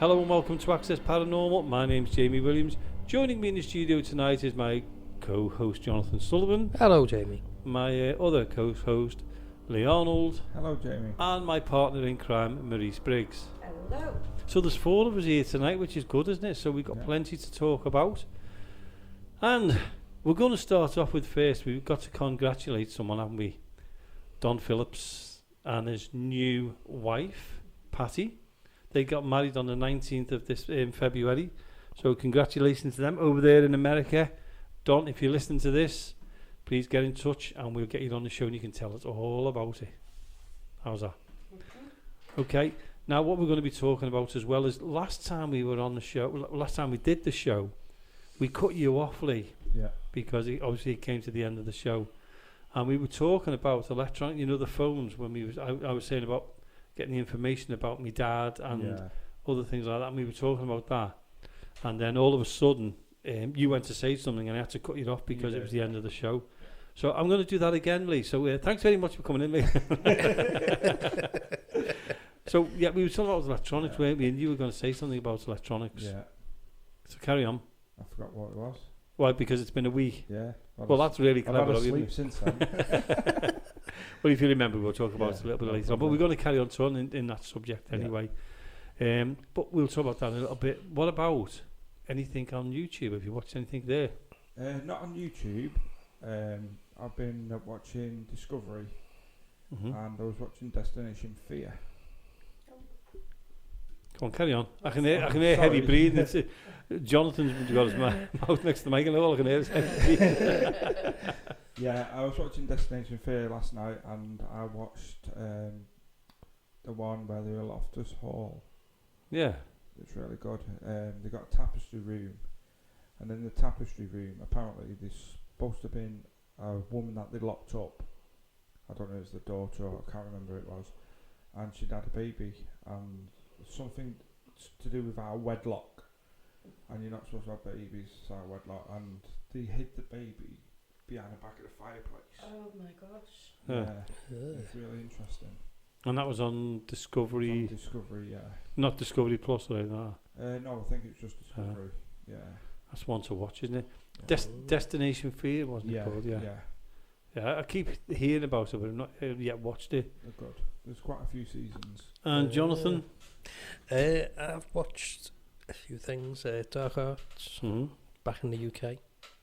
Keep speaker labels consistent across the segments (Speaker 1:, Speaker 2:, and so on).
Speaker 1: Hello and welcome to Access Paranormal. My name's Jamie Williams. Joining me in the studio tonight is my co-host Jonathan Sullivan.
Speaker 2: Hello, Jamie.
Speaker 1: My other co-host Lee Arnold.
Speaker 3: Hello, Jamie.
Speaker 1: And my partner in crime, Maurice Briggs.
Speaker 4: Hello.
Speaker 1: So there's four of us here tonight, which is good, isn't it? So we've got plenty to talk about. And we're going to start off with first, we've got to congratulate someone, haven't we? Don Phillips and his new wife, Patty. They got married on the 19th of this February. So congratulations to them over there in America. Don, if you're listening to this, please get in touch and we'll get you on the show and you can tell us all about it. How's that? Okay. Now what we're going to be talking about as well is last time we were on the show, last time we did the show, we cut you off, Lee.
Speaker 3: Yeah.
Speaker 1: Because obviously it came to the end of the show. And we were talking about electronic, the phones when I was saying about getting the information about my dad and other things like that, and we were talking about that, and then all of a sudden you went to say something and I had to cut you off because it was the end of the show. So I'm going to do that again, Lee. So thanks very much for coming in, mate. So yeah, we were talking about electronics, weren't we? And you were going to say something about electronics.
Speaker 3: Yeah.
Speaker 1: So carry on.
Speaker 3: I forgot what it was.
Speaker 1: Why? Because it's been a week.
Speaker 3: Yeah.
Speaker 1: Well, that's really clever.
Speaker 3: I've had a sleep since then.
Speaker 1: Well, if you remember, we'll talk about it a little bit later on. But we're going to carry on talking in that subject anyway. But we'll talk about that in a little bit. What about anything on YouTube? Have you watched anything there?
Speaker 3: Not on YouTube. I've been watching Discovery, and I was watching Destination Fear.
Speaker 1: Come on, carry on. I can hear heavy breathing. It's, Jonathan's got his mouth next to the mic, and all I can hear is heavy breathing.
Speaker 3: Yeah, I was watching Destination Fear last night, and I watched the one where they were Loftus Hall.
Speaker 1: Yeah.
Speaker 3: It's really good. They got a tapestry room, and in the tapestry room, apparently there's supposed to have been a woman that they locked up. I don't know if it was the daughter or I can't remember who it was, and she'd had a baby, and something to do with our wedlock, and you're not supposed to have babies out of wedlock, and they hid the baby behind the back of the fireplace.
Speaker 4: Oh my gosh.
Speaker 3: Yeah. It's really interesting.
Speaker 1: And that was on Discovery.
Speaker 3: It's on Discovery, yeah.
Speaker 1: Not Discovery Plus or anything like that.
Speaker 3: No, I think it's just Discovery. Yeah.
Speaker 1: That's one to watch, isn't it? Destination Fear, wasn't it called? Yeah. Yeah, I keep hearing about it, but I've not yet watched it.
Speaker 3: They're good. There's quite a few seasons.
Speaker 1: And Jonathan?
Speaker 2: I've watched a few things. Dark Arts, back in the UK.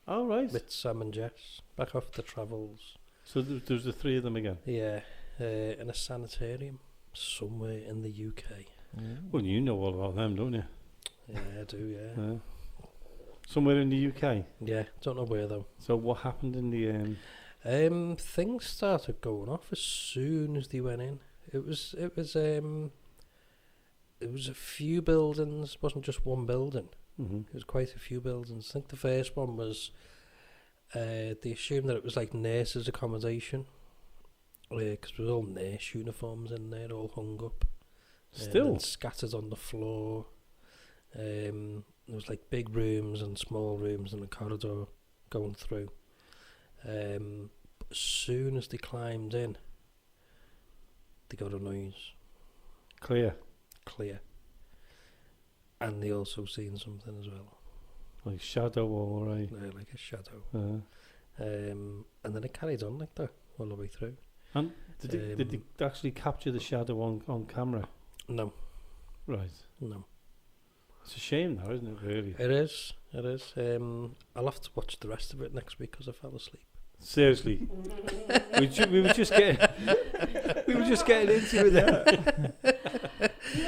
Speaker 1: Oh, right.
Speaker 2: With Sam and Jess, back off the travels.
Speaker 1: So there's the three of them again?
Speaker 2: Yeah, in a sanitarium somewhere in the UK.
Speaker 1: Well, you know all about them, don't you?
Speaker 2: Yeah, I do, yeah.
Speaker 1: Somewhere in the UK?
Speaker 2: Yeah, don't know where though.
Speaker 1: So what happened in the end?
Speaker 2: Things started going off as soon as they went in. It was a few buildings, wasn't just one building. It was quite a few buildings. I think the first one was they assumed that it was like nurses' accommodation because there was all nurse uniforms in there, all hung up, and scattered on the floor. There was like big rooms and small rooms and a corridor going through. But as soon as they climbed in, they got a noise.
Speaker 1: Clear.
Speaker 2: And they also seen something as well.
Speaker 1: Like shadow or right?
Speaker 2: Like a shadow. And then it carried on like that all the way through.
Speaker 1: And did they actually capture the shadow on camera?
Speaker 2: No.
Speaker 1: Right.
Speaker 2: No.
Speaker 1: It's a shame now, isn't it, really?
Speaker 2: It is. I'll have to watch the rest of it next week because I fell asleep.
Speaker 1: Seriously. we were just getting into it then.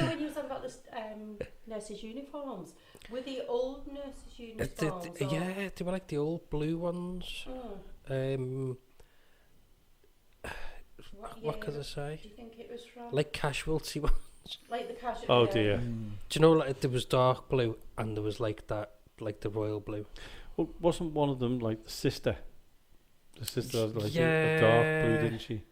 Speaker 4: When you were talking about the nurses' uniforms, were the old nurses' uniforms?
Speaker 2: Yeah, they were like the old blue ones. What could I say?
Speaker 4: Do you think it was from?
Speaker 2: Like casualty ones.
Speaker 4: Like the casualty.
Speaker 1: Oh dear.
Speaker 2: Do you know, like there was dark blue and there was like that, like the royal blue.
Speaker 1: Well, wasn't one of them like the sister? The sister had like a dark blue, didn't she?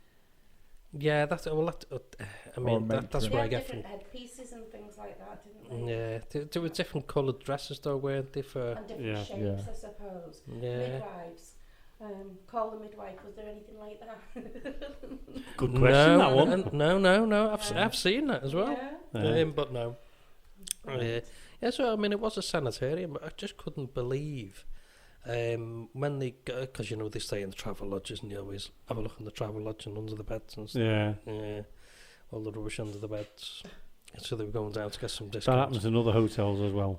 Speaker 2: Yeah, that's that's where I get from.
Speaker 4: Different headpieces and things like that, didn't they?
Speaker 2: Yeah, there were different coloured dresses though, weren't they?
Speaker 4: And different shapes, I suppose.
Speaker 2: Yeah.
Speaker 4: Midwives. Call the midwife. Was there anything like that?
Speaker 1: Good question. That one.
Speaker 2: No. I've seen that as well.
Speaker 4: Yeah.
Speaker 2: But no. Yeah, so I mean, it was a sanitarium, but I just couldn't believe when they, because you know they stay in the travel lodges, and you always have a look in the travel lodge and under the beds and stuff.
Speaker 1: Yeah.
Speaker 2: All the rubbish under the beds. So they were going down to get some
Speaker 1: That
Speaker 2: discounts.
Speaker 1: happens in other hotels as well.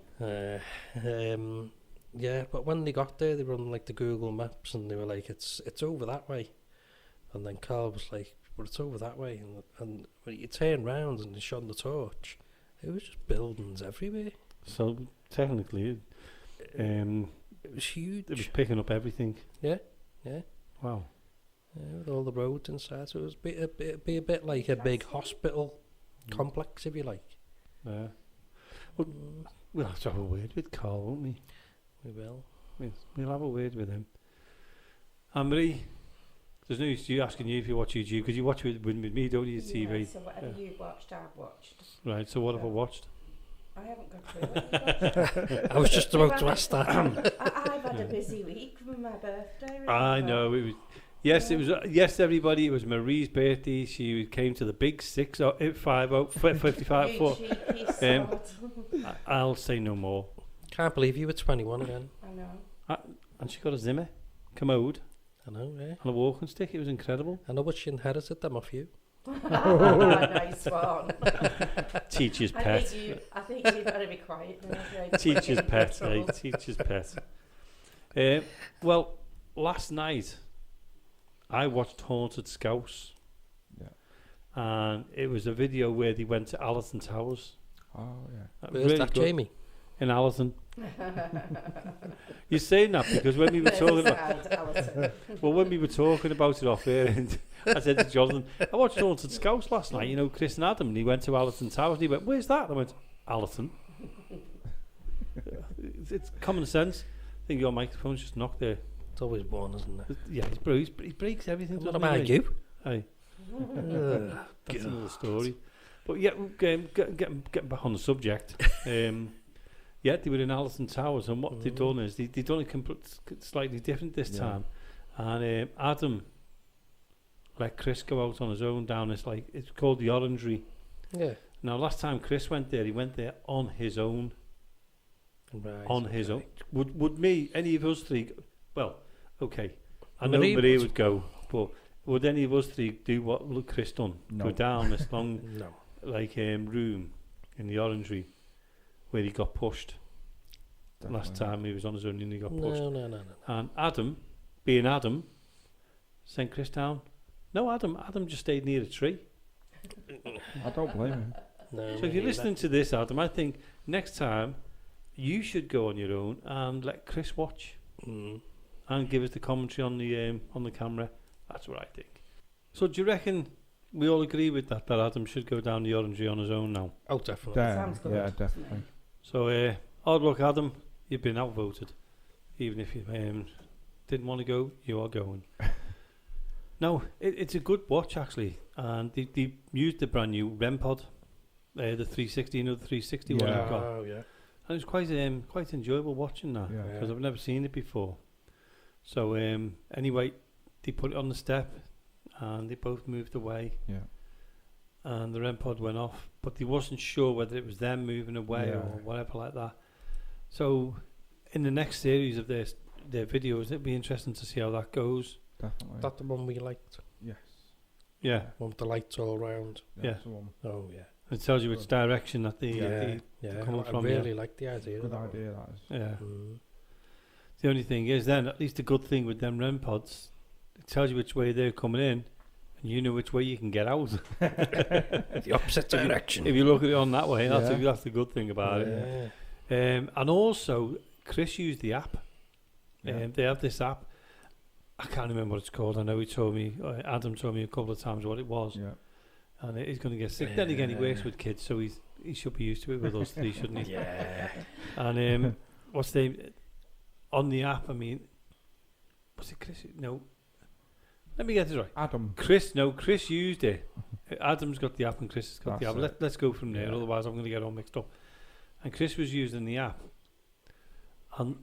Speaker 2: Yeah, but when they got there, they were on like the Google Maps, and they were like, "It's over that way," and then Carl was like, "But it's over that way," and when you turn round and they shone the torch, it was just buildings everywhere.
Speaker 1: So technically,
Speaker 2: It was huge.
Speaker 1: it was picking up everything.
Speaker 2: Yeah.
Speaker 1: Wow.
Speaker 2: Yeah, with all the roads inside, so it was be a bit like a big hospital complex, if you like.
Speaker 1: Yeah. Well, we'll have to have a word with Carl, won't we?
Speaker 2: We will.
Speaker 1: We'll have a word with him. Anne-Marie, there's no use you asking you if you watch YouTube, because you watch it with me, don't you, TV?
Speaker 4: So whatever you've watched, I've watched.
Speaker 1: Right, so what have I watched?
Speaker 4: I haven't got through it.
Speaker 2: I was just about to ask that.
Speaker 4: I've had a busy week for my birthday.
Speaker 1: I know, it was... Yes, it was. Yes, everybody. It was Marie's birthday. She came to the big 55 foot. I'll say no more.
Speaker 2: Can't believe you were 21 again.
Speaker 4: I know.
Speaker 1: And she got a Zimmer commode
Speaker 2: I know, yeah.
Speaker 1: and a walking stick. It was incredible.
Speaker 2: I know, but she inherited them off you.
Speaker 4: Nice one.
Speaker 1: Teacher's pet.
Speaker 4: I think you better be quiet now.
Speaker 1: Teacher's pet. Hey, teacher's pet. Well, last night I watched Haunted Scouse.
Speaker 3: Yeah.
Speaker 1: And it was a video where they went to Allerton Towers.
Speaker 3: Oh, yeah.
Speaker 2: Where's
Speaker 1: Really
Speaker 2: that,
Speaker 1: good.
Speaker 2: Jamie?
Speaker 1: In Allerton. You're saying that because when we were talking about when we were talking about it off air, and I said to Jonathan, I watched Haunted Scouse last night, you know, Chris and Adam, and he went to Allerton Towers and he went, "Where's that?" And I went, "Allerton." It's common sense. I think your microphone's just knocked there.
Speaker 2: It's always one, isn't it?
Speaker 1: Yeah, he breaks everything.
Speaker 2: What
Speaker 1: doesn't he,
Speaker 2: about
Speaker 1: mate?
Speaker 2: you?
Speaker 1: Aye. That's another story. But yeah, getting back on the subject. Yeah, they were in Allerton Towers, and what they've done is they've done it slightly different this time. And Adam let Chris go out on his own down this, like, it's called the Orangery.
Speaker 2: Yeah.
Speaker 1: Now, last time Chris went there, he went there on his own.
Speaker 2: Right.
Speaker 1: On his own. Would me, any of us three, well, okay, I know
Speaker 2: Marie
Speaker 1: Marie
Speaker 2: was-
Speaker 1: would go, but would any of us three do what Chris done?
Speaker 3: No.
Speaker 1: Go down this long,
Speaker 2: No.
Speaker 1: like, room in the Orangery where he got pushed. Last time he was on his own and he got pushed.
Speaker 2: No.
Speaker 1: And Adam, being Adam, sent Chris down. No, Adam just stayed near a tree.
Speaker 3: I don't blame him.
Speaker 2: No.
Speaker 1: So if you're listening to this, Adam, I think next time you should go on your own and let Chris watch and give us the commentary on the camera. That's what I think. So do you reckon we all agree with that Adam should go down the Orangery on his own now?
Speaker 2: Oh, definitely.
Speaker 4: Sounds good.
Speaker 3: Yeah, definitely.
Speaker 1: So hard luck, Adam. You've been outvoted. Even if you didn't want to go, you are going. No, it's a good watch actually, and they used the brand new REM pod, the 360, you know, the 360 one I've got,
Speaker 2: Oh, yeah.
Speaker 1: and it was quite enjoyable watching that
Speaker 3: Yeah.
Speaker 1: because I've never seen it before. So anyway, they put it on the step, and they both moved away,
Speaker 3: Yeah.
Speaker 1: and the REM pod went off, but they wasn't sure whether it was them moving away
Speaker 3: Yeah.
Speaker 1: or whatever like that. So in the next series of their videos, it'd be interesting to see how that goes.
Speaker 3: Definitely.
Speaker 2: That the one we liked?
Speaker 3: Yes.
Speaker 1: Yeah.
Speaker 2: One with the lights all round.
Speaker 1: Yeah.
Speaker 3: That's the one.
Speaker 2: Oh, yeah.
Speaker 1: It tells you which direction that
Speaker 2: Yeah.
Speaker 1: they're coming
Speaker 2: I
Speaker 1: from.
Speaker 2: really like the idea of
Speaker 3: Good
Speaker 2: that one.
Speaker 3: idea, that is.
Speaker 1: Yeah.
Speaker 2: Mm.
Speaker 1: The only thing is then, at least the good thing with them REM pods, it tells you which way they're coming in, and you know which way you can get out.
Speaker 2: The opposite direction.
Speaker 1: If you look at it on that way, that's
Speaker 3: Yeah.
Speaker 1: the good thing about it.
Speaker 2: Yeah.
Speaker 1: And also, Chris used the app.
Speaker 3: Yeah.
Speaker 1: They have this app. I can't remember what it's called. I know he told me, Adam told me a couple of times what it was.
Speaker 3: Yeah.
Speaker 1: And he's going to get sick. Then again, he works with kids, so he should be used to it with us three, shouldn't he?
Speaker 2: Yeah.
Speaker 1: And what's the on the app? I mean, was it Chris? No. Let me get this right.
Speaker 3: Adam.
Speaker 1: Chris used it. Adam's got the app and Chris has got the
Speaker 3: That's
Speaker 1: app.
Speaker 3: it.
Speaker 1: Let's go from there.
Speaker 3: Yeah.
Speaker 1: Otherwise, I'm going to get all mixed up. And Chris was using the app, and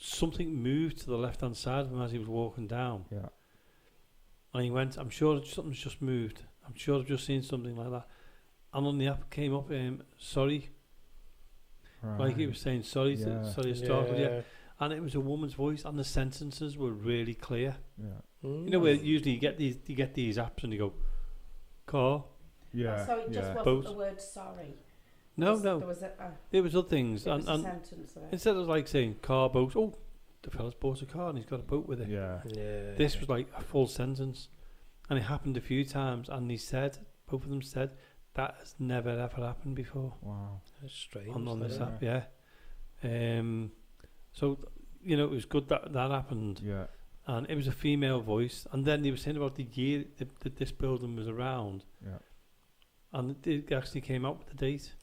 Speaker 1: something moved to the left-hand side of him as he was walking down.
Speaker 3: Yeah.
Speaker 1: And he went, "I'm sure something's just moved. I'm sure I've just seen something like that." And on the app came up, "Sorry, Like he was saying, sorry to start with you. And it was a woman's voice, and the sentences were really clear.
Speaker 3: Yeah.
Speaker 2: Mm.
Speaker 1: You know where usually you get these apps and you go, car.
Speaker 3: Yeah.
Speaker 4: So it just wasn't
Speaker 1: Boat.
Speaker 4: the word sorry.
Speaker 1: No.
Speaker 4: There was
Speaker 1: There was other things,
Speaker 4: there was a
Speaker 1: and
Speaker 4: sentence there.
Speaker 1: instead of like saying car, boat, oh, the fella's bought a car and he's got a boat with it.
Speaker 3: Yeah.
Speaker 2: Yeah.
Speaker 1: This was like a full sentence, and it happened a few times. And both of them said that has never ever happened before
Speaker 3: Wow.
Speaker 2: That's strange.
Speaker 1: on this
Speaker 2: that.
Speaker 1: app. Yeah. So you know, it was good that happened.
Speaker 3: Yeah.
Speaker 1: And it was a female voice. And then they were saying about the year that this building was around.
Speaker 3: Yeah.
Speaker 1: And it actually came out with the date.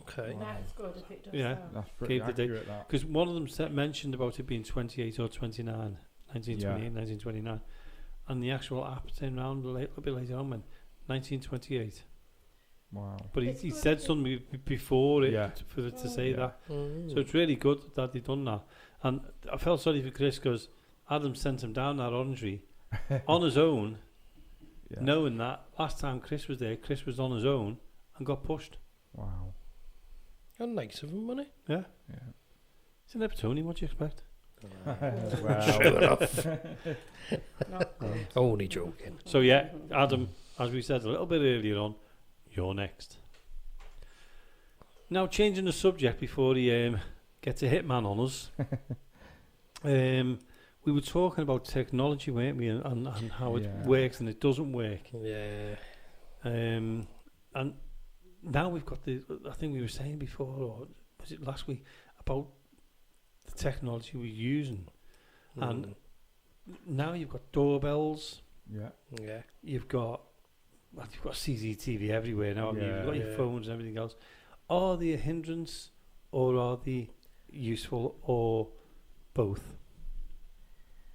Speaker 2: Okay.
Speaker 3: Wow.
Speaker 4: That's good if it does
Speaker 1: Yeah.
Speaker 4: that.
Speaker 3: That's pretty
Speaker 1: Gave the date.
Speaker 3: accurate. That.
Speaker 1: Because one of them mentioned about it being 28 or 29, 1928, 1929. And the actual app turned around a little bit later on when 1928.
Speaker 3: Wow.
Speaker 1: But
Speaker 4: It's
Speaker 1: he
Speaker 4: good
Speaker 1: said
Speaker 4: that-
Speaker 1: something before it
Speaker 3: Yeah.
Speaker 1: for it to say
Speaker 3: Yeah.
Speaker 1: that.
Speaker 2: Mm.
Speaker 1: So it's really good that they done that. And I felt sorry for Chris because Adam sent him down that orangery on his own,
Speaker 3: Yeah.
Speaker 1: knowing that last time Chris was there, Chris was on his own and got pushed.
Speaker 3: Wow.
Speaker 2: How nice of him, money.
Speaker 1: Yeah.
Speaker 3: Yeah.
Speaker 1: It's an Eptoni, what do you expect?
Speaker 2: Sure enough.
Speaker 4: Not good.
Speaker 2: Only joking.
Speaker 1: So yeah, Adam, as we said a little bit earlier on, you're next. Now changing the subject before he gets a hitman on us. We were talking about technology, weren't we, and how it
Speaker 3: Yeah.
Speaker 1: works and it doesn't work.
Speaker 2: Yeah.
Speaker 1: And now we've got I think we were saying before, or was it last week, about the technology we're using. And now you've got doorbells,
Speaker 3: Yeah.
Speaker 2: Yeah.
Speaker 1: you've got CCTV everywhere now, haven't you? You've got your
Speaker 2: Yeah.
Speaker 1: phones and everything else. Are they a hindrance or are they useful or both?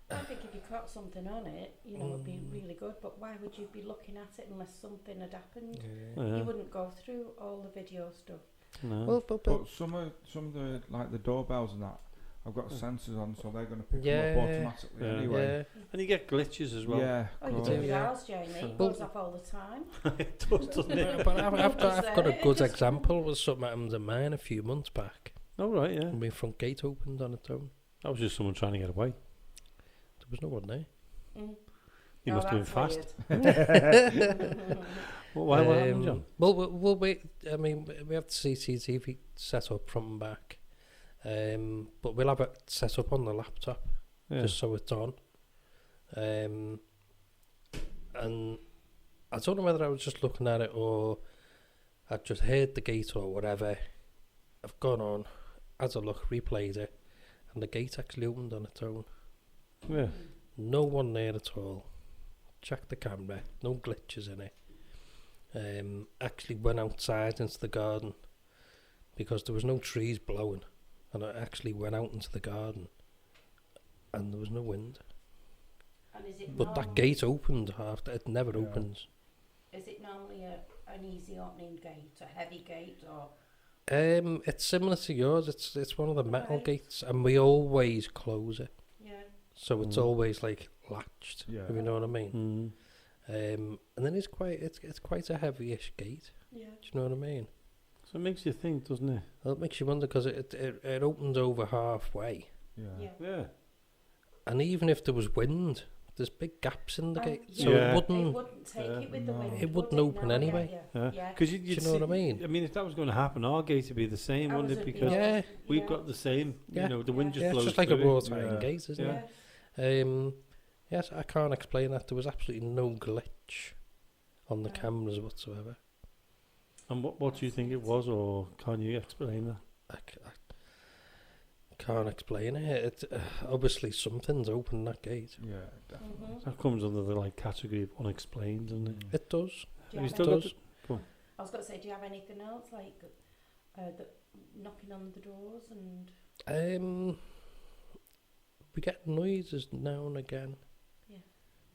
Speaker 4: I think if you caught something on it, you know, it'd be really good. But why would you be looking at it unless something had happened?
Speaker 2: Yeah.
Speaker 4: You wouldn't go through all the video stuff.
Speaker 1: No.
Speaker 2: Well, but
Speaker 3: But some of the like the doorbells and that, I've got sensors on, so they're going to pick them
Speaker 2: Yeah.
Speaker 3: up automatically
Speaker 1: Yeah.
Speaker 3: anyway.
Speaker 1: And you get glitches as well.
Speaker 3: Yeah.
Speaker 4: Oh, you
Speaker 3: cool.
Speaker 4: do with
Speaker 2: Yeah.
Speaker 4: ours, Jamie. It
Speaker 2: Well-
Speaker 4: goes off all the time.
Speaker 1: It does, doesn't it?
Speaker 2: but I've got a good
Speaker 4: Just-
Speaker 2: example with something happened to mine a few months back.
Speaker 1: Oh, right, yeah.
Speaker 2: My front gate opened on its own.
Speaker 1: That was just someone trying to get away.
Speaker 2: There was no one there.
Speaker 4: Mm.
Speaker 1: You
Speaker 4: Oh,
Speaker 1: must have been
Speaker 4: that's
Speaker 1: fast.
Speaker 4: weird.
Speaker 1: Well, what happened, John?
Speaker 2: Well, wait. I mean, we have the CCTV set up front and back, but we'll have it set up on the laptop
Speaker 1: Yeah.
Speaker 2: just so it's on. And I don't know whether I was just looking at it or I just heard the gate or whatever. I've gone on, had a look, replayed it, and the gate actually opened on its own.
Speaker 1: Yeah.
Speaker 2: No one there at all. Checked the camera, no glitches in it. Actually went outside into the garden because there was no trees blowing, and I actually went out into the garden and there was no wind.
Speaker 4: And is it
Speaker 2: But that gate opened after it never
Speaker 3: Yeah.
Speaker 2: opens.
Speaker 4: Is it normally an easy opening gate, a heavy gate, or
Speaker 2: It's similar to yours. It's one of the metal
Speaker 4: Right.
Speaker 2: gates, and we always close it,
Speaker 4: yeah?
Speaker 2: so it's
Speaker 1: Mm.
Speaker 2: always like latched.
Speaker 3: Yeah.
Speaker 2: If you know what I mean.
Speaker 1: Mm.
Speaker 2: And then it's quite a heavy-ish gate.
Speaker 4: Yeah.
Speaker 2: Do you know what I mean?
Speaker 1: So it makes you think, doesn't it?
Speaker 2: Well, it makes you wonder because it opens over halfway,
Speaker 3: Yeah.
Speaker 4: Yeah.
Speaker 1: Yeah.
Speaker 2: and even if there was wind, there's big gaps in the
Speaker 4: Oh,
Speaker 2: gate,
Speaker 4: yeah.
Speaker 2: so
Speaker 1: Yeah.
Speaker 2: it
Speaker 4: It
Speaker 2: wouldn't.
Speaker 4: wouldn't take
Speaker 1: Yeah.
Speaker 4: it with the
Speaker 3: No.
Speaker 4: wind.
Speaker 2: It
Speaker 4: would
Speaker 2: wouldn't open
Speaker 4: No, I get
Speaker 2: anyway.
Speaker 4: you.
Speaker 1: Yeah.
Speaker 4: Yeah.
Speaker 1: Because
Speaker 2: Do you know what I mean?
Speaker 1: I mean, if that was going to happen, our gate would be the same,
Speaker 4: Ours
Speaker 1: wouldn't it?
Speaker 4: would be
Speaker 1: Because
Speaker 2: Yeah.
Speaker 1: we've
Speaker 4: yeah.
Speaker 1: got the same.
Speaker 2: Yeah.
Speaker 1: You know, the wind
Speaker 4: Yeah.
Speaker 1: just
Speaker 2: Yeah, it's
Speaker 1: blows
Speaker 2: just like a
Speaker 1: through it.
Speaker 2: wrought iron
Speaker 3: Yeah.
Speaker 2: gate, isn't
Speaker 1: Yeah.
Speaker 2: it? Yes, I can't explain that. There was absolutely no glitch on the
Speaker 4: No.
Speaker 2: cameras whatsoever.
Speaker 1: And what do you think it was, or can you explain that?
Speaker 2: I can't explain it. Obviously something's opened that gate.
Speaker 3: Yeah. Definitely.
Speaker 4: Mhm.
Speaker 1: That comes under the category of unexplained, doesn't it?
Speaker 2: It does.
Speaker 4: Do
Speaker 1: Have
Speaker 4: you
Speaker 1: you
Speaker 4: have
Speaker 1: still
Speaker 2: It
Speaker 1: got
Speaker 2: does.
Speaker 4: I was going to say, do you have anything else like knocking on the doors and?
Speaker 2: We get noises now and again.
Speaker 4: Yeah.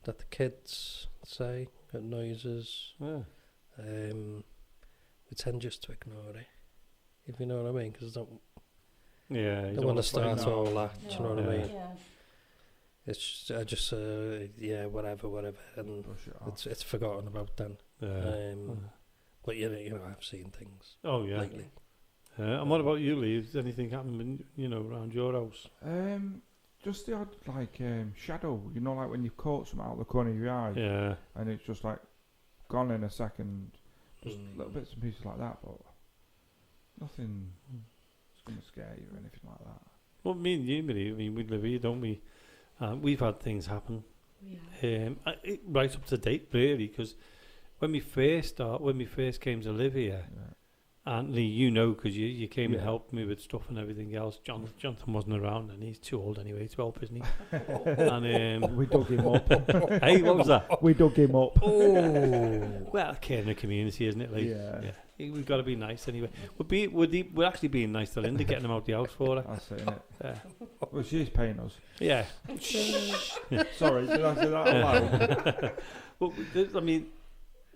Speaker 2: That the kids say, get noises.
Speaker 1: Yeah.
Speaker 2: We tend just to ignore it, if you know what I mean, because I
Speaker 1: Yeah. you
Speaker 2: don't want to
Speaker 1: find
Speaker 2: start
Speaker 3: out.
Speaker 2: all that. Do you know what I
Speaker 1: Yeah.
Speaker 2: mean?
Speaker 4: Yeah.
Speaker 2: It's I just yeah, whatever, and
Speaker 3: Brush it off.
Speaker 2: it's forgotten about then.
Speaker 1: Yeah.
Speaker 2: But you know, I've seen things
Speaker 1: Oh yeah.
Speaker 2: lately.
Speaker 1: And what about you, Lee? Has anything happened, around your house?
Speaker 3: Just the odd shadow, like when you've caught something out of the corner of your eye,
Speaker 1: Yeah.
Speaker 3: and it's just like gone in a second. Just little bits and pieces like that, but nothing that's going to scare you or anything like that.
Speaker 1: Well, me and you, Marie, we live here, don't we? We've had things happen.
Speaker 4: Yeah.
Speaker 1: Right up to date, really, because when we first came to live here, and Lee, because you came and helped me with stuff and everything else. Jonathan wasn't around, and he's too old anyway to help, isn't he? And
Speaker 3: we dug him up.
Speaker 1: Hey, what was that?
Speaker 3: We dug him up.
Speaker 1: Oh, well, care in the community, isn't it, Lee?
Speaker 3: Yeah.
Speaker 1: We've got to be nice anyway. We're actually being nice to Linda, getting him out the house for her.
Speaker 3: That's it, innit?
Speaker 1: Yeah.
Speaker 3: Well, she's paying us.
Speaker 1: Yeah.
Speaker 3: Sorry, did I say that out loud?
Speaker 1: Well,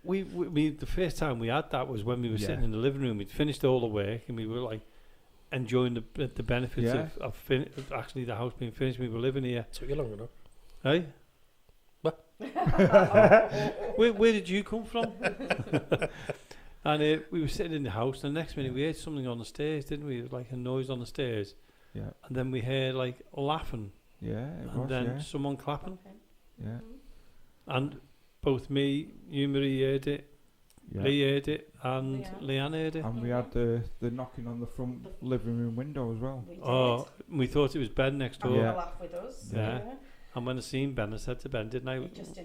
Speaker 1: we the first time we had that was when we were sitting in the living room. We'd finished all the work and we were like enjoying the benefits of actually the house being finished. We were living here.
Speaker 2: Took you long enough.
Speaker 1: Hey?
Speaker 2: What?
Speaker 1: Where did you come from? And we were sitting in the house, and the next minute we heard something on the stairs, didn't we? Like a noise on the stairs. Yeah. And then we heard like laughing.
Speaker 3: Yeah,
Speaker 1: and then someone clapping.
Speaker 3: Yeah.
Speaker 1: And both me, you, Marie, heard it. Yeah. Lee heard it, and Leanne heard it.
Speaker 3: And we had the knocking on the front living room window as well.
Speaker 1: We thought it was Ben next door.
Speaker 4: Yeah. Laugh with us.
Speaker 1: Yeah. And when I seen Ben, I said to Ben, didn't I?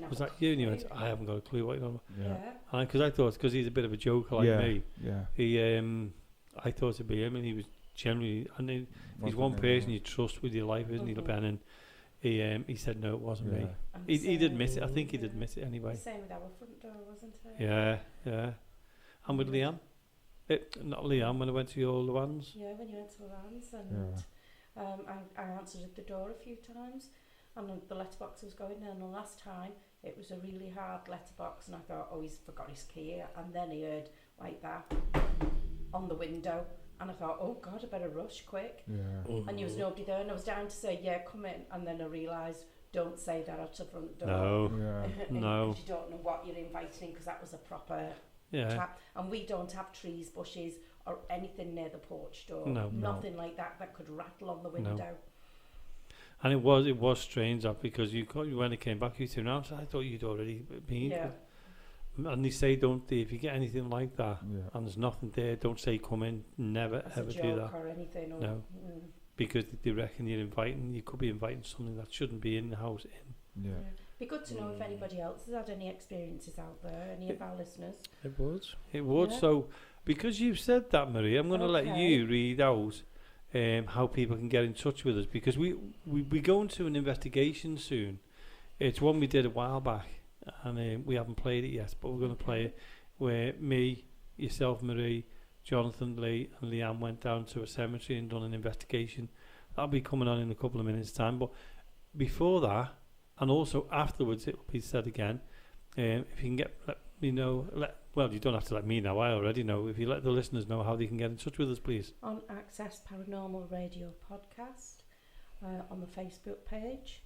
Speaker 1: Was that you? And he went, I haven't got a clue what you're on about.
Speaker 3: Yeah.
Speaker 1: And because I thought, because he's a bit of a joker like me, he, I thought it'd be him, and he was generally, and he's one person you trust with your life, isn't he, Ben? And he said, no, it wasn't me. He did admit it. I think he did admit it anyway.
Speaker 4: Same with our front door, wasn't it?
Speaker 1: Yeah, yeah. And with Leanne? Not Leanne, when I went to your Luann's.
Speaker 4: Yeah, when you went to Luann's, and I answered the door a few times, and the letterbox was going, and the last time it was a really hard letterbox, and I thought, oh, he's forgot his key, and then he heard like that on the window, and I thought, oh God, I better rush quick. Yeah. And there was nobody there, and I was down to say, yeah, come in, and then I realised, don't say that at the front door.
Speaker 1: No,
Speaker 4: no. Because you don't know what you're inviting, because that was a proper trap. And we don't have trees, bushes, or anything near the porch door.
Speaker 1: No.
Speaker 4: Nothing like that could rattle on the window.
Speaker 1: No. And it was strange that because when it came back, you turned around, I thought you'd already been. Yeah. And they say, if you get anything like that, and there's nothing there, don't say come in. Never ever do that.
Speaker 4: Or anything. Or
Speaker 1: no. Because they reckon you could be inviting something that shouldn't be in the house.
Speaker 4: Yeah. Be good to know if anybody else has had any experiences out there, any of our listeners.
Speaker 2: It would.
Speaker 1: Yeah. So, because you've said that, Marie, I'm going to let you read out how people can get in touch with us, because we go into an investigation soon. It's one we did a while back, and we haven't played it yet, but we're going to play it, where me, yourself, Marie, Jonathan, Lee and Leanne went down to a cemetery and done an investigation. That'll be coming on in a couple of minutes' time, but before that, and also afterwards, it will be said again, if you can let me know, well, you don't have to let me know, I already know. If you let the listeners know how they can get in touch with us, please.
Speaker 4: On Access Paranormal Radio Podcast, on the Facebook page.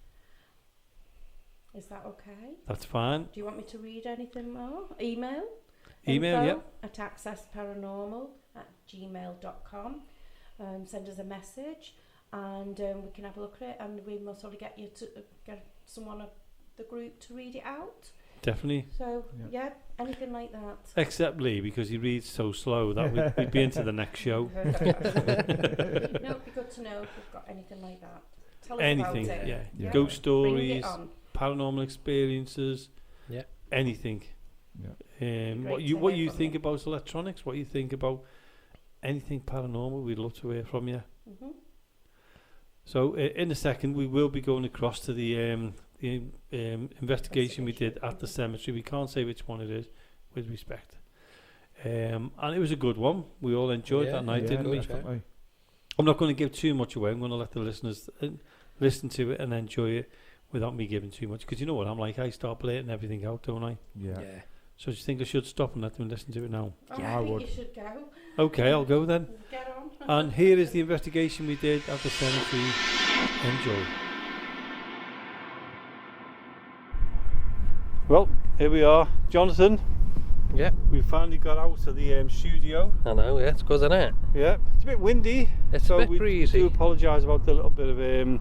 Speaker 4: Is that okay?
Speaker 1: That's fine.
Speaker 4: Do you want me to read anything more? Email,
Speaker 1: yep.
Speaker 4: at accessparanormal@gmail.com. Send us a message, and we can have a look at it, and we must probably get you to get someone of the group to read it out.
Speaker 1: Definitely.
Speaker 4: So, anything like that.
Speaker 1: Except Lee, because he reads so slow that we'd be into the next show.
Speaker 4: No, it'd be good to know if we've got anything like that. Tell us
Speaker 1: anything,
Speaker 4: about it.
Speaker 1: Yeah. Ghost stories, paranormal experiences, anything. Yeah. What you think about electronics, what you think about anything paranormal, we'd love to hear from you. Mm-hmm. So in a second we will be going across to the investigation we did at the cemetery. We can't say which one it is, with respect. And it was a good one. We all enjoyed that night, didn't we?
Speaker 3: Definitely.
Speaker 1: I'm not going to give too much away. I'm going to let the listeners listen to it and enjoy it without me giving too much. Because you know what I'm like, I start blating everything out, don't I?
Speaker 3: Yeah.
Speaker 1: So do you think I should stop and let them listen to it now?
Speaker 4: I think you should go.
Speaker 1: Okay, I'll go then.
Speaker 4: Get on.
Speaker 1: And here is the investigation we did at the cemetery. Enjoy. Well, here we are. Jonathan,
Speaker 2: Yeah.
Speaker 1: We finally got out of the studio.
Speaker 2: I know, yeah, it's good, isn't it?
Speaker 1: Yeah, it's a bit windy.
Speaker 2: It's
Speaker 1: so
Speaker 2: a bit
Speaker 1: we
Speaker 2: breezy.
Speaker 1: do apologise about the little bit of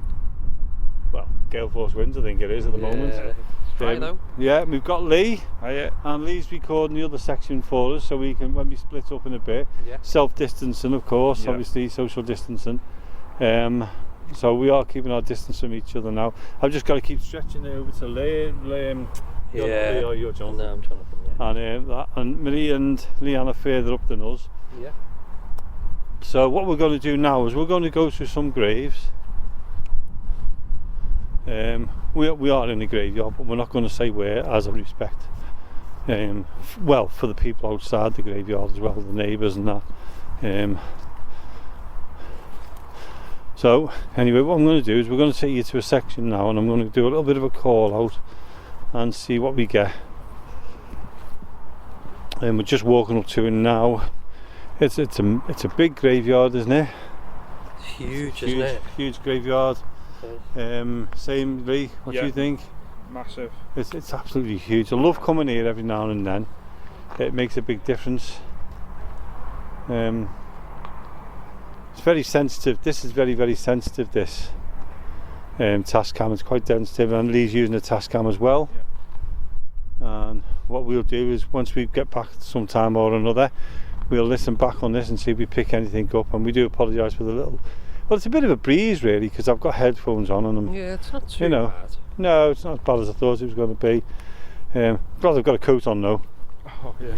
Speaker 1: gale force winds, I think it is at the moment.
Speaker 2: Dry though.
Speaker 1: Yeah, we've got Lee, and Lee's recording the other section for us, so we can, when we split up in a bit, self-distancing, of course, obviously social distancing. So we are keeping our distance from each other now. I've just got to keep stretching it over to Lee. You're Jonathan.
Speaker 2: No, I'm Jonathan. Yeah.
Speaker 1: And Marie and Leanne are further up than us.
Speaker 2: Yeah.
Speaker 1: So what we're going to do now is we're going to go through some graves. We are in a graveyard, but we're not going to say where, as a respect. Well, for the people outside the graveyard as well, the neighbours and that. So anyway, what I'm going to do is we're going to take you to a section now, and I'm going to do a little bit of a call out and see what we get. And we're just walking up to it now. It's a big graveyard, isn't it?
Speaker 2: It's huge, isn't it?
Speaker 1: Huge graveyard. Same, Lee, what do you think?
Speaker 3: Massive.
Speaker 1: It's absolutely huge. I love coming here every now and then. It makes a big difference. It's very sensitive. This is very, very sensitive, this Tascam. It's quite sensitive, and Lee's using a Tascam as well. And what we'll do is, once we get back sometime or another, we'll listen back on this and see if we pick anything up. And we do apologise for the little... Well, it's a bit of a breeze, really, because I've got headphones on and I'm...
Speaker 2: Yeah, it's not too bad.
Speaker 1: No, it's not as bad as I thought it was going to be. Glad I've got a coat on, though.
Speaker 3: Oh, yeah.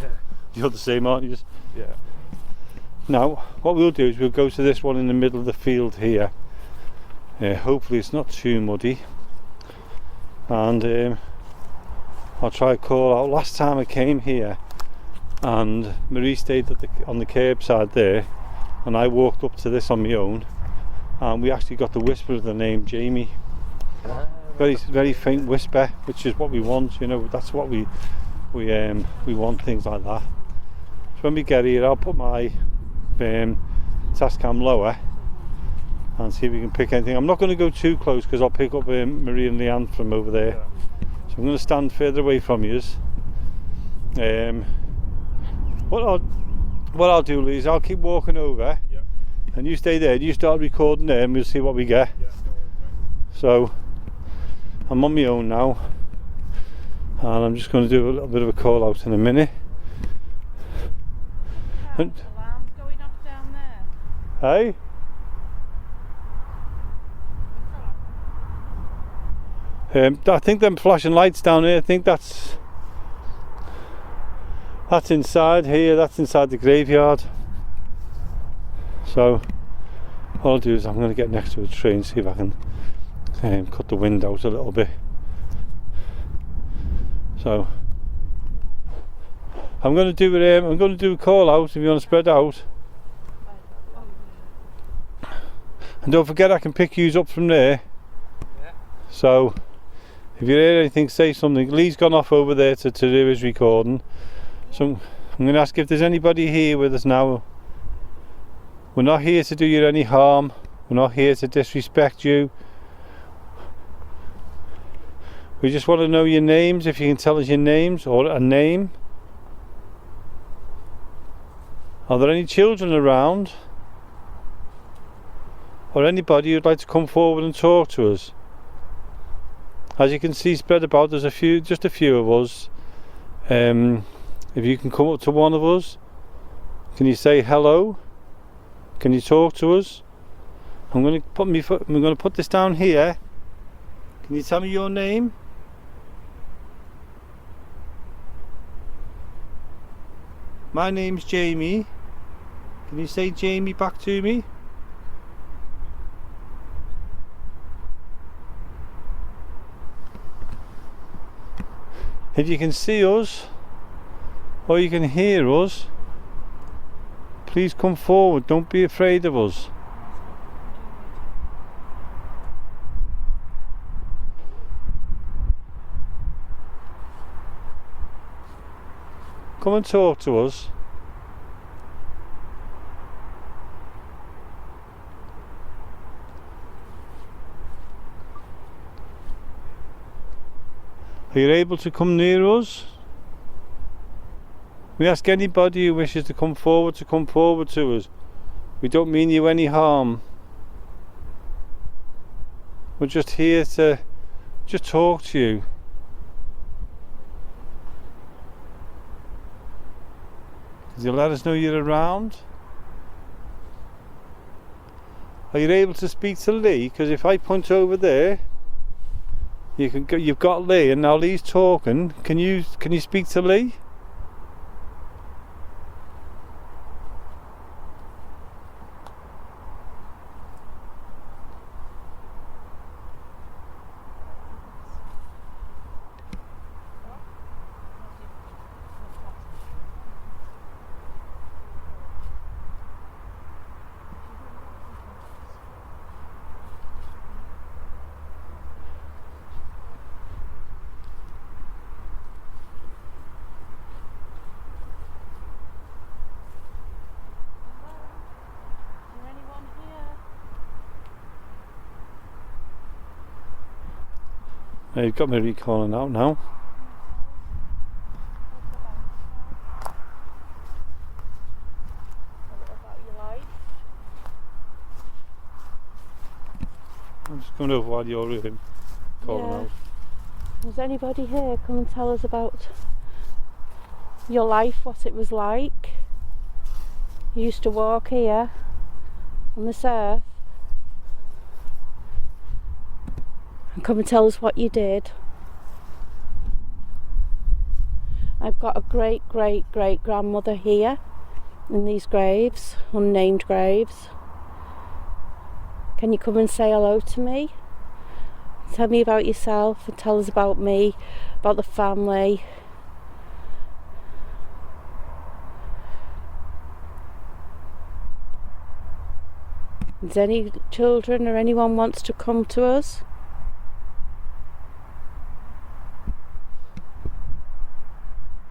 Speaker 1: You're the same, aren't you?
Speaker 3: Yeah.
Speaker 1: Now, what we'll do is we'll go to this one in the middle of the field here. Hopefully it's not too muddy. And I'll try to call out. Last time I came here, and Marie stayed on the curbside there, and I walked up to this on my own, and we actually got the whisper of the name Jamie. Very, very faint whisper, which is what we want. You know, that's what we want, things like that. So when we get here, I'll put my Tascam lower and see if we can pick anything. I'm not going to go too close because I'll pick up Marie and Leanne from over there. So I'm going to stand further away from you. What I'll do, Lee, is I'll keep walking over, and you stay there. You start recording there, and we'll see what we get. So I'm on my own now, and I'm just going to do a little bit of a call out in a minute.
Speaker 4: Alarm's going off down there.
Speaker 1: Hey? I think them flashing lights down here, I think that's inside here, that's inside the graveyard. So what I'll do is I'm going to get next to a tree and see if I can cut the wind out a little bit. So I'm going to do a call out if you want to spread out. And don't forget, I can pick yous up from there. So if you hear anything, say something. Lee's gone off over there to do his recording. So I'm going to ask if there's anybody here with us now. We're not here to do you any harm. We're not here to disrespect you. We just want to know your names, if you can tell us your names or a name. Are there any children around? Or anybody who'd like to come forward and talk to us? As you can see spread about, there's just a few of us. If you can come up to one of us, can you say hello? Can you talk to us? I'm going to put this down here. Can you tell me your name? My name's Jamie. Can you say Jamie back to me? If you can see us or you can hear us, please come forward. Don't be afraid of us. Come and talk to us. Are you able to come near us? We ask anybody who wishes to come forward to us. We don't mean you any harm. We're just here to just talk to you. Did you let us know you're around? Are you able to speak to Lee? Because if I point over there, you can go, you've got Lee, and now Lee's talking. Can you speak to Lee? You've got me calling out now. I'm just coming over while you're calling out.
Speaker 4: Is anybody here? Come and tell us about your life, what it was like. You used to walk here on this earth. And come and tell us what you did. I've got a great grandmother here in these graves, unnamed graves. Can you come and say hello to me? Tell me about yourself and tell us about me, about the family. Is any children or anyone wants to come to us?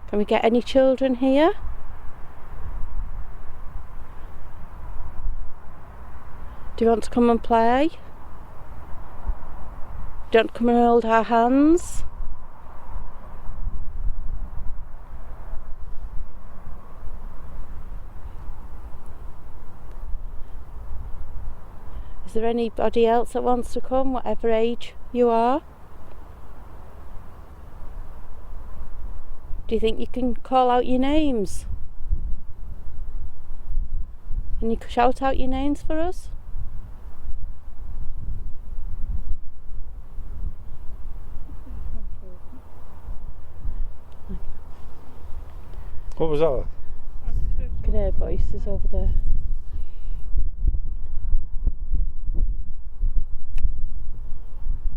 Speaker 4: Can we get any children here? Do you want to come and play? Do you want to come and hold our hands? Is there anybody else that wants to come, whatever age you are? Do you think you can call out your names? Can you shout out your names for us?
Speaker 1: What was that?
Speaker 4: I can hear voices over there.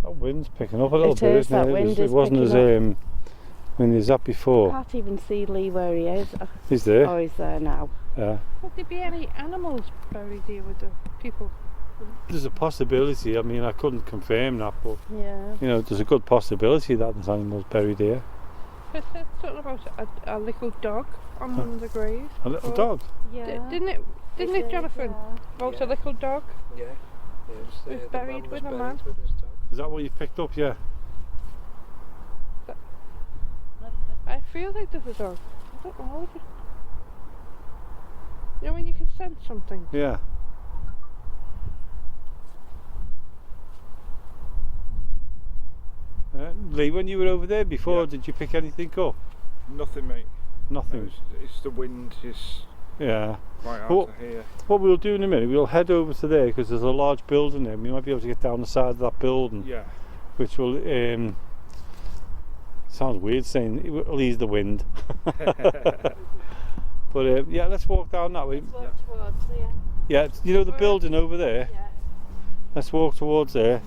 Speaker 1: That wind's picking up a little
Speaker 4: It
Speaker 1: bit,
Speaker 4: is,
Speaker 1: isn't
Speaker 4: that
Speaker 1: it?
Speaker 4: wind
Speaker 1: It
Speaker 4: is
Speaker 1: wasn't as
Speaker 4: picking
Speaker 1: when he was up
Speaker 4: I
Speaker 1: before.
Speaker 4: can't even see Lee where he is.
Speaker 1: He's there.
Speaker 4: Oh, he's there now.
Speaker 1: Yeah.
Speaker 2: Would there be any animals buried here with the people?
Speaker 1: There's a possibility. I mean, I couldn't confirm that, but
Speaker 4: Yeah.
Speaker 1: you know, there's a good possibility that there's animals buried here.
Speaker 2: It said something about a little dog on one of the graves.
Speaker 1: A little
Speaker 2: Oh.
Speaker 1: dog.
Speaker 4: Yeah.
Speaker 2: Didn't it, Jonathan?
Speaker 4: Yeah.
Speaker 2: About a little dog?
Speaker 3: Yeah.
Speaker 2: Was buried with a man.
Speaker 3: with his dog.
Speaker 1: Is that what you picked up? Yeah.
Speaker 2: I feel like there's a dog. I don't know. You know when you can sense something?
Speaker 1: Yeah. Lee, when you were over there before,
Speaker 3: Yeah.
Speaker 1: did you pick anything up?
Speaker 3: Nothing, mate.
Speaker 1: Nothing.
Speaker 3: No, it's the wind is
Speaker 1: Yeah.
Speaker 3: right out
Speaker 1: Well,
Speaker 3: to here.
Speaker 1: What we'll do in a minute, we'll head over to there because there's a large building there. We might be able to get down the side of that building,
Speaker 3: Yeah.
Speaker 1: which will. Sounds weird saying it will ease the wind. But yeah, let's walk down that way.
Speaker 4: Let's walk towards there.
Speaker 1: Yeah, you know the building over there.
Speaker 4: Yeah.
Speaker 1: Let's walk towards there.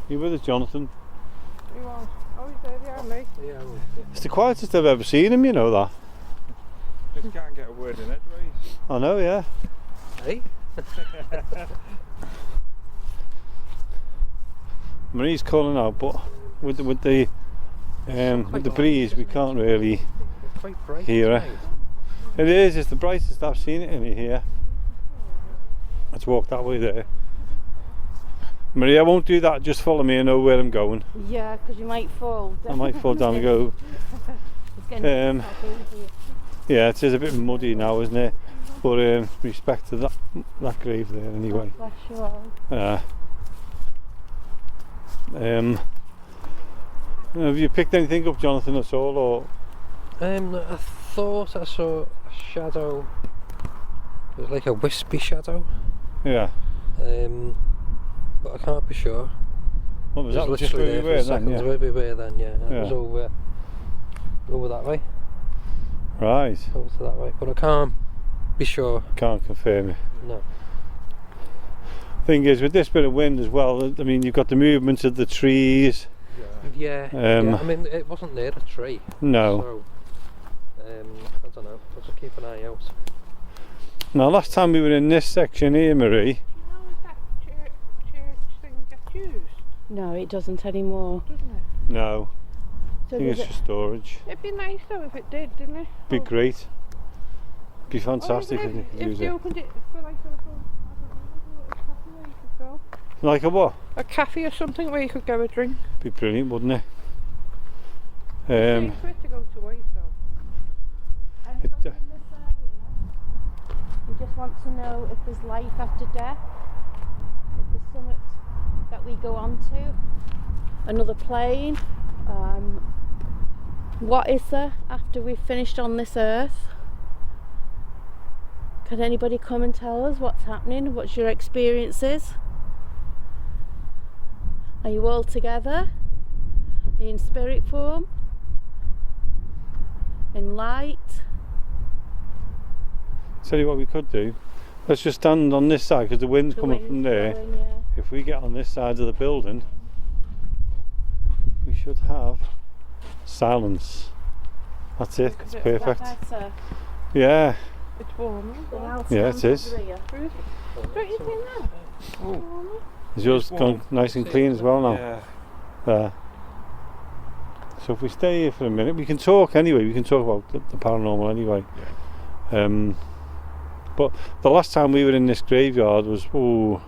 Speaker 1: You with us, Jonathan?
Speaker 2: He was. Oh, he's there, yeah, mate.
Speaker 3: Yeah.
Speaker 1: It's the quietest I've ever seen him. You know that.
Speaker 3: Just can't get a word in edgeways.
Speaker 1: I know, yeah.
Speaker 3: Hey.
Speaker 1: Marie's calling out, but with the breeze, we can't really
Speaker 3: Quite bright.
Speaker 1: hear her. It is. It's the brightest I've seen it in here. Let's walk that way there. Marie, I won't do that. Just follow me. I know where I'm going.
Speaker 4: Yeah, because you might fall.
Speaker 1: I might fall down and go.
Speaker 4: It's getting
Speaker 1: Um, Yeah, it is a bit muddy now, isn't it? But respect to that grave there anyway.
Speaker 4: Bless you all.
Speaker 1: Have you picked anything up, Jonathan, at all, or?
Speaker 2: I thought I saw a shadow. It was like a wispy shadow.
Speaker 1: Yeah.
Speaker 2: But I can't be sure.
Speaker 1: What was
Speaker 2: It
Speaker 1: that?
Speaker 2: was
Speaker 1: Just where
Speaker 2: literally
Speaker 1: we
Speaker 2: there
Speaker 1: were
Speaker 2: for
Speaker 1: then,
Speaker 2: seconds.
Speaker 1: yeah.
Speaker 2: Where we were then, yeah. It
Speaker 1: Yeah.
Speaker 2: was over that way.
Speaker 1: Right.
Speaker 2: Over to that way. But I can't be sure.
Speaker 1: Can't confirm it.
Speaker 2: No.
Speaker 1: Thing is, with this bit of wind as well, I mean, you've got the movement of the trees.
Speaker 2: Yeah. I mean, it wasn't near a tree.
Speaker 1: No.
Speaker 2: So, I don't know. I'll just keep an eye out.
Speaker 1: Now, last time we were in this section here, Marie.
Speaker 5: Do you know if that church thing gets used?
Speaker 4: No, it doesn't anymore.
Speaker 5: Doesn't it?
Speaker 1: No.
Speaker 4: So
Speaker 1: I think it's
Speaker 4: does
Speaker 1: for storage.
Speaker 5: It'd be nice though if it did, didn't it?
Speaker 1: Be great. Be fantastic if you could
Speaker 5: if
Speaker 1: use
Speaker 5: they
Speaker 1: it.
Speaker 5: opened it for like a little, I don't know, a cafe where you could go.
Speaker 1: Like a what?
Speaker 5: A cafe or something where you could go a drink.
Speaker 1: Be brilliant, wouldn't it?
Speaker 5: It's for it to go to waste though.
Speaker 4: Anybody in this area? We just want to know if there's life after death. If there's something that we go on to. Another plane. What is there after we've finished on this earth? Can anybody come and tell us what's happening? What's your experiences? Are you all together? Are you in spirit form? In light?
Speaker 1: Tell you what we could do. Let's just stand on this side because the wind's
Speaker 4: The
Speaker 1: coming
Speaker 4: wind's
Speaker 1: from there.
Speaker 4: blowing, yeah.
Speaker 1: If we get on this side of the building, we should have silence. That's it. It's perfect.
Speaker 4: Better.
Speaker 1: Yeah.
Speaker 5: It's warm.
Speaker 1: Yeah, it is.
Speaker 5: Don't you think that?
Speaker 3: Oh,
Speaker 1: Is yours gone nice and clean as well now?
Speaker 3: yeah.
Speaker 1: So if we stay here for a minute, we can talk anyway. We can talk about the paranormal anyway.
Speaker 3: Yeah.
Speaker 1: But the last time we were in this graveyard was a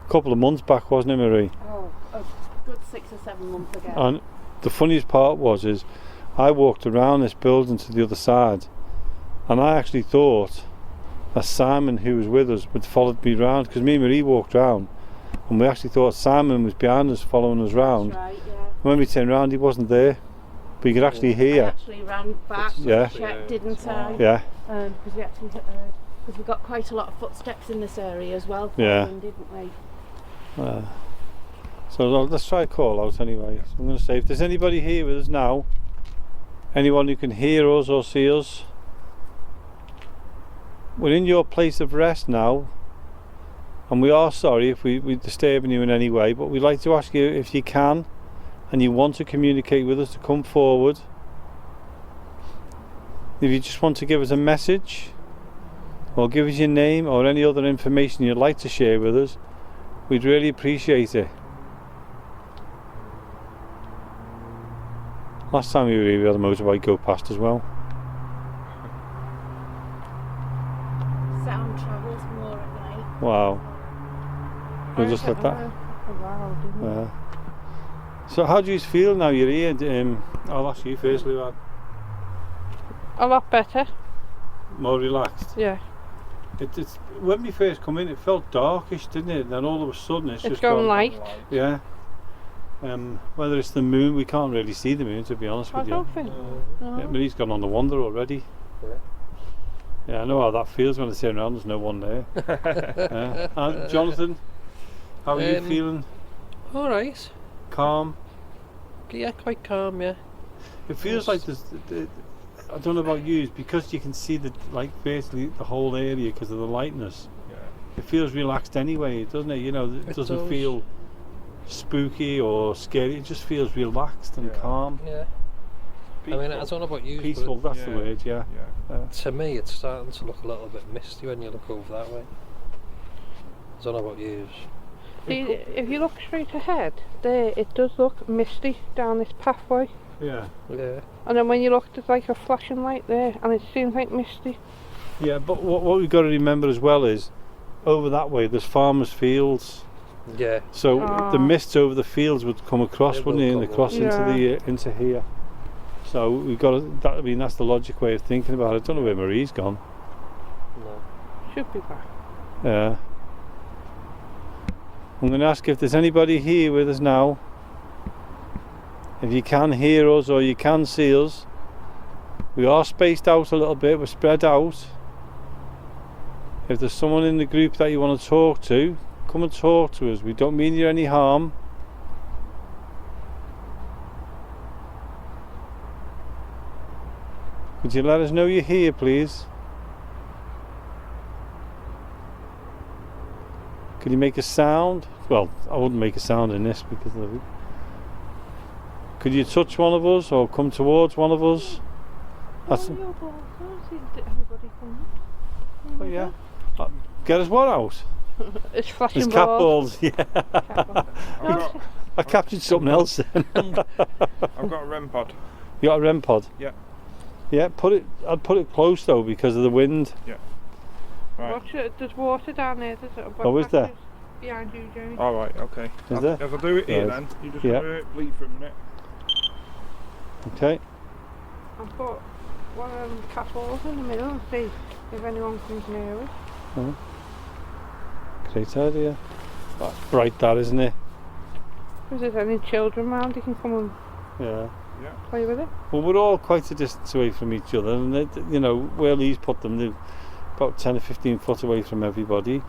Speaker 1: couple of months back, wasn't it, Marie?
Speaker 4: Oh, a good 6 or 7 months ago.
Speaker 1: And the funniest part is I walked around this building to the other side, and I actually thought that Simon, who was with us, would followed me round, because me and Marie walked round, and we actually thought Simon was behind us following us round.
Speaker 4: That's right, yeah.
Speaker 1: When we turned round, he wasn't there, but you could actually
Speaker 4: I
Speaker 1: hear.
Speaker 4: actually ran back,
Speaker 1: Yeah.
Speaker 4: checked, didn't I?
Speaker 1: Yeah.
Speaker 4: Because we actually because we got quite a lot of footsteps in this area as well,
Speaker 1: Yeah.
Speaker 4: following, didn't we?
Speaker 1: So let's try a call out anyway. So I'm going to say, if there's anybody here with us now, anyone who can hear us or see us, we're in your place of rest now, and we are sorry if we're disturbing you in any way, but we'd like to ask you, if you can and you want to communicate with us, to come forward. If you just want to give us a message or give us your name or any other information you'd like to share with us, we'd really appreciate it. Last time we were here, we had a motorbike go past as well.
Speaker 4: Sound travels more at night.
Speaker 1: Wow. We just had that.
Speaker 5: Wow, didn't it?
Speaker 1: So how do you feel now you're here? I'll ask you first, Luan.
Speaker 5: A lot better.
Speaker 1: More relaxed.
Speaker 5: Yeah.
Speaker 1: It's when we first come in, it felt darkish, didn't it? Then all of a sudden it's just
Speaker 5: going
Speaker 1: gone
Speaker 5: light.
Speaker 1: Yeah. Whether it's the moon, we can't really see the moon, to be honest
Speaker 5: I
Speaker 1: with you.
Speaker 5: don't think. No.
Speaker 1: Yeah, but he's gone on the wander already. Yeah, I know how that feels when I turn around, there's no one there. And Jonathan, how are you feeling?
Speaker 2: Alright.
Speaker 1: Calm?
Speaker 2: Yeah, quite calm, yeah.
Speaker 1: It feels like there's, I don't know about you, because you can see basically the whole area because of the lightness.
Speaker 3: Yeah.
Speaker 1: It feels relaxed anyway, doesn't it? You know, it doesn't
Speaker 2: does.
Speaker 1: feel spooky or scary. It just feels relaxed and
Speaker 3: Yeah.
Speaker 1: calm.
Speaker 2: Yeah. I mean, I don't know about you,
Speaker 1: Peaceful,
Speaker 2: but
Speaker 1: that's the word, yeah.
Speaker 2: to me it's starting to look a little bit misty when you look over that way. I don't know about you.
Speaker 5: See, if you look straight ahead, there it does look misty down this pathway.
Speaker 1: Yeah.
Speaker 2: Yeah.
Speaker 5: And then when you look, there's like a flashing light there, and it seems like misty.
Speaker 1: Yeah, but what we've got to remember as well is, over that way there's farmers' fields.
Speaker 2: Yeah.
Speaker 1: So the mists over the fields would come across,
Speaker 2: It
Speaker 1: wouldn't
Speaker 2: will
Speaker 1: it, and
Speaker 2: come
Speaker 1: across
Speaker 5: over.
Speaker 1: into here. So we've got to, that. I mean, that's the logic way of thinking about it. I don't know where Marie's gone.
Speaker 2: No.
Speaker 5: Should be back.
Speaker 1: Yeah. I'm going to ask if there's anybody here with us now. If you can hear us or you can see us. We are spaced out a little bit. We're spread out. If there's someone in the group that you want to talk to, come and talk to us. We don't mean you any harm. Could you let us know you're here, please? Could you make a sound? Well, I wouldn't make a sound in this because of it. Could you touch one of us or come towards one of us? That's
Speaker 5: Oh, your balls. I don't see anybody coming.
Speaker 1: oh, yeah. Get us what out?
Speaker 5: It's flashing
Speaker 1: It's cat
Speaker 5: balls.
Speaker 1: balls, yeah.
Speaker 5: Cat balls. No,
Speaker 1: I captured something else then.
Speaker 3: I've got a REM pod.
Speaker 1: You got a REM pod?
Speaker 3: Yeah.
Speaker 1: Yeah, I'd put it close though because of the wind.
Speaker 3: Right.
Speaker 5: watch it. There's water down there. There's a
Speaker 1: Oh, is there?
Speaker 5: behind you, Jamie.
Speaker 3: All right. Okay.
Speaker 1: Is there?
Speaker 3: If I do it here,
Speaker 1: Right.
Speaker 3: then you just
Speaker 1: Yeah.
Speaker 3: gotta bleed for a minute.
Speaker 1: Okay.
Speaker 5: I'll put one of them cat balls in the middle and see if anyone comes near us.
Speaker 1: Oh. Great idea. That's bright, that, isn't it?
Speaker 5: If there's any children around, you can come and
Speaker 1: Yeah.
Speaker 5: play with it.
Speaker 1: Well, we're all quite a distance away from each other, and you know where he's put them, they're about 10 or 15 foot away from everybody.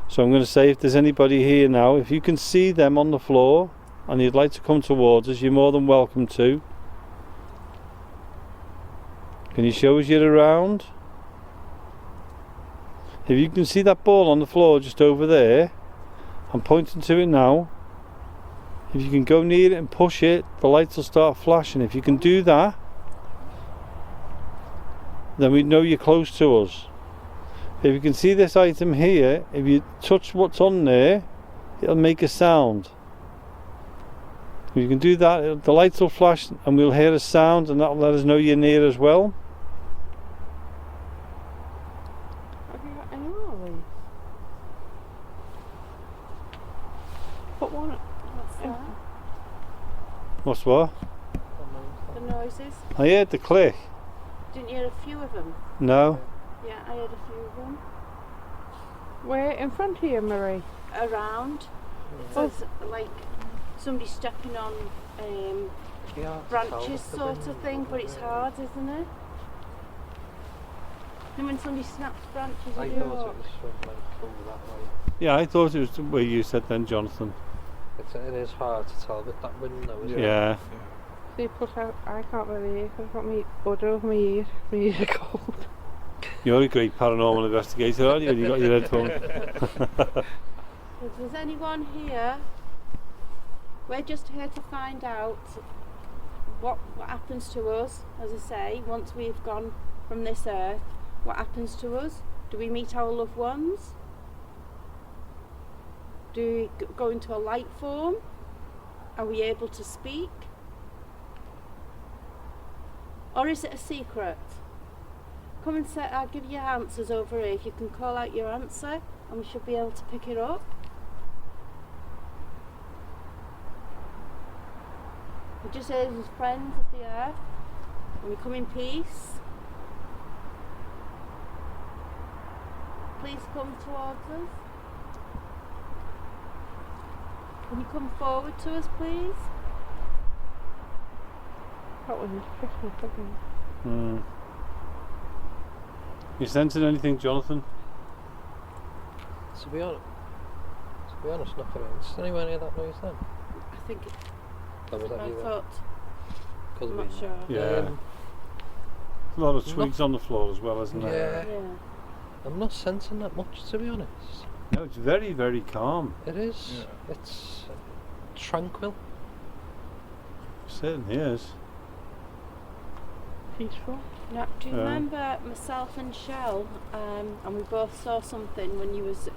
Speaker 1: So I'm going to say, if there's anybody here now, if you can see them on the floor and you'd like to come towards us, you're more than welcome to. Can you show us you're around? If you can see that ball on the floor just over there, I'm pointing to it now. If you can go near it and push it, the lights will start flashing. If you can do that, then we know you're close to us. If you can see this item here, if you touch what's on there, it'll make a sound. If you can do that, the lights will flash and we'll hear a sound, and that'll let us know you're near as well.
Speaker 5: Have you got any more of these? Put one.
Speaker 4: What's that?
Speaker 1: What's what?
Speaker 4: The noises.
Speaker 1: I heard the click.
Speaker 4: Didn't you hear a few of them?
Speaker 1: No.
Speaker 4: Yeah, I heard a few of them.
Speaker 5: Where in front of you, Marie?
Speaker 4: Around.
Speaker 5: Oh.
Speaker 4: It's like somebody stepping on branches sort of thing, but it's hard, isn't it? And when somebody snaps branches,
Speaker 2: I
Speaker 4: you
Speaker 2: thought
Speaker 4: do
Speaker 2: it was from like over that way.
Speaker 1: Yeah, I thought it was the way you said then, Jonathan.
Speaker 2: It is hard to tell with that window, isn't it?
Speaker 1: Yeah.
Speaker 5: See, plus I can't really hear because I've got my bud over my ear. My ears are cold.
Speaker 1: You're a great paranormal investigator, aren't you, when you got your headphones?
Speaker 4: If there's anyone here, we're just here to find out what happens to us, as I say, once we've gone from this earth. What happens to us? Do we meet our loved ones? Do we go into a light form? Are we able to speak? Or is it a secret? Come and say, I'll give you answers over here. If you can call out your answer, and we should be able to pick it up. We just say as friends of the earth, and we come in peace. Please come towards us. Can you come forward to us, please?
Speaker 5: That was interesting, wasn't it?
Speaker 1: You sensing anything, Jonathan?
Speaker 2: To be honest, nothing else. Did anyone hear that noise then?
Speaker 4: I think it's
Speaker 2: That was that
Speaker 4: my
Speaker 2: you then?
Speaker 4: foot.
Speaker 2: Could
Speaker 4: I'm
Speaker 2: have
Speaker 4: not
Speaker 2: been.
Speaker 4: sure.
Speaker 1: Yeah. A lot of twigs on the floor as well, isn't there?
Speaker 2: Yeah.
Speaker 4: Yeah.
Speaker 2: I'm not sensing that much, to be honest.
Speaker 1: No, it's very, very calm.
Speaker 2: It is.
Speaker 3: Yeah.
Speaker 2: It's tranquil.
Speaker 1: It certainly is.
Speaker 5: Peaceful.
Speaker 4: Now, do you
Speaker 1: Yeah.
Speaker 4: remember myself and Shell, and we both saw something when you was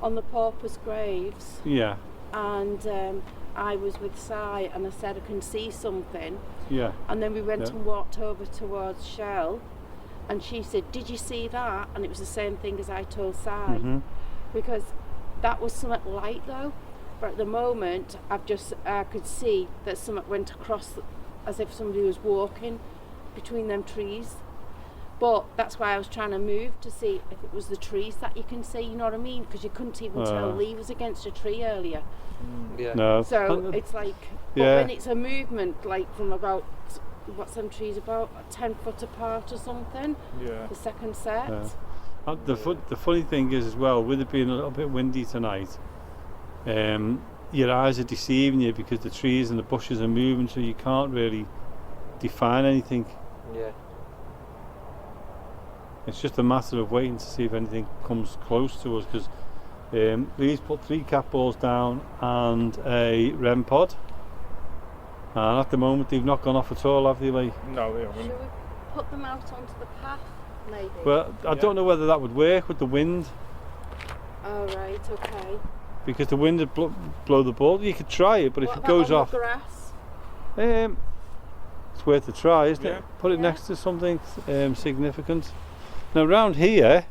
Speaker 4: on the paupers' graves,
Speaker 1: Yeah,
Speaker 4: and I was with Si, and I said I can see something,
Speaker 1: yeah.
Speaker 4: and then we went
Speaker 1: Yeah.
Speaker 4: and walked over towards Shell, and she said, "Did you see that?" And it was the same thing as I told Si,
Speaker 1: Mhm.
Speaker 4: because that was something light though. But at the moment, I could see that something went across as if somebody was walking between them trees. But that's why I was trying to move to see if it was the trees that you can see, you know what I mean? Because you couldn't even tell Lee was against a tree earlier.
Speaker 2: Yeah.
Speaker 1: No.
Speaker 4: So it's like, but when it's a movement, like from about, what's them trees about, 10 foot apart or something, the second set.
Speaker 1: Yeah. The funny thing is as well, with it being a little bit windy tonight, your eyes are deceiving you because the trees and the bushes are moving, so you can't really define anything.
Speaker 2: Yeah.
Speaker 1: It's just a matter of waiting to see if anything comes close to us, because Lee's put 3 cat balls down and a REM pod, and at the moment they've not gone off at all, have they, Lee?
Speaker 3: No, they haven't.
Speaker 4: Should we put them out onto the path, maybe?
Speaker 1: Well, I don't know whether that would work with the wind,
Speaker 4: Oh, right, okay.
Speaker 1: because the wind would blow the ball. You could try it, but if
Speaker 4: What
Speaker 1: it
Speaker 4: about
Speaker 1: goes
Speaker 4: on
Speaker 1: off,
Speaker 4: the grass?
Speaker 1: it's worth a try, isn't it? Put it next to something significant. Now round here,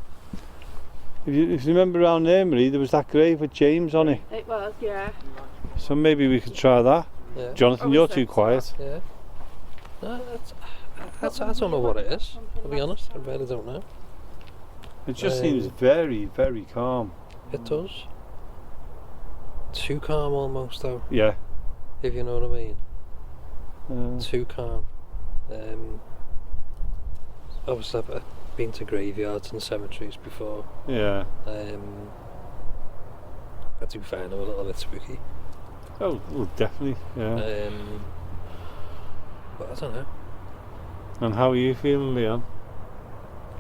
Speaker 1: if you remember around there, Marie, there was that grave with James on it.
Speaker 4: It was, yeah.
Speaker 1: So maybe we could try that.
Speaker 2: Yeah.
Speaker 1: Jonathan, you're too quiet.
Speaker 2: Yeah. No, I don't know what it is, to be honest. I really don't know.
Speaker 1: It just seems very, very calm.
Speaker 2: It does. Too calm almost, though,
Speaker 1: Yeah.
Speaker 2: if you know what I mean. Too calm. Obviously, I've been to graveyards and cemeteries before.
Speaker 1: Yeah.
Speaker 2: I do find them a little bit spooky.
Speaker 1: Oh, well, definitely. Yeah.
Speaker 2: But I don't know.
Speaker 1: And how are you feeling, Leon?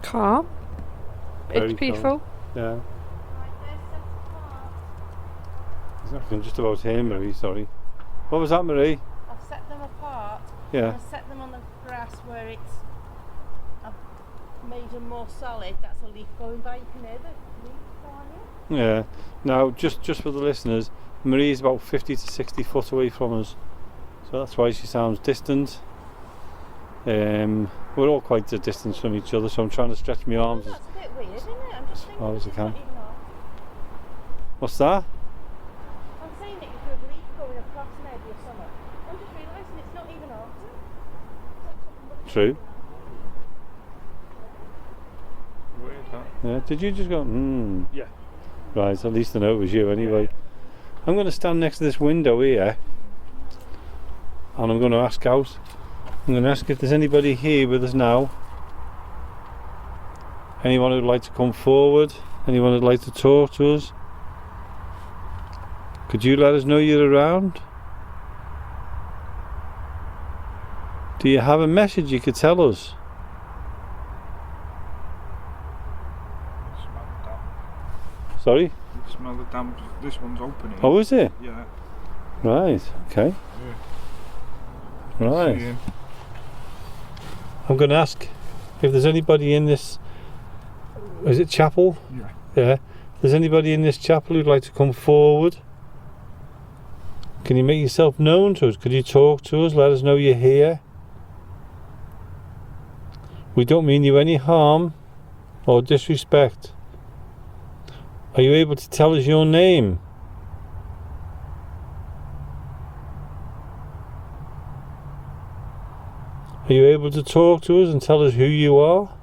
Speaker 5: Calm.
Speaker 1: Very
Speaker 5: It's peaceful.
Speaker 1: Yeah. I can just about hear Marie. Sorry. What was that, Marie?
Speaker 4: I've set them apart.
Speaker 1: Yeah.
Speaker 4: I've set them on the grass where I've made them more solid. That's a leaf going by. You can hear the leaf going here.
Speaker 1: Yeah. Now, just for the listeners, Marie is about 50 to 60 foot away from us, so that's why she sounds distant. We're all quite a distance from each other, so I'm trying to stretch my arms
Speaker 4: That's a bit weird, isn't it? I'm just thinking
Speaker 1: far as I
Speaker 4: it's
Speaker 1: can.
Speaker 4: not even off.
Speaker 1: What's that?
Speaker 4: I'm saying that you could have a leaf going across maybe or something. I'm just realising it's not even off.
Speaker 1: True.
Speaker 3: Weird, that.
Speaker 1: Yeah. Did you just go?
Speaker 3: Yeah.
Speaker 1: Right. At least I know it was you anyway. I'm going to stand next to this window here, and I'm going to ask out. I'm going to ask if there's anybody here with us now. Anyone who'd like to come forward? Anyone who'd like to talk to us? Could you let us know you're around? Do you have a message you could tell us?
Speaker 3: Smell the damp.
Speaker 1: Sorry?
Speaker 3: You smell the damp. This one's open here.
Speaker 1: Oh, is it?
Speaker 3: Yeah.
Speaker 1: Right, okay. Right.
Speaker 3: See,
Speaker 1: I'm going to ask if there's anybody in this, is it chapel?
Speaker 3: yeah.
Speaker 1: Yeah. If there's anybody in this chapel who'd like to come forward, can you make yourself known to us? Could you talk to us? Let us know you're here. We don't mean you any harm or disrespect. Are you able to tell us your name? Are you able to talk to us and tell us who you are?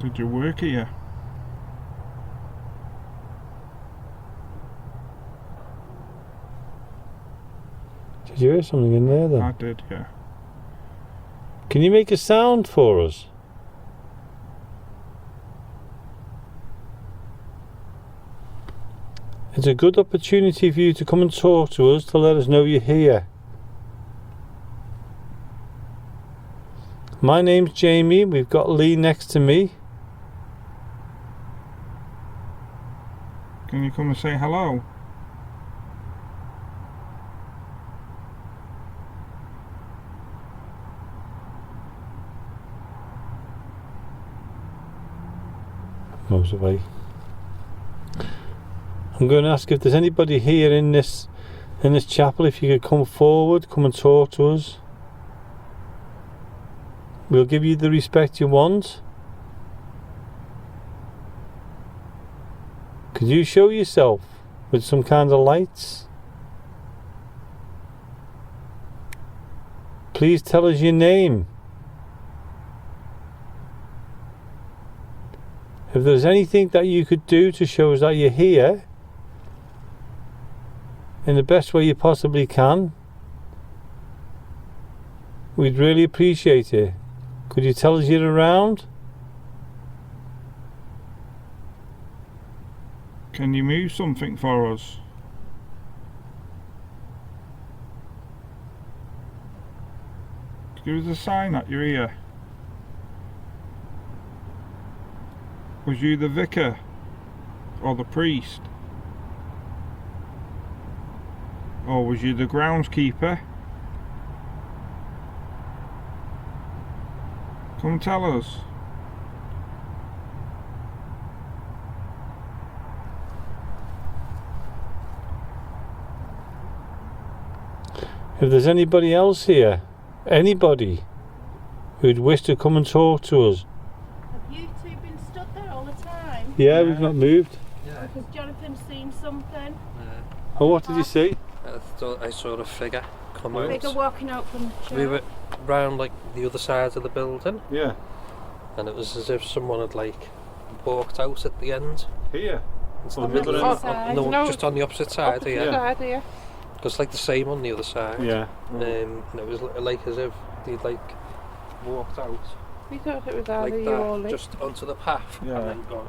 Speaker 3: Did you work here?
Speaker 1: Did you hear something in there then?
Speaker 3: I did, yeah.
Speaker 1: Can you make a sound for us? It's a good opportunity for you to come and talk to us, to let us know you're here. My name's Jamie, we've got Lee next to me.
Speaker 3: Can you come and say hello?
Speaker 1: Moves away. I'm going to ask if there's anybody here in this chapel, if you could come forward, come and talk to us. We'll give you the respect you want. Could you show yourself with some kind of lights? Please tell us your name. If there's anything that you could do to show us that you're here in the best way you possibly can, we'd really appreciate it. Could you tell us you're around?
Speaker 3: Can you move something for us? Give us a sign that you're here. Was you the vicar or the priest? Or was you the groundskeeper? Come and tell us.
Speaker 1: If there's anybody else here, anybody who'd wish to come and talk to us.
Speaker 4: Have you two been stood there all the time?
Speaker 1: Yeah, we've not moved.
Speaker 2: Yeah.
Speaker 4: Because Jonathan's seen something.
Speaker 1: Oh, what did you see?
Speaker 2: I saw a figure come
Speaker 4: A
Speaker 2: out.
Speaker 4: figure walking out from the church.
Speaker 2: We were round like the other side of the building,
Speaker 1: Yeah.
Speaker 2: and it was as if someone had like walked out at the end.
Speaker 1: Here?
Speaker 2: Into
Speaker 1: On
Speaker 2: the
Speaker 1: the
Speaker 2: middle
Speaker 1: other
Speaker 2: of
Speaker 4: side?
Speaker 2: no,
Speaker 5: No.
Speaker 2: just on the opposite side
Speaker 5: Opposite
Speaker 2: here.
Speaker 5: side here.
Speaker 2: It's like the same on the other side.
Speaker 1: Yeah.
Speaker 2: And it was like as if they'd like walked out
Speaker 5: We thought it was either
Speaker 2: like
Speaker 5: you or
Speaker 2: that,
Speaker 5: Lee.
Speaker 2: just onto the path,
Speaker 3: Yeah.
Speaker 2: and then gone.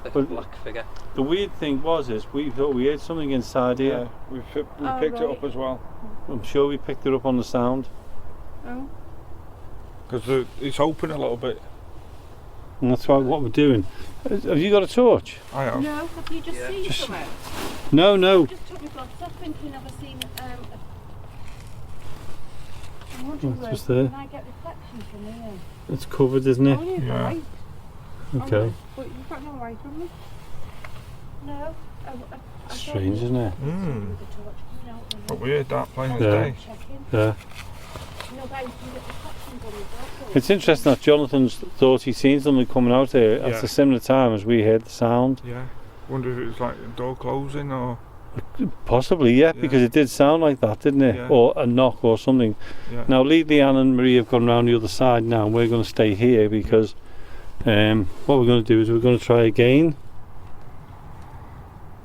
Speaker 2: Like
Speaker 1: But-
Speaker 2: a black figure.
Speaker 1: The weird thing was we thought we heard something inside here.
Speaker 3: we
Speaker 4: Oh,
Speaker 3: picked it
Speaker 4: right.
Speaker 3: up as well.
Speaker 1: I'm sure we picked it up on the sound.
Speaker 4: Oh.
Speaker 3: Because it's open a little bit.
Speaker 1: And that's what we're doing. Have you got a torch?
Speaker 3: I have.
Speaker 4: No, have you just
Speaker 2: Yeah.
Speaker 4: seen
Speaker 1: Just-
Speaker 4: something?
Speaker 1: No, no.
Speaker 4: I just took my glasses off thinking I've seen I'm wondering
Speaker 1: What's just there?
Speaker 4: can I get reflections from here?
Speaker 1: It's covered, isn't it?
Speaker 5: Oh, you've
Speaker 3: Yeah.
Speaker 5: light.
Speaker 1: Okay.
Speaker 5: But you've got no light on me.
Speaker 4: No. I
Speaker 1: Strange, isn't it?
Speaker 3: Mm.
Speaker 4: With the torch coming out and
Speaker 3: But we heard that plain as
Speaker 1: Yeah.
Speaker 3: day.
Speaker 4: checking.
Speaker 1: Yeah.
Speaker 4: No, guys, you get reflections on the door.
Speaker 1: It's interesting that Jonathan's thought he'd seen something coming out here at
Speaker 3: Yeah.
Speaker 1: a similar time as we heard the sound.
Speaker 3: Yeah. Wonder if it was like a door closing or.
Speaker 1: Possibly, yeah,
Speaker 3: Yeah.
Speaker 1: because it did sound like that, didn't it?
Speaker 3: Yeah.
Speaker 1: Or a knock or something.
Speaker 3: Yeah.
Speaker 1: Now, Lee, Leanne and Marie have gone round the other side now, and we're going to stay here because what we're going to do is we're going to try again.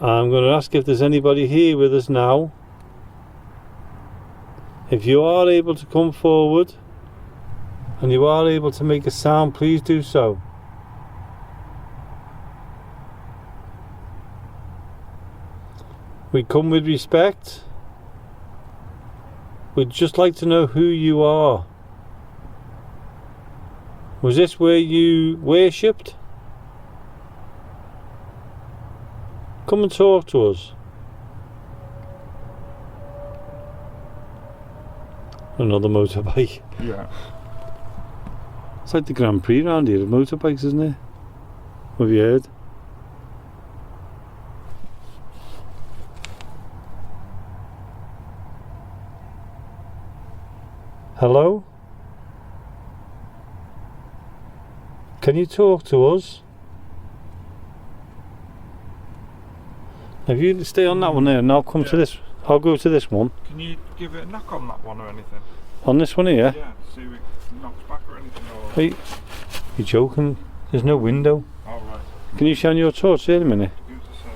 Speaker 1: I'm going to ask if there's anybody here with us now. If you are able to come forward and you are able to make a sound, please do so. We come with respect. We'd just like to know who you are. Was this where you worshipped? Come and talk to us. Another motorbike.
Speaker 3: Yeah.
Speaker 1: It's like the Grand Prix round here of motorbikes, isn't it? What have you heard? Hello? Can you talk to us? If you stay on that one there and I'll come to this, I'll go to this one.
Speaker 3: Can you give it a knock on that one or anything?
Speaker 1: On this one here?
Speaker 3: Yeah. See if it knocks back or anything or.
Speaker 1: Hey, you're joking? There's no window.
Speaker 3: All right.
Speaker 1: Can you shine your torch here in a minute?
Speaker 3: Give us a sec.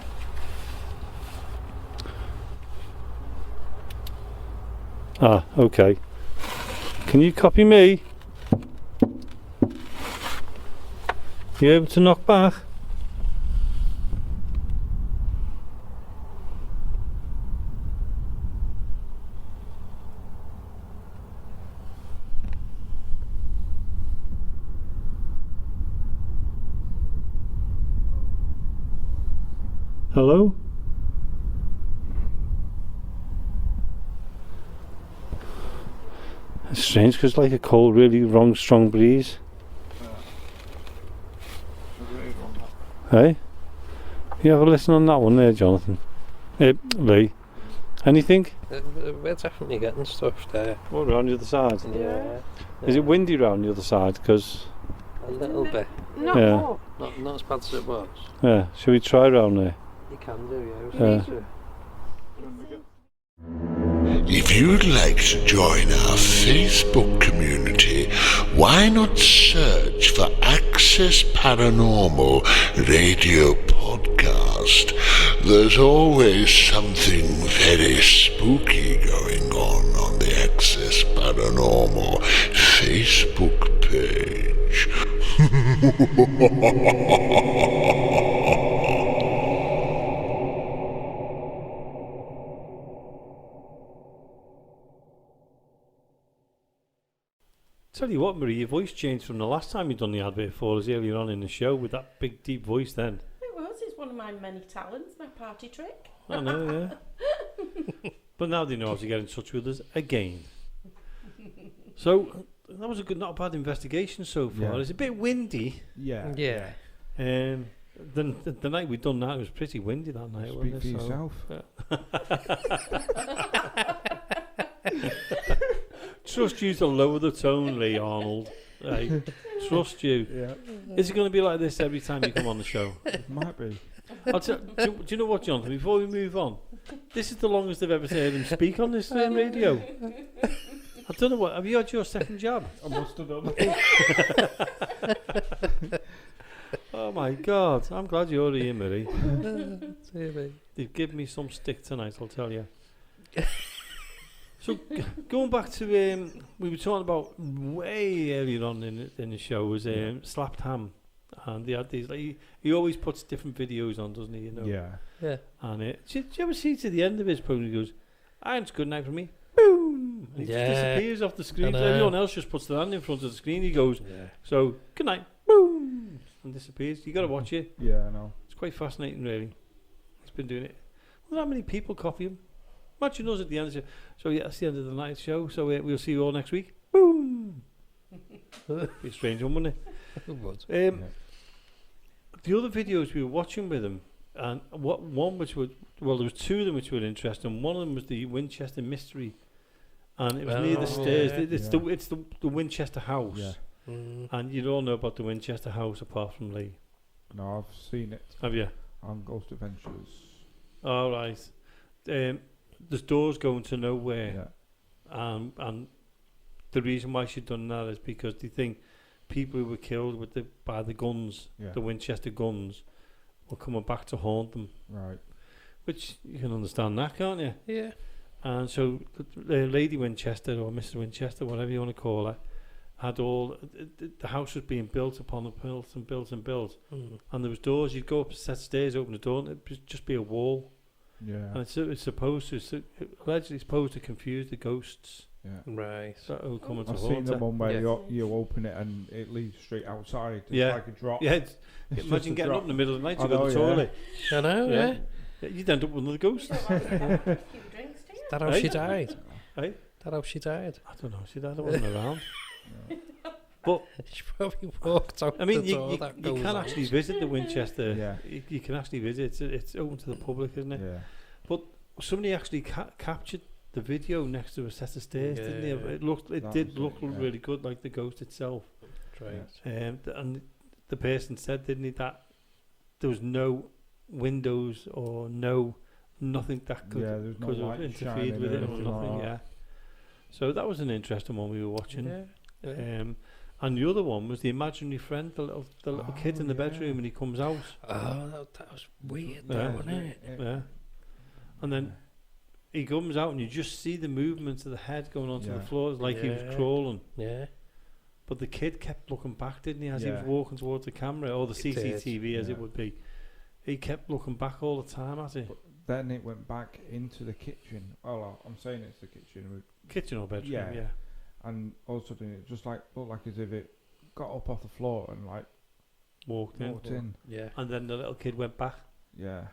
Speaker 1: Ah, okay. Can you copy me? You able to knock back? Hello? It's strange because it's like a cold, really wrong, strong breeze. Hey? You have a listen on that one there, Jonathan. Lee. Anything?
Speaker 2: We're definitely getting stuff there.
Speaker 1: What, around the other side?
Speaker 2: Yeah.
Speaker 1: Is it windy round the other side? Because,
Speaker 2: A little bit.
Speaker 5: Not
Speaker 1: Yeah.
Speaker 5: more.
Speaker 2: Not as bad as it was.
Speaker 1: yeah, shall we try round there?
Speaker 2: You can do,
Speaker 6: If you'd like to join our Facebook community, why not search for Access Paranormal Radio Podcast? There's always something very spooky going on the Access Paranormal Facebook page.
Speaker 1: Tell you what, Marie, your voice changed from the last time you done the advert for us earlier on in the show with that big deep voice then.
Speaker 4: It was. It's one of my many talents, my party trick.
Speaker 1: I know, yeah. But now they know how to get in touch with us again. So that was not a bad investigation so far.
Speaker 3: Yeah.
Speaker 1: It's a bit windy.
Speaker 3: Yeah.
Speaker 1: The night we done that, it was pretty windy that night.
Speaker 3: Speak
Speaker 1: wasn't
Speaker 3: for
Speaker 1: it? Trust you to lower the tone, Lee Arnold. Hey, trust you.
Speaker 3: Yeah.
Speaker 1: Is it going to be like this every time you come on the show?
Speaker 3: It might be.
Speaker 1: Do you know what, Jonathan? Before we move on, this is the longest I've ever heard him speak on this radio. I don't know what. Have you had your second jab?
Speaker 3: I must have done.
Speaker 1: Oh my God! I'm glad you're here, Marie. They've given me some stick tonight, I'll tell you. So going back to we were talking about way earlier on in the show was slapped ham, and they had these. Like, he always puts different videos on, doesn't he? You know.
Speaker 2: Yeah.
Speaker 1: And do you ever see to the end of his program? He goes, "And it's good night for me." Boom! And he just disappears off the screen. Everyone else just puts their hand in front of the screen. He goes, "So good night." Boom! And disappears. You got to watch it.
Speaker 3: Yeah, I know.
Speaker 1: It's quite fascinating, really. He's been doing it. Well, how many people copy him? Imagine us at the end of the show. So yeah, that's the end of the night show. So we'll see you all next week. Boom! Be a strange one, wouldn't it?
Speaker 2: It was.
Speaker 1: The other videos we were watching with him, and one which was, well, there was two of them which were interesting. One of them was the Winchester Mystery, and it was near the stairs. It's the Winchester House.
Speaker 3: Yeah.
Speaker 1: And you don't know about the Winchester House apart from Lee.
Speaker 3: No, I've seen it
Speaker 1: Have you?
Speaker 3: on Ghost Adventures.
Speaker 1: All right. There's doors going to nowhere.
Speaker 3: Yeah.
Speaker 1: And the reason why she'd done that is because they think people who were killed by the guns, the Winchester guns, were coming back to haunt them.
Speaker 3: Right.
Speaker 1: Which you can understand that, can't you?
Speaker 2: Yeah.
Speaker 1: And so the Lady Winchester, or Mr. Winchester, whatever you want to call her, had all the house was being built upon and built. And there was doors. You'd go up a set of stairs, open the door, and it'd just be a wall.
Speaker 3: Yeah.
Speaker 1: And it's supposed to, allegedly supposed to confuse the ghosts.
Speaker 3: Yeah.
Speaker 2: Right.
Speaker 1: That will come into
Speaker 3: I've seen the
Speaker 1: haunt her.
Speaker 3: one where you open it and it leads straight outside. It's like a drop.
Speaker 1: Yeah.
Speaker 3: It's
Speaker 1: Imagine
Speaker 3: just a
Speaker 1: getting
Speaker 3: drop.
Speaker 1: up in the middle of the night to
Speaker 3: I
Speaker 1: go to the
Speaker 3: know,
Speaker 1: toilet.
Speaker 2: I know, yeah.
Speaker 1: You'd end up with another ghost.
Speaker 4: A few drinks, do you?
Speaker 2: That how she died.
Speaker 1: Hey?
Speaker 2: That how she died.
Speaker 1: I don't know. See, that I wasn't around. But
Speaker 2: She probably walked out
Speaker 1: I mean,
Speaker 2: the
Speaker 1: you
Speaker 2: door that
Speaker 1: can
Speaker 2: goes out.
Speaker 1: actually visit the Winchester.
Speaker 3: Yeah.
Speaker 1: You can actually visit. It's open to the public, isn't it?
Speaker 3: Yeah.
Speaker 1: But somebody actually captured the video next to a set of stairs, didn't they? It did look really good, like the ghost itself.
Speaker 2: Right.
Speaker 1: And the person said, didn't he, that there was no windows or nothing that could
Speaker 3: there's no
Speaker 1: have
Speaker 3: light
Speaker 1: interfered
Speaker 3: shining
Speaker 1: with
Speaker 3: or
Speaker 1: it or
Speaker 3: anything
Speaker 1: nothing.
Speaker 3: like
Speaker 1: Yeah. So that was an interesting one we were watching.
Speaker 2: Yeah.
Speaker 1: And the other one was the imaginary friend, the little kid in the bedroom, and he comes out.
Speaker 2: Oh, that was weird,
Speaker 1: Yeah.
Speaker 2: though, wasn't it?
Speaker 1: Yeah. And then he comes out and you just see the movements of the head going onto the floor. It's like he was crawling.
Speaker 2: Yeah.
Speaker 1: But the kid kept looking back, didn't he, as he was walking towards the camera, or the CCTV as it would be. He kept looking back all the time at it.
Speaker 3: But then it went back into the kitchen. Well, I'm saying it's the kitchen.
Speaker 1: Kitchen or bedroom, yeah.
Speaker 3: And all of a sudden it just looked like as if it got up off the floor and
Speaker 1: Walked in.
Speaker 2: Yeah.
Speaker 1: And then the little kid went back.
Speaker 3: Yeah.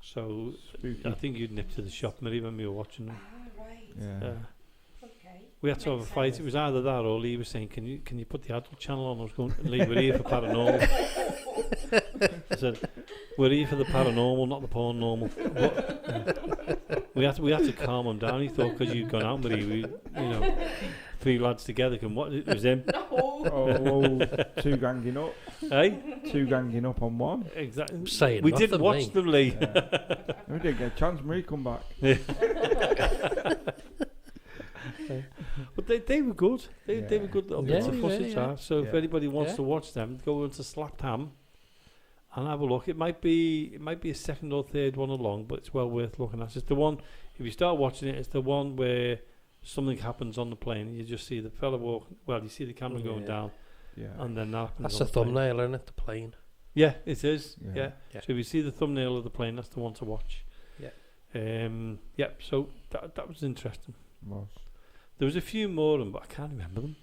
Speaker 1: So
Speaker 3: Spooky.
Speaker 1: I think you'd nipped to the shop, Mary, when we were watching them.
Speaker 4: Right.
Speaker 3: Yeah.
Speaker 4: Okay.
Speaker 1: We had to have a
Speaker 4: Makes
Speaker 1: fight.
Speaker 4: sense.
Speaker 1: It was either that or Lee was saying, "Can you put the adult channel on?" I was going, "Lee, we're here for paranormal." I said, "We're here for the paranormal, not the porn normal." But, we had to calm him down. He thought because you'd gone out with you, 3 lads together can what? It was him.
Speaker 4: No.
Speaker 3: Two ganging up.
Speaker 1: Hey,
Speaker 3: Two ganging up on one.
Speaker 1: exactly.
Speaker 2: Saying
Speaker 1: We didn't
Speaker 2: nothing,
Speaker 1: watch
Speaker 2: mate.
Speaker 1: them, Lee.
Speaker 3: Yeah. We didn't get a chance. Marie come back.
Speaker 1: But they were good. They were good little bits of
Speaker 2: Yeah,
Speaker 1: footage.
Speaker 2: yeah.
Speaker 1: So if
Speaker 3: Yeah.
Speaker 1: anybody wants
Speaker 2: Yeah.
Speaker 1: to watch them, go into Slapped Ham and have a look. It might be a second or third one along, but it's well worth looking at. It's the one. If you start watching it, it's the one where something happens on the plane. And you just see the fella walking. Well, you see the camera going
Speaker 2: Yeah.
Speaker 1: down,
Speaker 3: Yeah.
Speaker 1: and then that happens.
Speaker 2: That's
Speaker 1: on
Speaker 2: the
Speaker 1: plane.
Speaker 2: thumbnail, isn't it? The plane.
Speaker 1: Yeah, it is.
Speaker 3: Yeah.
Speaker 1: Yeah.
Speaker 2: Yeah.
Speaker 1: So if you see the thumbnail of the plane, that's the one to watch.
Speaker 2: Yeah.
Speaker 1: Yep. So that was interesting.
Speaker 3: Was.
Speaker 1: There was a few more of them, but I can't remember them.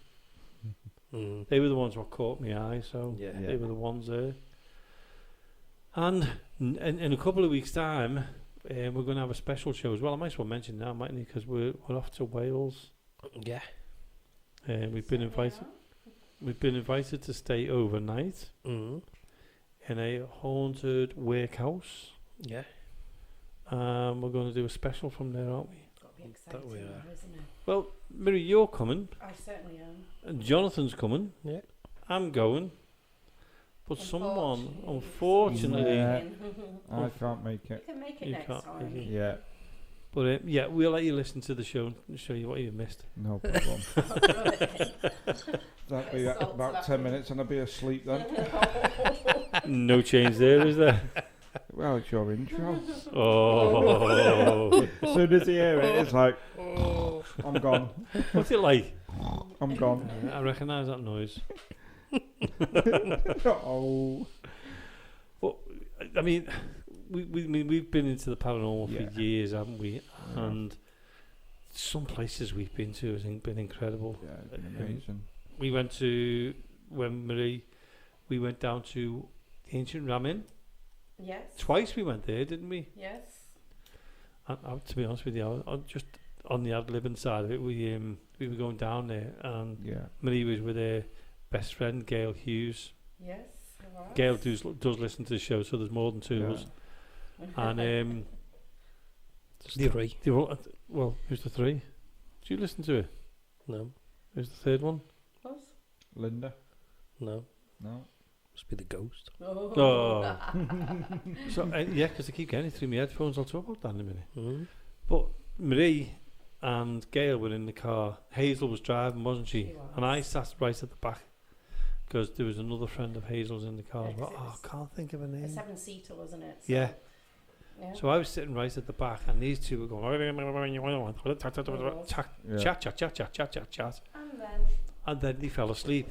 Speaker 2: Mm.
Speaker 1: They were the ones what caught my eye, so
Speaker 2: Yeah.
Speaker 1: they were the ones there. And in a couple of weeks' time, we're going to have a special show as well. I might as well mention now, mightn't I? Because we're off to Wales.
Speaker 2: Yeah.
Speaker 1: We've been invited. We've been invited to stay overnight
Speaker 2: Mm.
Speaker 1: in a haunted warehouse.
Speaker 2: Yeah.
Speaker 1: We're going to do a special from there, aren't we?
Speaker 4: Got to be exciting,
Speaker 2: we are.
Speaker 4: now, isn't it?
Speaker 1: Well, Miri, you're coming.
Speaker 4: I certainly am.
Speaker 1: And Jonathan's coming.
Speaker 2: Yeah.
Speaker 1: I'm going. But someone,
Speaker 4: Unfortunately.
Speaker 1: unfortunately,
Speaker 3: Yeah. I can't make
Speaker 4: You
Speaker 3: it.
Speaker 4: can make it
Speaker 1: You
Speaker 4: next
Speaker 1: can't
Speaker 4: time.
Speaker 1: make it.
Speaker 3: Yeah.
Speaker 1: but yeah, we'll let you listen to the show and show you what you missed.
Speaker 3: No problem. That'd be
Speaker 4: Salt to
Speaker 3: about
Speaker 4: that
Speaker 3: 10
Speaker 4: one.
Speaker 3: minutes and I'll be asleep then.
Speaker 1: No change there, is there?
Speaker 3: Well, it's your intro.
Speaker 1: Oh,
Speaker 3: As soon as you hear it, it's like, I'm gone.
Speaker 1: what's it like?
Speaker 3: I'm gone.
Speaker 1: I recognise that noise.
Speaker 3: Oh.
Speaker 1: I mean, we've been into the paranormal
Speaker 3: Yeah.
Speaker 1: for years, haven't we?
Speaker 3: Yeah.
Speaker 1: And some places we've been to has been incredible.
Speaker 3: Yeah, it's been amazing.
Speaker 1: We went to we went down to the ancient Ramin.
Speaker 4: Yes.
Speaker 1: Twice we went there, didn't we?
Speaker 4: Yes.
Speaker 1: And to be honest with you, I just on the ad-libbing side of it, we were going down there, and
Speaker 3: Yeah.
Speaker 1: Marie was with her best friend Gail Hughes.
Speaker 4: Yes. it was.
Speaker 1: Gail does listen to the show, so there's more than two of us. And
Speaker 2: There's
Speaker 1: The-
Speaker 2: three.
Speaker 1: they were all, well, who's the three? Did you listen to it?
Speaker 2: No.
Speaker 1: Who's the third one?
Speaker 4: Was?
Speaker 3: Linda?
Speaker 2: No.
Speaker 3: No.
Speaker 2: Must be the ghost.
Speaker 1: Oh. So yeah, because I keep getting it through my headphones. I'll talk about that in a minute.
Speaker 2: Mm.
Speaker 1: But Marie and Gail were in the car. Hazel was driving, wasn't she?
Speaker 4: She was.
Speaker 1: And I sat right at the back because there was another friend of Hazel's in the car.
Speaker 4: Yeah,
Speaker 1: as well.
Speaker 4: 'cause it
Speaker 1: Oh,
Speaker 4: was
Speaker 1: I can't think of her
Speaker 4: A
Speaker 1: name.
Speaker 4: 7-seater, wasn't it?
Speaker 1: Yeah.
Speaker 4: Yeah.
Speaker 1: So I was sitting right at the back, and these two were going chat,
Speaker 3: Yeah.
Speaker 1: chat,
Speaker 4: And
Speaker 1: and then they fell asleep.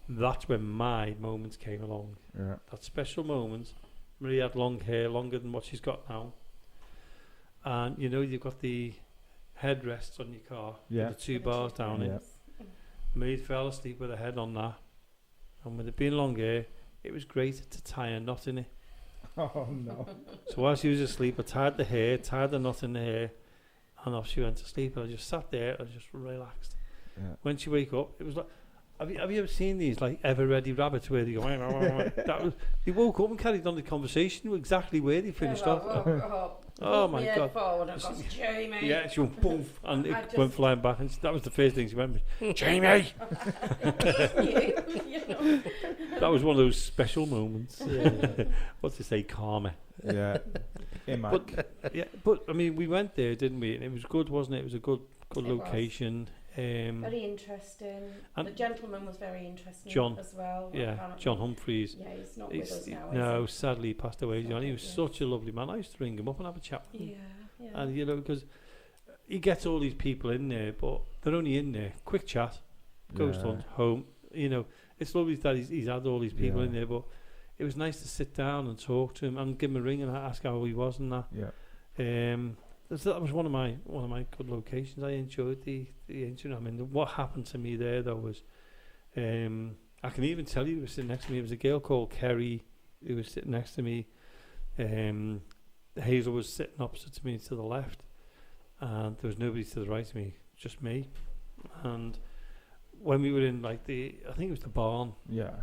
Speaker 1: That's when my moments came along.
Speaker 3: Yeah.
Speaker 1: That special moment. Marie had long hair, longer than what she's got now. And you know, you've got the headrests on your car,
Speaker 3: Yeah.
Speaker 1: with the two bars down
Speaker 3: Yeah.
Speaker 1: it. Marie fell asleep with her head on that. And with it being long hair, it was great to tie a knot in it.
Speaker 3: Oh, no.
Speaker 1: So while she was asleep, I tied the hair, tied the knot in the hair, and off she went to sleep. And I just sat there and just relaxed.
Speaker 3: Yeah.
Speaker 1: When she wake up, it was like, have you ever seen these like ever ready rabbits where they go? That was, they woke up and carried on the conversation exactly where they finished off. Oh my God.
Speaker 4: Forward, I've got Jamie.
Speaker 1: Yeah, she went boom, and
Speaker 4: I
Speaker 1: it
Speaker 4: just-
Speaker 1: went flying back, and that was the first thing she went with. Jamie.
Speaker 4: You know.
Speaker 1: That was one of those special moments. What's to say, karma.
Speaker 3: Yeah.
Speaker 1: But yeah, but I mean, we went there, didn't we? And it was good, wasn't it? It was a good
Speaker 4: It was.
Speaker 1: location.
Speaker 4: Very interesting.
Speaker 1: and
Speaker 4: The gentleman was very interesting
Speaker 1: John,
Speaker 4: as well.
Speaker 1: Yeah,
Speaker 4: apparently.
Speaker 1: John Humphreys.
Speaker 4: Yeah, he's not with us now.
Speaker 1: No,
Speaker 4: is
Speaker 1: sadly he passed away. John, he was
Speaker 4: Yes.
Speaker 1: such a lovely man. I used to ring him up and have a chat with
Speaker 4: he?
Speaker 1: him.
Speaker 4: Yeah, yeah.
Speaker 1: And you know, because he gets all these people in there, but they're only in there, quick chat, ghost hunt, home. You know, it's lovely that he's had all these people in there, but it was nice to sit down and talk to him and give him a ring and ask how he was and that.
Speaker 3: Yeah.
Speaker 1: So that was one of my good locations. I enjoyed the ancient. I mean, what happened to me there though was, I can even tell you, who was sitting next to me. It was a girl called Kerry who was sitting next to me. Hazel was sitting opposite to me to the left, and there was nobody to the right of me, just me. And when we were in like I think it was the barn.
Speaker 3: Yeah.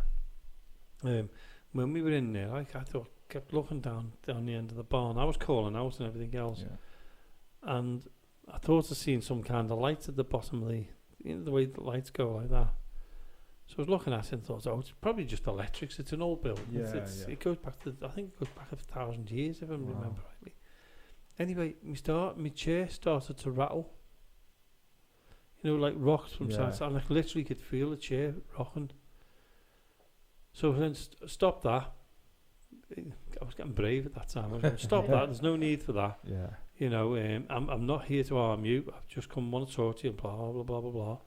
Speaker 1: When we were in there, I thought, kept looking down the end of the barn. I was calling out and everything else.
Speaker 3: Yeah.
Speaker 1: And I thought I seen some kind of lights at the bottom of the, you know, the way the lights go like that. So I was looking at it and thought, oh, it's probably just electrics. It's an old building. It goes back to, I think it goes back 1,000 years, if I remember rightly. Anyway, my chair started to rattle. You know, like rocks from side to side. And I literally could feel the chair rocking. So then stop that. I was getting brave at that time. I was going, stop that. There's no need for that.
Speaker 3: Yeah.
Speaker 1: You know, I'm not here to harm you. I've just want to talk to you and blah, blah, blah, blah, blah.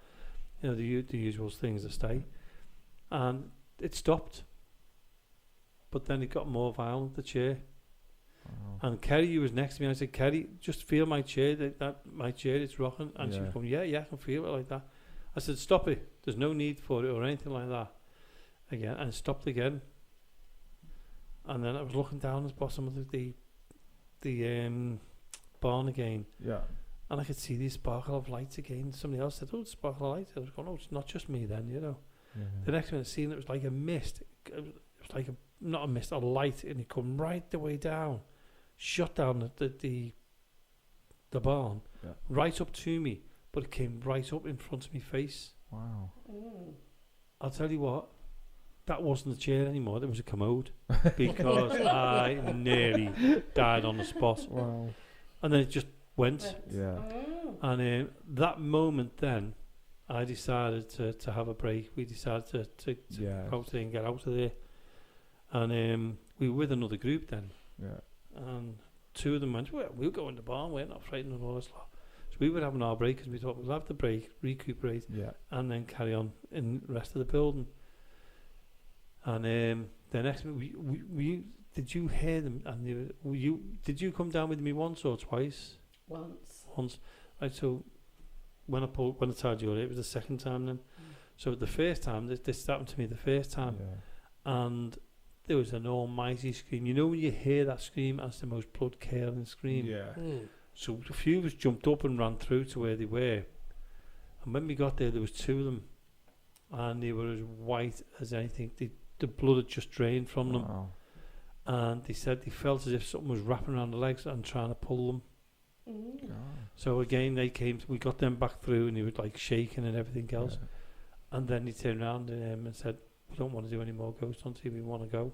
Speaker 1: You know, the usual things that stay. And it stopped. But then it got more violent, the chair. Wow. And Kerry, who was next to me, I said, Kerry, just feel my chair, that my chair, it's rocking. And she was going, yeah, I can feel it like that. I said, stop it. There's no need for it or anything like that. Again, and it stopped again. And then I was looking down at the bottom of the barn again. Yeah. And I could see this sparkle of lights again. Somebody else said, oh, it's sparkle of lights. I was going, oh, it's not just me then, you know. Yeah. The next one I seen, it was like a mist. It was like not a mist, a light, and it come right the way down, shut down the barn, right up to me, but it came right up in front of my face. Wow. I'll tell you what, that wasn't a chair anymore, it was a commode, because I nearly died on the spot. Wow. And then it just went. Yeah. And that moment then, I decided to have a break. We decided to go out there and get out of there. And we were with another group then. Yeah. And two of them went, well, we'll go in the barn, we're not frightened of all this lot. So we were having our break, because we thought we'll have the break, recuperate, and then carry on in the rest of the building. And the next we did you hear them? And did you come down with me once or twice? Once. Right. So when I told you, it was the second time then. So the first time, this happened to me the first time, and there was an almighty scream. You know when you hear that scream, it's the most blood-curdling scream. Yeah. So a few of us jumped up and ran through to where they were, and when we got there was two of them, and they were as white as anything. The blood had just drained from them, and they said they felt as if something was wrapping around the legs and trying to pull them. So again, they came. We got them back through, and they were like shaking and everything else. And then he turned around and said, "We don't want to do any more ghost hunting. We want to go."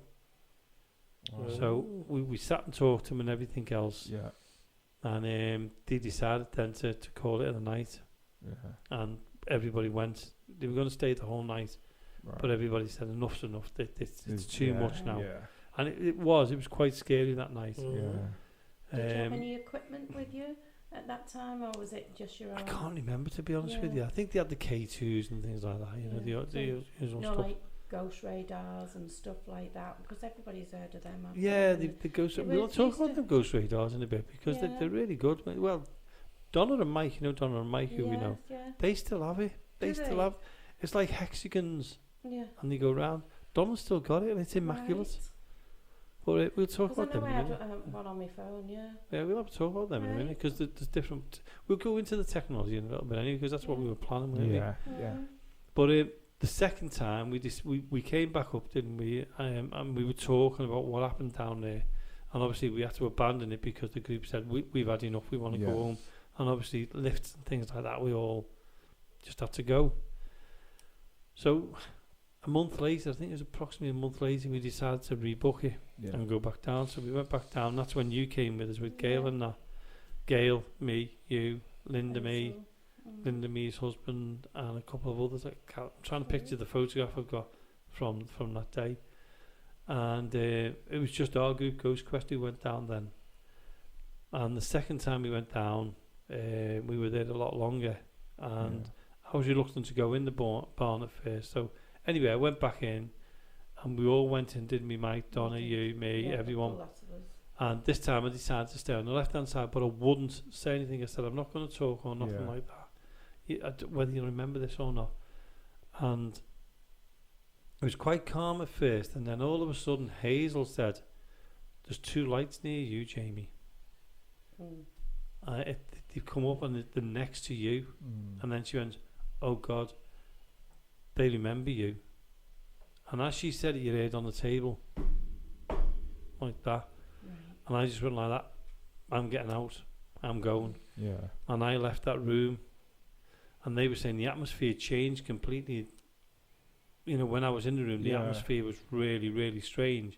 Speaker 1: So we sat and talked to them and everything else. Yeah. And they decided then to call it a night. Yeah. And everybody went. They were going to stay the whole night, but everybody said enough's enough. It's too much now. Yeah. And it was quite scary that night. Yeah.
Speaker 4: Did you have any equipment with you at that time, or was it just your own?
Speaker 1: I can't remember, to be honest with you. I think they had the K2s and things like that. You know, the usual stuff. Like
Speaker 4: ghost radars and stuff like that, because everybody's heard of them.
Speaker 1: Yeah, the ghost. We'll talk about the ghost radars in a bit, because they're really good. Well, Donna and Mike, Donna and Mike, who we know, they still have it. They still have. It's like hexagons. Yeah. And they go round. Donna's still got it, and it's immaculate. Right. But we'll talk about them in a minute.
Speaker 4: I had one on my phone,
Speaker 1: Yeah, we'll have to talk about them in a minute, because there's different. We'll go into the technology in a little bit anyway, because that's what we were planning. Yeah. But the second time we came back up, didn't we? And we were talking about what happened down there, and obviously we had to abandon it because the group said we've had enough. We want to go home, and obviously lifts and things like that. We all just had to go. So a month later, I think it was approximately a month later, we decided to rebook it and go back down. So we went back down. That's when you came with us, with Gail and that. Gail, me, you, Linda, me, me's husband, and a couple of others. I'm trying to picture the photograph I've got from that day. And it was just our group, Ghost Quest, who went down then. And the second time we went down, we were there a lot longer. And I was reluctant to go in the barn at first. So anyway, I went back in, and we all went in, didn't we, Mike, Donna, you, me, everyone. And this time I decided to stay on the left-hand side, but I wouldn't say anything. I said, I'm not going to talk or nothing like that. Whether you remember this or not. And it was quite calm at first, and then all of a sudden Hazel said, there's two lights near you, Jamie. They've come up and they're next to you. And then she went, oh God, they remember you. And as she said it, you heard on the table like that. And I just went like that. I'm getting out. I'm going. Yeah. And I left that room, and they were saying the atmosphere changed completely. you know, when I was in the room, the
Speaker 3: Yeah.
Speaker 1: atmosphere was really, really strange.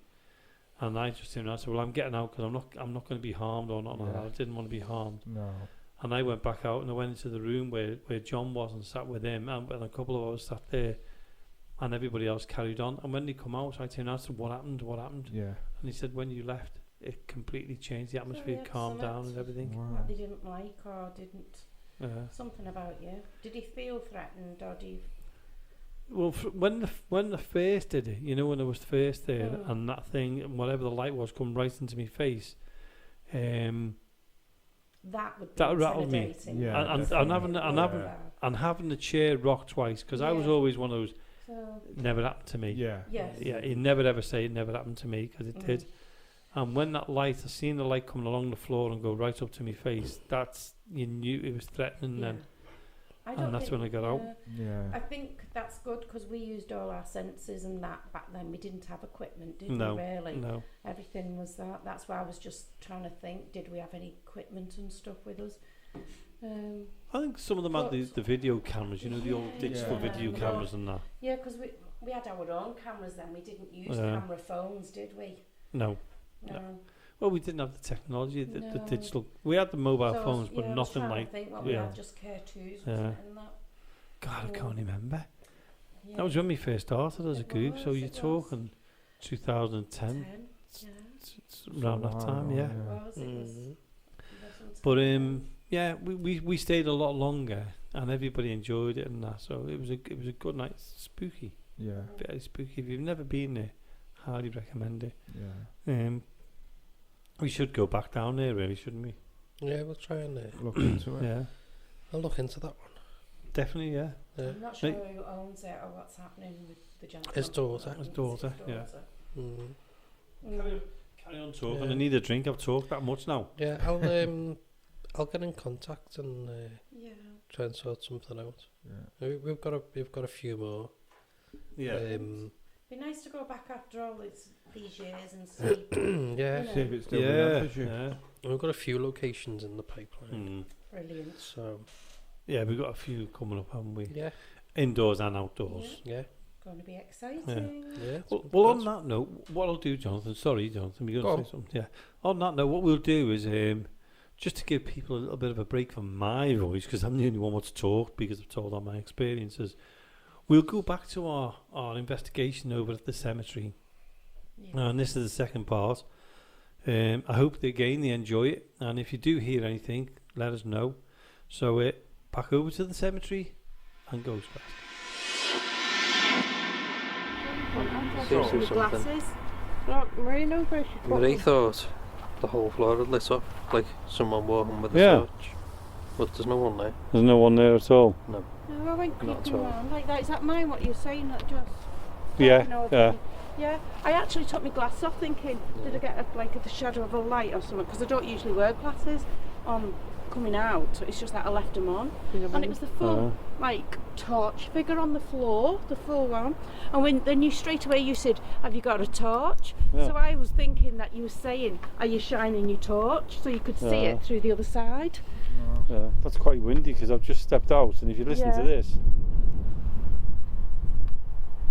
Speaker 1: And I just turned around and said, well, I'm getting out because I'm not going to be harmed or not.
Speaker 3: Yeah.
Speaker 1: I didn't want to be harmed.
Speaker 3: No.
Speaker 1: And I went back out and I went into the room where John was and sat with him, and a couple of us sat there, and everybody else carried on. And when they come out, I turned around and said, what happened?
Speaker 3: Yeah.
Speaker 1: And he said, when you left, it completely changed. The atmosphere
Speaker 4: yeah,
Speaker 1: calmed
Speaker 4: something
Speaker 1: down and everything.
Speaker 3: Wow.
Speaker 4: What they didn't like or didn't...
Speaker 1: Yeah.
Speaker 4: Something about you. Did he feel threatened or do you...
Speaker 1: Well, when the first did it, you know, when I was first there,
Speaker 4: Mm.
Speaker 1: and that thing, whatever the light was, come right into my face,
Speaker 4: That would be
Speaker 1: That rattled me.
Speaker 4: intimidating.
Speaker 3: Yeah,
Speaker 1: and
Speaker 3: definitely.
Speaker 1: having the chair rocked twice, because I was
Speaker 4: Yeah.
Speaker 1: always one of those,
Speaker 4: So,
Speaker 1: never happened to me.
Speaker 3: Yeah.
Speaker 4: yes.
Speaker 1: Yeah, he never ever say it never happened to me, because it
Speaker 4: Mm.
Speaker 1: did. And when that light, I seen the light coming along the floor and go right up to my face, that's, you knew it was threatening
Speaker 4: Yeah.
Speaker 1: then.
Speaker 4: I
Speaker 1: And that's
Speaker 4: think-
Speaker 1: when I got out.
Speaker 3: Yeah.
Speaker 4: I think that's good because we used all our senses and that back then. We didn't have equipment, did
Speaker 1: No,
Speaker 4: we, really?
Speaker 1: No.
Speaker 4: Everything was that. That's why I was just trying to think, did we have any equipment and stuff with us?
Speaker 1: I think some of them had the video cameras, you know, the old
Speaker 4: Yeah,
Speaker 1: digital
Speaker 4: yeah.
Speaker 1: video
Speaker 4: Yeah.
Speaker 1: cameras and that.
Speaker 4: Yeah, because we had our own cameras then. We didn't use
Speaker 1: Yeah.
Speaker 4: camera phones, did we?
Speaker 1: No.
Speaker 4: No.
Speaker 1: Well, we didn't have the technology, the
Speaker 4: No.
Speaker 1: digital. We had the mobile
Speaker 4: So I was-
Speaker 1: phones, but
Speaker 4: yeah, I was
Speaker 1: nothing
Speaker 4: trying to
Speaker 1: like.
Speaker 4: think what we
Speaker 1: yeah.
Speaker 4: had, just K2s,
Speaker 1: Yeah.
Speaker 4: wasn't it, and that?
Speaker 1: God, I
Speaker 4: Yeah.
Speaker 1: can't remember.
Speaker 4: Yeah.
Speaker 1: That was when we first started as a
Speaker 4: It
Speaker 1: group, so
Speaker 4: was,
Speaker 1: you're
Speaker 4: it was.
Speaker 1: talking 2010,
Speaker 4: 10, yeah.
Speaker 1: it's around that time, yeah.
Speaker 4: It was, it was.
Speaker 2: Mhm.
Speaker 4: It wasn't
Speaker 1: But
Speaker 4: too
Speaker 1: yeah, we stayed a lot longer, and everybody enjoyed it and that. So it was a good night. Spooky,
Speaker 3: Yeah.
Speaker 1: very spooky. If you've never been there, highly recommend it.
Speaker 3: Yeah.
Speaker 1: We should go back down there, really, shouldn't we?
Speaker 2: Yeah, we'll try and
Speaker 3: Look into it.
Speaker 1: Yeah,
Speaker 2: I'll look into that one.
Speaker 1: definitely. Yeah,
Speaker 2: Yeah.
Speaker 4: I'm not sure
Speaker 1: Like-
Speaker 4: who owns it or what's happening with the gentleman.
Speaker 2: His daughter.
Speaker 1: His daughter, yeah.
Speaker 2: Mm.
Speaker 1: carry on talking.
Speaker 2: Yeah.
Speaker 1: I need a drink. I've talked that much now.
Speaker 2: Yeah, I'll get in contact and
Speaker 4: Yeah.
Speaker 2: try and sort something out.
Speaker 3: Yeah.
Speaker 2: We've got a few more.
Speaker 4: Be nice to go back after all these years and see.
Speaker 2: Yeah,
Speaker 4: You know.
Speaker 3: See if it's still
Speaker 1: Yeah,
Speaker 3: remembers you.
Speaker 1: yeah.
Speaker 2: we've got a few locations in the pipeline.
Speaker 4: Brilliant.
Speaker 2: So
Speaker 1: Yeah, we've got a few coming up, haven't we?
Speaker 2: yeah,
Speaker 1: Indoors and outdoors.
Speaker 2: yeah,
Speaker 4: Going to be exciting.
Speaker 2: yeah.
Speaker 1: Well, on that note, what I'll do, Jonathan, sorry, Jonathan, we're
Speaker 2: Go
Speaker 1: going
Speaker 2: on.
Speaker 1: to say something. Yeah. On that note, what we'll do is, just to give people a little bit of a break from my voice, because I'm the only one what's talked, because I've told all my experiences, we'll go back to our investigation over at the cemetery.
Speaker 4: Yeah.
Speaker 1: And this is the second part. I hope that, again, they enjoy it. And if you do hear anything, let us know. So, back over to the cemetery and Ghostbusters.
Speaker 2: Seems to be something.
Speaker 5: Glasses. Look, Marie knows where she's put
Speaker 2: They
Speaker 5: them.
Speaker 2: thought the whole floor had lit up, like someone walking with a
Speaker 1: Yeah.
Speaker 2: torch. But there's no one there.
Speaker 1: There's no one there at all.
Speaker 5: No, I went
Speaker 2: Not
Speaker 5: creeping
Speaker 2: at all.
Speaker 5: round like that. Is that mine, what you're saying? That just...
Speaker 1: Yeah,
Speaker 5: taking over
Speaker 1: yeah.
Speaker 5: me? Yeah, I actually took my glasses off thinking, did I get the shadow of a light or something? Because I don't usually wear glasses on coming out. It's just that I left them on. And it was the full, torch figure on the floor, the full one. And then you straight away you said, have you got a torch?
Speaker 1: Yeah.
Speaker 5: So I was thinking that you were saying, are you shining your torch? So you could see
Speaker 1: Yeah.
Speaker 5: it through the other side.
Speaker 1: Yeah, that's quite windy because I've just stepped out, and if you listen to
Speaker 5: Yeah.
Speaker 1: this,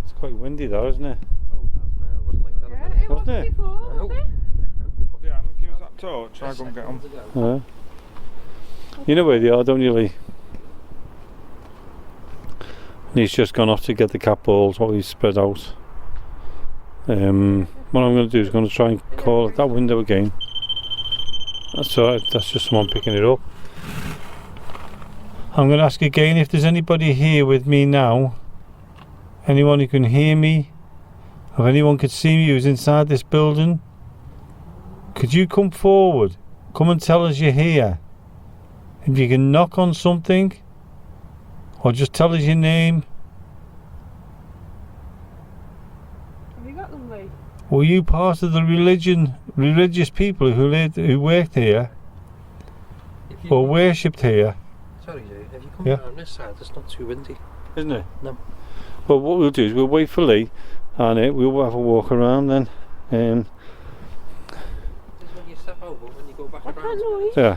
Speaker 1: it's quite windy though, isn't it?
Speaker 2: Oh, it wasn't like that.
Speaker 5: Yeah, it
Speaker 1: Wasn't
Speaker 5: was
Speaker 1: it?
Speaker 5: before,
Speaker 2: No.
Speaker 5: was it?
Speaker 3: Yeah, give us that torch. I'll go and get them.
Speaker 1: Yeah. You know where they are, don't you, Lee? And he's just gone off to get the cat balls while he's spread out. What I'm going to do is going to try and call at that window again. That's alright, that's just someone picking it up. I'm going to ask again if there's anybody here with me now. Anyone who can hear me? If anyone could see me who's inside this building? Could you come forward? Come and tell us you're here. If you can knock on something, or just tell us your name.
Speaker 5: Have you got them, Lee?
Speaker 1: Were you part of the religious people who worked here
Speaker 2: If you
Speaker 1: or worshipped here?
Speaker 2: Sorry, Jay, if you come
Speaker 1: Yeah.
Speaker 2: around this side, it's not too windy.
Speaker 1: Isn't it?
Speaker 2: No.
Speaker 1: Well, what we'll do is we'll wait for Lee, and we'll have a walk around then.
Speaker 2: This is when you step over, when you go back
Speaker 5: What's
Speaker 2: around.
Speaker 5: that noise?
Speaker 1: Yeah.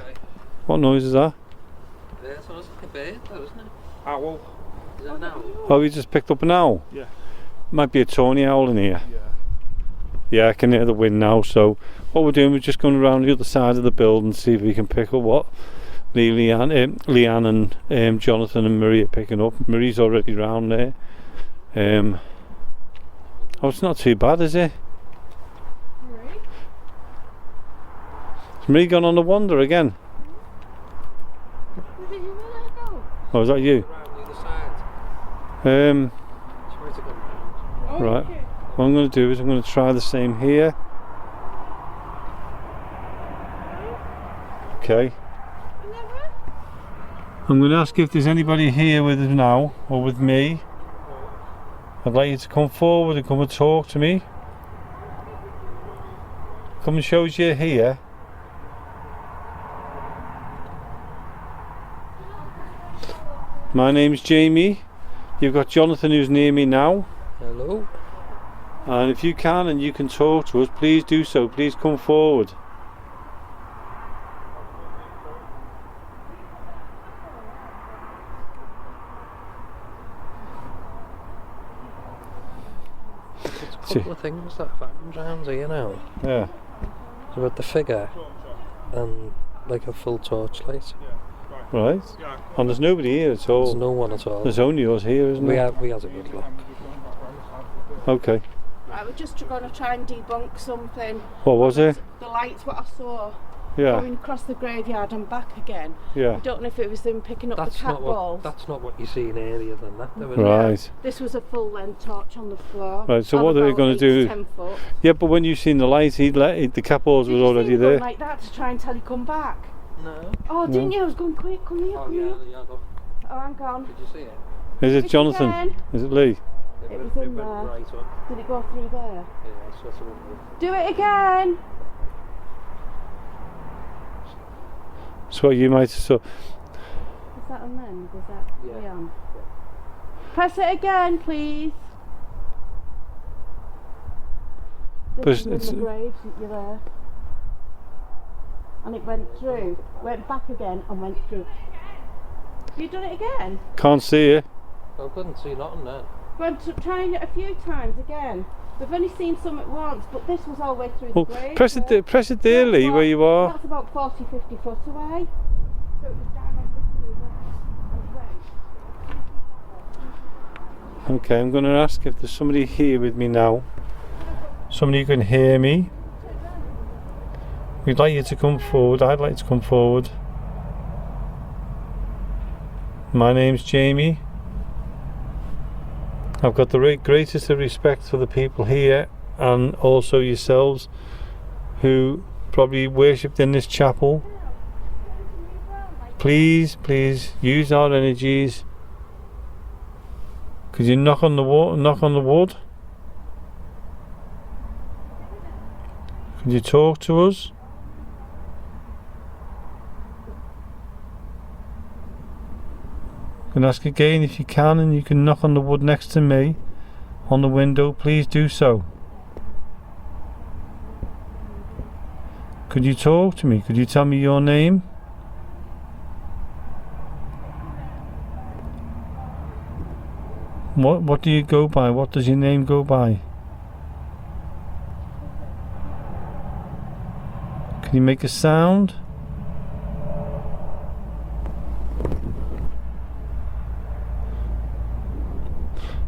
Speaker 1: What noise is that?
Speaker 2: There's like a bird, that, isn't it?
Speaker 3: Owl.
Speaker 2: Is that an owl?
Speaker 1: Oh, we just picked up an owl.
Speaker 3: Yeah.
Speaker 1: Might be a Tony owl in here. Yeah, I can hear the wind now. So what we're doing, we're just going around the other side of the building, see if we can pick up what Leanne and Jonathan and Marie are picking up. Marie's already round there. Oh, it's not too bad, is it?
Speaker 5: Marie?
Speaker 1: Has Marie gone on the wander again?
Speaker 5: Where did you let her go?
Speaker 1: Oh, is that you?
Speaker 2: Around the other side. Try to go round.
Speaker 5: Oh,
Speaker 1: Right.
Speaker 5: okay.
Speaker 1: What I'm going to do is I'm going to try the same here. Okay. I'm going to ask if there's anybody here with us now, or with me. I'd like you to come forward and come and talk to me. Come and show us you're here. My name's Jamie. You've got Jonathan who's near me now.
Speaker 2: Hello.
Speaker 1: And if you can and you can talk to us, please do so. Please come forward.
Speaker 2: There's a couple of things that have happened around here now.
Speaker 1: Yeah.
Speaker 2: So with the figure and like a full torchlight.
Speaker 1: Right. And there's nobody here at all.
Speaker 2: There's no one at all.
Speaker 1: There's only us here, isn't there?
Speaker 2: We had a good look.
Speaker 1: Okay.
Speaker 5: Right, we're just going to try and debunk something.
Speaker 1: What was it?
Speaker 5: The lights, what I saw.
Speaker 1: Yeah.
Speaker 5: Going across the graveyard and back again.
Speaker 1: Yeah.
Speaker 5: I don't know if it was them picking up the cat balls.
Speaker 2: That's not what you're seeing earlier than that, though, is it?
Speaker 1: Right.
Speaker 5: This was a full length torch on the floor.
Speaker 1: Right, so
Speaker 5: of
Speaker 1: what are they
Speaker 5: about
Speaker 1: going to
Speaker 5: 8
Speaker 1: do?
Speaker 5: 10 foot.
Speaker 1: Yeah, but when you seen the light, the cat balls
Speaker 5: Did
Speaker 1: was
Speaker 5: you see
Speaker 1: already
Speaker 5: me going
Speaker 1: there.
Speaker 5: like that to try and tell you come back?
Speaker 2: No.
Speaker 5: Oh, didn't you? I was going quick. Come here,
Speaker 2: Oh
Speaker 5: come
Speaker 2: yeah,
Speaker 5: here.
Speaker 2: yeah. Look.
Speaker 5: Oh, hang on.
Speaker 2: Did you see it?
Speaker 1: Is it
Speaker 5: Quick
Speaker 1: Jonathan?
Speaker 5: again.
Speaker 1: Is it Lee?
Speaker 5: It was in
Speaker 2: went
Speaker 5: there.
Speaker 2: right up.
Speaker 5: Did it go through there?
Speaker 2: Yeah, so it's a little-
Speaker 5: Do it again.
Speaker 1: So what you might have saw.
Speaker 5: Is that on then? Is that
Speaker 2: Yeah.
Speaker 5: on? Press it again, please.
Speaker 1: But
Speaker 5: This is
Speaker 1: it's-
Speaker 5: in the graves, you're there. And it went through, went back again and went through. You done it again?
Speaker 1: Can't see it.
Speaker 2: I couldn't see nothing then.
Speaker 5: Going to trying it a few times again. We've only seen some at once, but this was all the way through
Speaker 1: Well,
Speaker 5: the grave.
Speaker 1: press it there, Lee, where you are.
Speaker 5: That's about 40, 50 foot away. So it was directly through there.
Speaker 1: Okay, I'm going to ask if there's somebody here with me now. Somebody who can hear me. We'd like you to come forward. I'd like to come forward. My name's Jamie. I've got the greatest of respect for the people here and also yourselves who probably worshipped in this chapel. Please, please use our energies. Could you knock on the wood? Could you talk to us? Can ask again if you can, and you can knock on the wood next to me on the window. Please do so. Could you talk to me? Could you tell me your name? What do you go by? What does your name go by? Can you make a sound?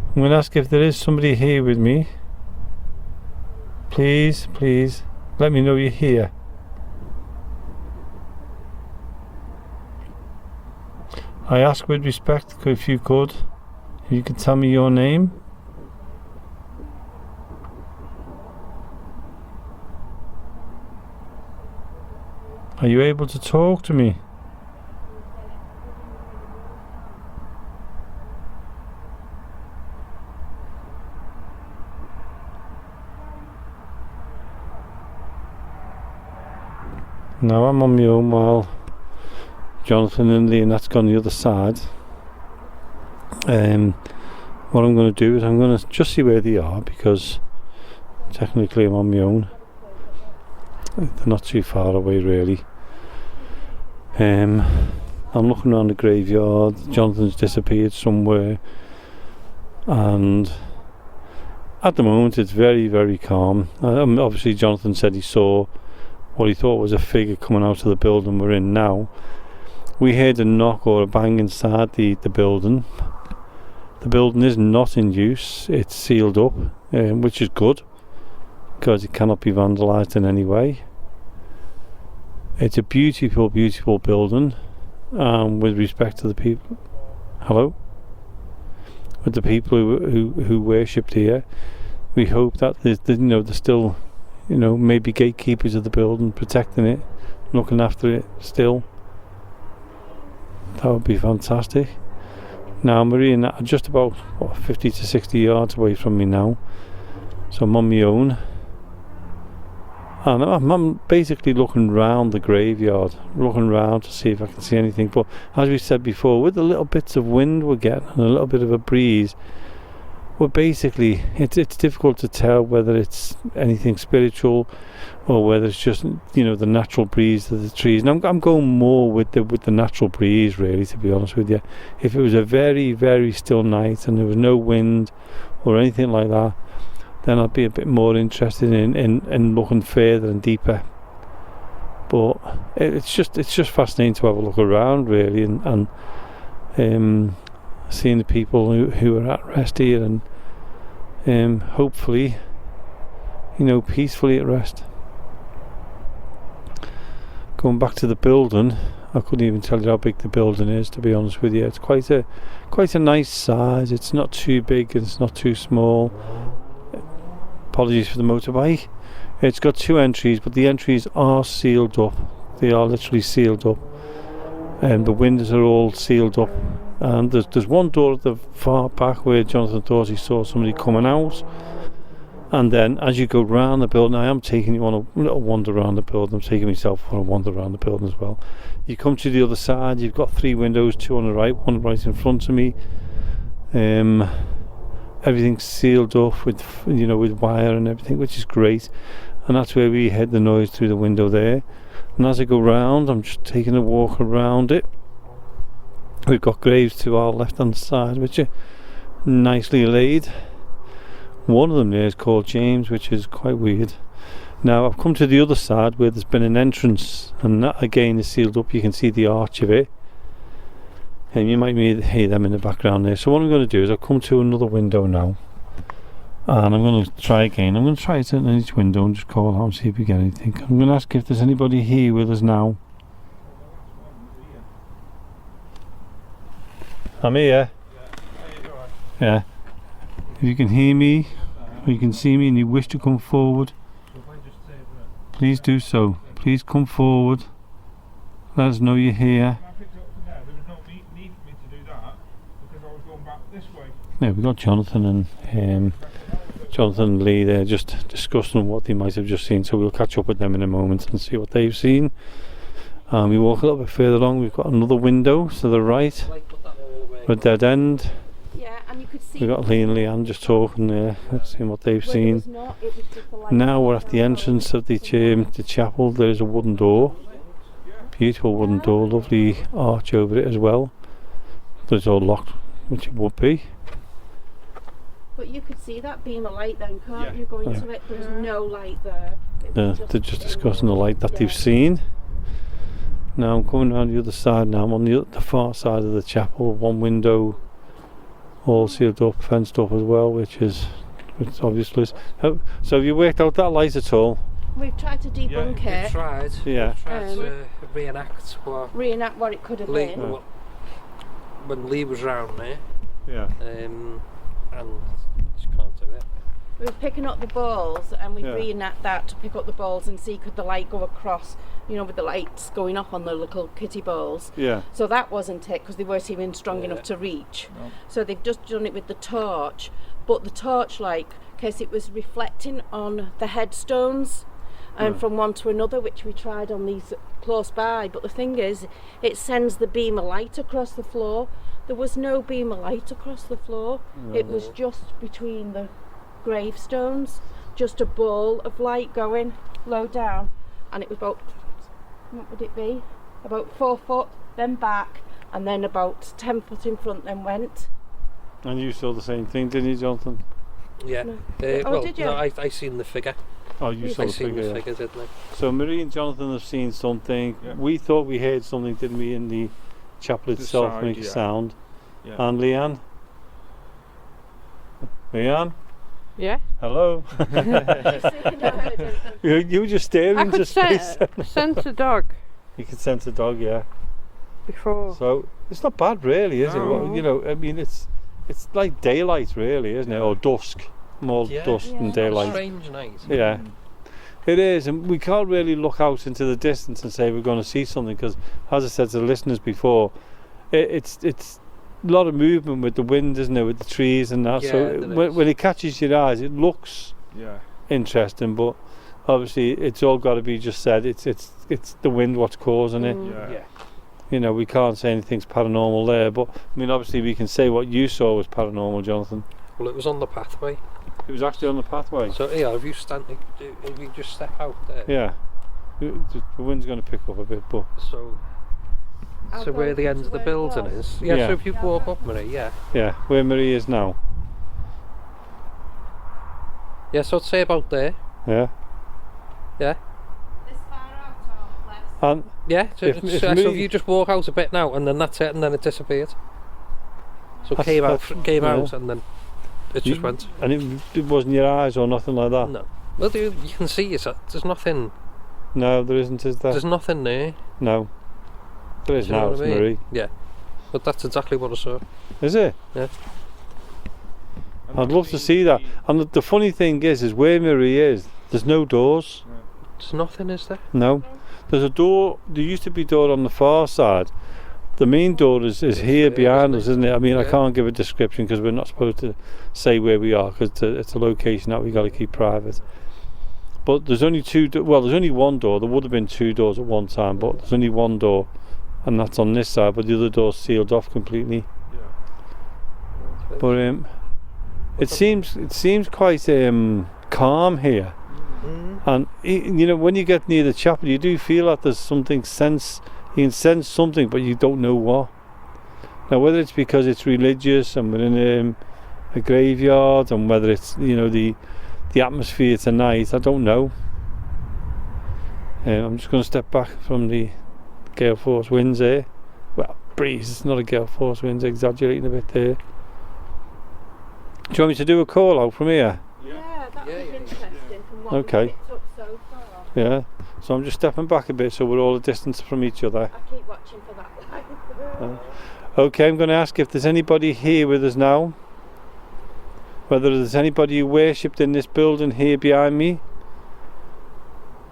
Speaker 1: I'm going to ask if there is somebody here with me. Please, please, let me know you're here. I ask with respect if you could tell me your name. Are you able to talk to me? Now I'm on my own while Jonathan and Lee and that's gone the other side. What I'm going to do is I'm going to just see where they are because technically I'm on my own. They're not too far away really. I'm looking around the graveyard. Jonathan's disappeared somewhere and at the moment it's very, very calm. Obviously Jonathan said he saw what he thought was a figure coming out of the building we're in now. We heard a knock or a bang inside the building. The building is not in use, it's sealed up, which is good because it cannot be vandalised in any way. It's a beautiful, beautiful building. With respect to the people, with the people who worshipped here, we hope that there's still, maybe gatekeepers of the building protecting it, looking after it still. That would be fantastic. Now Marie and I are just about 50 to 60 yards away from me now, so I'm on my own. And I'm basically looking round the graveyard, looking round to see if I can see anything. But as we said before, with the little bits of wind we're getting and a little bit of a breeze, we're basically, it's difficult to tell whether it's anything spiritual or whether it's just the natural breeze of the trees. And I'm going more with the natural breeze, really, to be honest with you. If it was a very, very still night and there was no wind or anything like that, then I'd be a bit more interested in looking further and deeper. But it's just fascinating to have a look around, really, and seeing the people who are at rest here, and hopefully, peacefully at rest. Going back to the building, I couldn't even tell you how big the building is, to be honest with you. It's quite a nice size. It's not too big and it's not too small. Apologies for the motorbike. It's got 2 entries, but the entries are sealed up. They are literally sealed up, and the windows are all sealed up. And there's one door at the far back where Jonathan thought he saw somebody coming out. And then as you go round the building, I am taking you on a little wander around the building. I'm taking myself on a wander around the building as well. You come to the other side. You've got 3 windows, 2 on the right, 1 right in front of me. Everything's sealed off with wire and everything, which is great. And that's where we heard the noise through the window there. And as I go round, I'm just taking a walk around it. We've got graves to our left hand side, which are nicely laid. One of them there is called James, which is quite weird. Now I've come to the other side where there's been an entrance, and that again is sealed up. You can see the arch of it, and you might hear them in the background there. So what I'm going to do is I'll come to another window now, and I'm going to try again. I'm going to try it in each window and just call out and see if we get anything. I'm going to ask if there's anybody here with us now. I'm here. Yeah. If you can hear me, or you can see me and you wish to come forward, please do so. Please come forward. Let us know you're here. Yeah, we've got Jonathan and Lee there just discussing what they might have just seen, so we'll catch up with them in a moment and see what they've seen. We walk a little bit further along, we've got another window to the right, a dead end.
Speaker 5: Yeah, and you could see.
Speaker 1: We've got Lee and Leanne just talking there, seeing what they've seen. Now we're at the entrance of the chapel. There is a wooden door, beautiful wooden door, lovely arch over it as well. But it's all locked, which it would be.
Speaker 5: But you could see that beam of light then, can't you, going to it? There was no light there.
Speaker 1: They're just discussing the light that they've seen. Now I'm coming around the other side now. I'm on the far side of the chapel. One window all sealed up, fenced up as well, which obviously is. So have you worked out that light at all?
Speaker 5: We've tried to debunk it.
Speaker 2: We've tried.
Speaker 1: Yeah.
Speaker 2: We've tried to
Speaker 5: reenact what it could have been.
Speaker 2: When Lee was round there.
Speaker 1: Yeah.
Speaker 2: And just can't do it.
Speaker 5: We were picking up the balls, and we reenact that to pick up the balls and see could the light go across, with the lights going off on the little kitty balls.
Speaker 1: Yeah.
Speaker 5: So that wasn't it, because they weren't even strong enough to reach. No. So they've just done it with the torch, but the torchlight, because it was reflecting on the headstones, and from one to another, which we tried on these close by. But the thing is, it sends the beam of light across the floor. There was no beam of light across the floor. It was just between the gravestones, just a ball of light going low down, and it was about, what would it be, about 4 foot, then back, and then about 10 foot in front, then went.
Speaker 1: And you saw the same thing, didn't you, Jonathan?
Speaker 2: Yeah.
Speaker 5: No.
Speaker 2: Well,
Speaker 5: did you?
Speaker 2: no, I seen the figure.
Speaker 1: Oh, you saw
Speaker 2: I
Speaker 1: the
Speaker 2: seen
Speaker 1: figure.
Speaker 2: the
Speaker 1: Yeah.
Speaker 2: figure, didn't I?
Speaker 1: So Marie and Jonathan have seen something.
Speaker 3: Yeah.
Speaker 1: We thought we heard something, didn't we, in the chapel
Speaker 3: The
Speaker 1: itself,
Speaker 3: side,
Speaker 1: make a
Speaker 3: yeah.
Speaker 1: sound.
Speaker 3: Yeah.
Speaker 1: And Leanne? Leanne?
Speaker 7: Yeah.
Speaker 1: Hello? you were just staring
Speaker 7: I
Speaker 1: into
Speaker 7: could
Speaker 1: space.
Speaker 7: sense a dog
Speaker 1: You can sense a dog, yeah.
Speaker 7: before.
Speaker 1: So it's not bad, really, is it?
Speaker 3: No.
Speaker 1: Well, you know, I mean, it's like daylight, really, isn't it? Or dusk, more
Speaker 2: Yeah.
Speaker 1: dusk than
Speaker 5: Yeah.
Speaker 1: daylight.
Speaker 2: Strange night.
Speaker 1: Yeah, it is, and we can't really look out into the distance and say we're going to see something because, as I said to the listeners before, it's a lot of movement with the wind, isn't it, with the trees and that.
Speaker 2: Yeah,
Speaker 1: So
Speaker 2: there is.
Speaker 1: when it catches your eyes, it looks
Speaker 3: Yeah.
Speaker 1: interesting, but obviously it's all got to be just said. It's the wind what's causing it.
Speaker 3: Yeah.
Speaker 2: Yeah.
Speaker 1: You know, we can't say anything's paranormal there, but I mean, obviously we can say what you saw was paranormal, Jonathan.
Speaker 2: Well, it was on the pathway.
Speaker 1: It was actually on the pathway.
Speaker 2: So yeah, if you just step out there.
Speaker 1: Yeah, the wind's going to pick up a bit, but
Speaker 2: So
Speaker 5: I'll
Speaker 2: so
Speaker 5: go
Speaker 2: where the
Speaker 5: to
Speaker 2: end of the
Speaker 5: where it
Speaker 2: building
Speaker 5: was.
Speaker 2: is. Yeah,
Speaker 1: Yeah.
Speaker 2: so if you walk up, Marie, yeah.
Speaker 1: yeah, where Marie is now.
Speaker 2: Yeah, so I'd say about there.
Speaker 1: Yeah,
Speaker 2: Yeah.
Speaker 5: This far out or less?
Speaker 1: and
Speaker 2: Yeah, so,
Speaker 1: If
Speaker 2: so
Speaker 1: Marie-
Speaker 2: you just walk out a bit now and then that's it and then it disappeared. So it
Speaker 1: That's-
Speaker 2: came out
Speaker 1: yeah.
Speaker 2: out and then it just went.
Speaker 1: and it wasn't your eyes or nothing like that.
Speaker 2: No. Well, you can see it. There's nothing.
Speaker 1: No, there isn't, is there?
Speaker 2: There's nothing there.
Speaker 1: No, there is
Speaker 2: Do you know
Speaker 1: now,
Speaker 2: what I
Speaker 1: it's
Speaker 2: mean?
Speaker 1: Marie.
Speaker 2: Yeah. But that's exactly what I saw.
Speaker 1: Is it?
Speaker 2: Yeah.
Speaker 1: I'd love to see that. And the funny thing is where Marie is, there's no doors.
Speaker 2: There's nothing, is there?
Speaker 1: No, there's a door. There used to be a door on the far side. The main door is here behind us, isn't it? I mean, I
Speaker 2: Yeah.
Speaker 1: can't give a description because we're not supposed to say where we are because it's a location that we got to keep private. But there's only there's only one door. There would have been two doors at one time, but there's only one door, and that's on this side. But the other door's sealed off completely. But it seems quite calm here. And you know, when you get near the chapel, you do feel that there's something you can sense something, but you don't know what. Now, whether it's because it's religious and we're in a graveyard, and whether it's, you know, the atmosphere tonight, I don't know. I'm just going to step back from the gale force winds here. Well, breeze. It's not a gale force winds. Exaggerating a bit there. Do you want me to do a call out from here?
Speaker 5: Yeah, that was
Speaker 2: Yeah, yeah.
Speaker 5: interesting from what
Speaker 1: Okay.
Speaker 5: we picked up so far.
Speaker 1: Yeah. So I'm just stepping back a bit so we're all a distance from each other.
Speaker 5: I keep watching for that line.
Speaker 1: Okay, I'm going to ask if there's anybody here with us now. Whether there's anybody who worshipped in this building here behind me,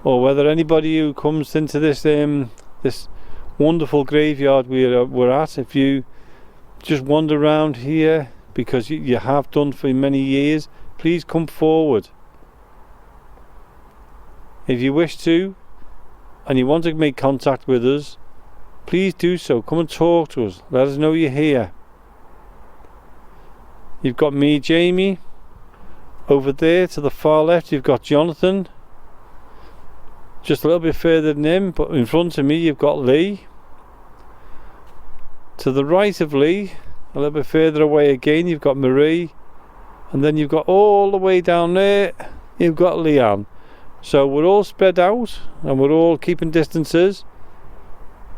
Speaker 1: or whether anybody who comes into this this wonderful graveyard we're at. If you just wander around here because you have done for many years, please come forward. If you wish to, and you want to make contact with us, please do so. Come and talk to us. Let us know you're here. You've got me, Jamie. Over there to the far left you've got Jonathan. Just a little bit further than him, but in front of me you've got Lee. To the right of Lee, a little bit further away again, you've got Marie. And then you've got all the way down there, you've got Leanne. So we're all spread out and we're all keeping distances.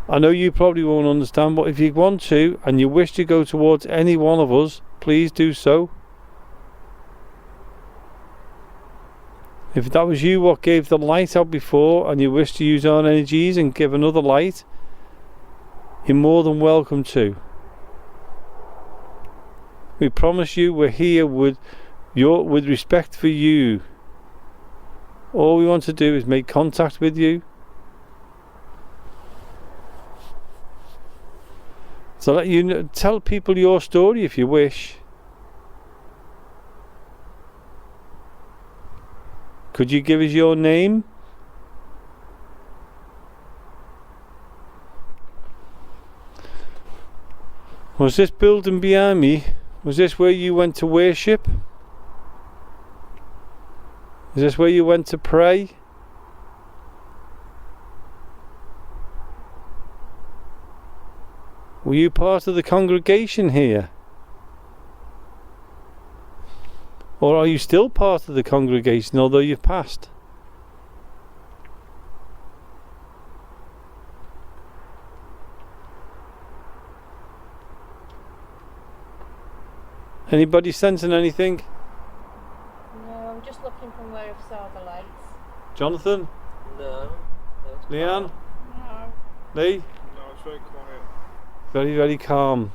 Speaker 1: I know you probably won't understand, but if you want to and you wish to go towards any one of us, please do so. If that was you what gave the light out before and you wish to use our energies and give another light, you're more than welcome to. We promise you we're here with respect for you. All we want to do is make contact with you. So let you know, tell people your story if you wish. Could you give us your name? Was this building behind me? Was this where you went to worship? Is this where you went to pray? Were you part of the congregation here? Or are you still part of the congregation, although you've passed? Anybody sensing anything?
Speaker 5: No, I'm just looking from where I saw the lights.
Speaker 1: Jonathan?
Speaker 2: No.
Speaker 1: Leanne?
Speaker 5: No.
Speaker 1: Lee?
Speaker 3: No, it's very quiet.
Speaker 1: Very, very calm.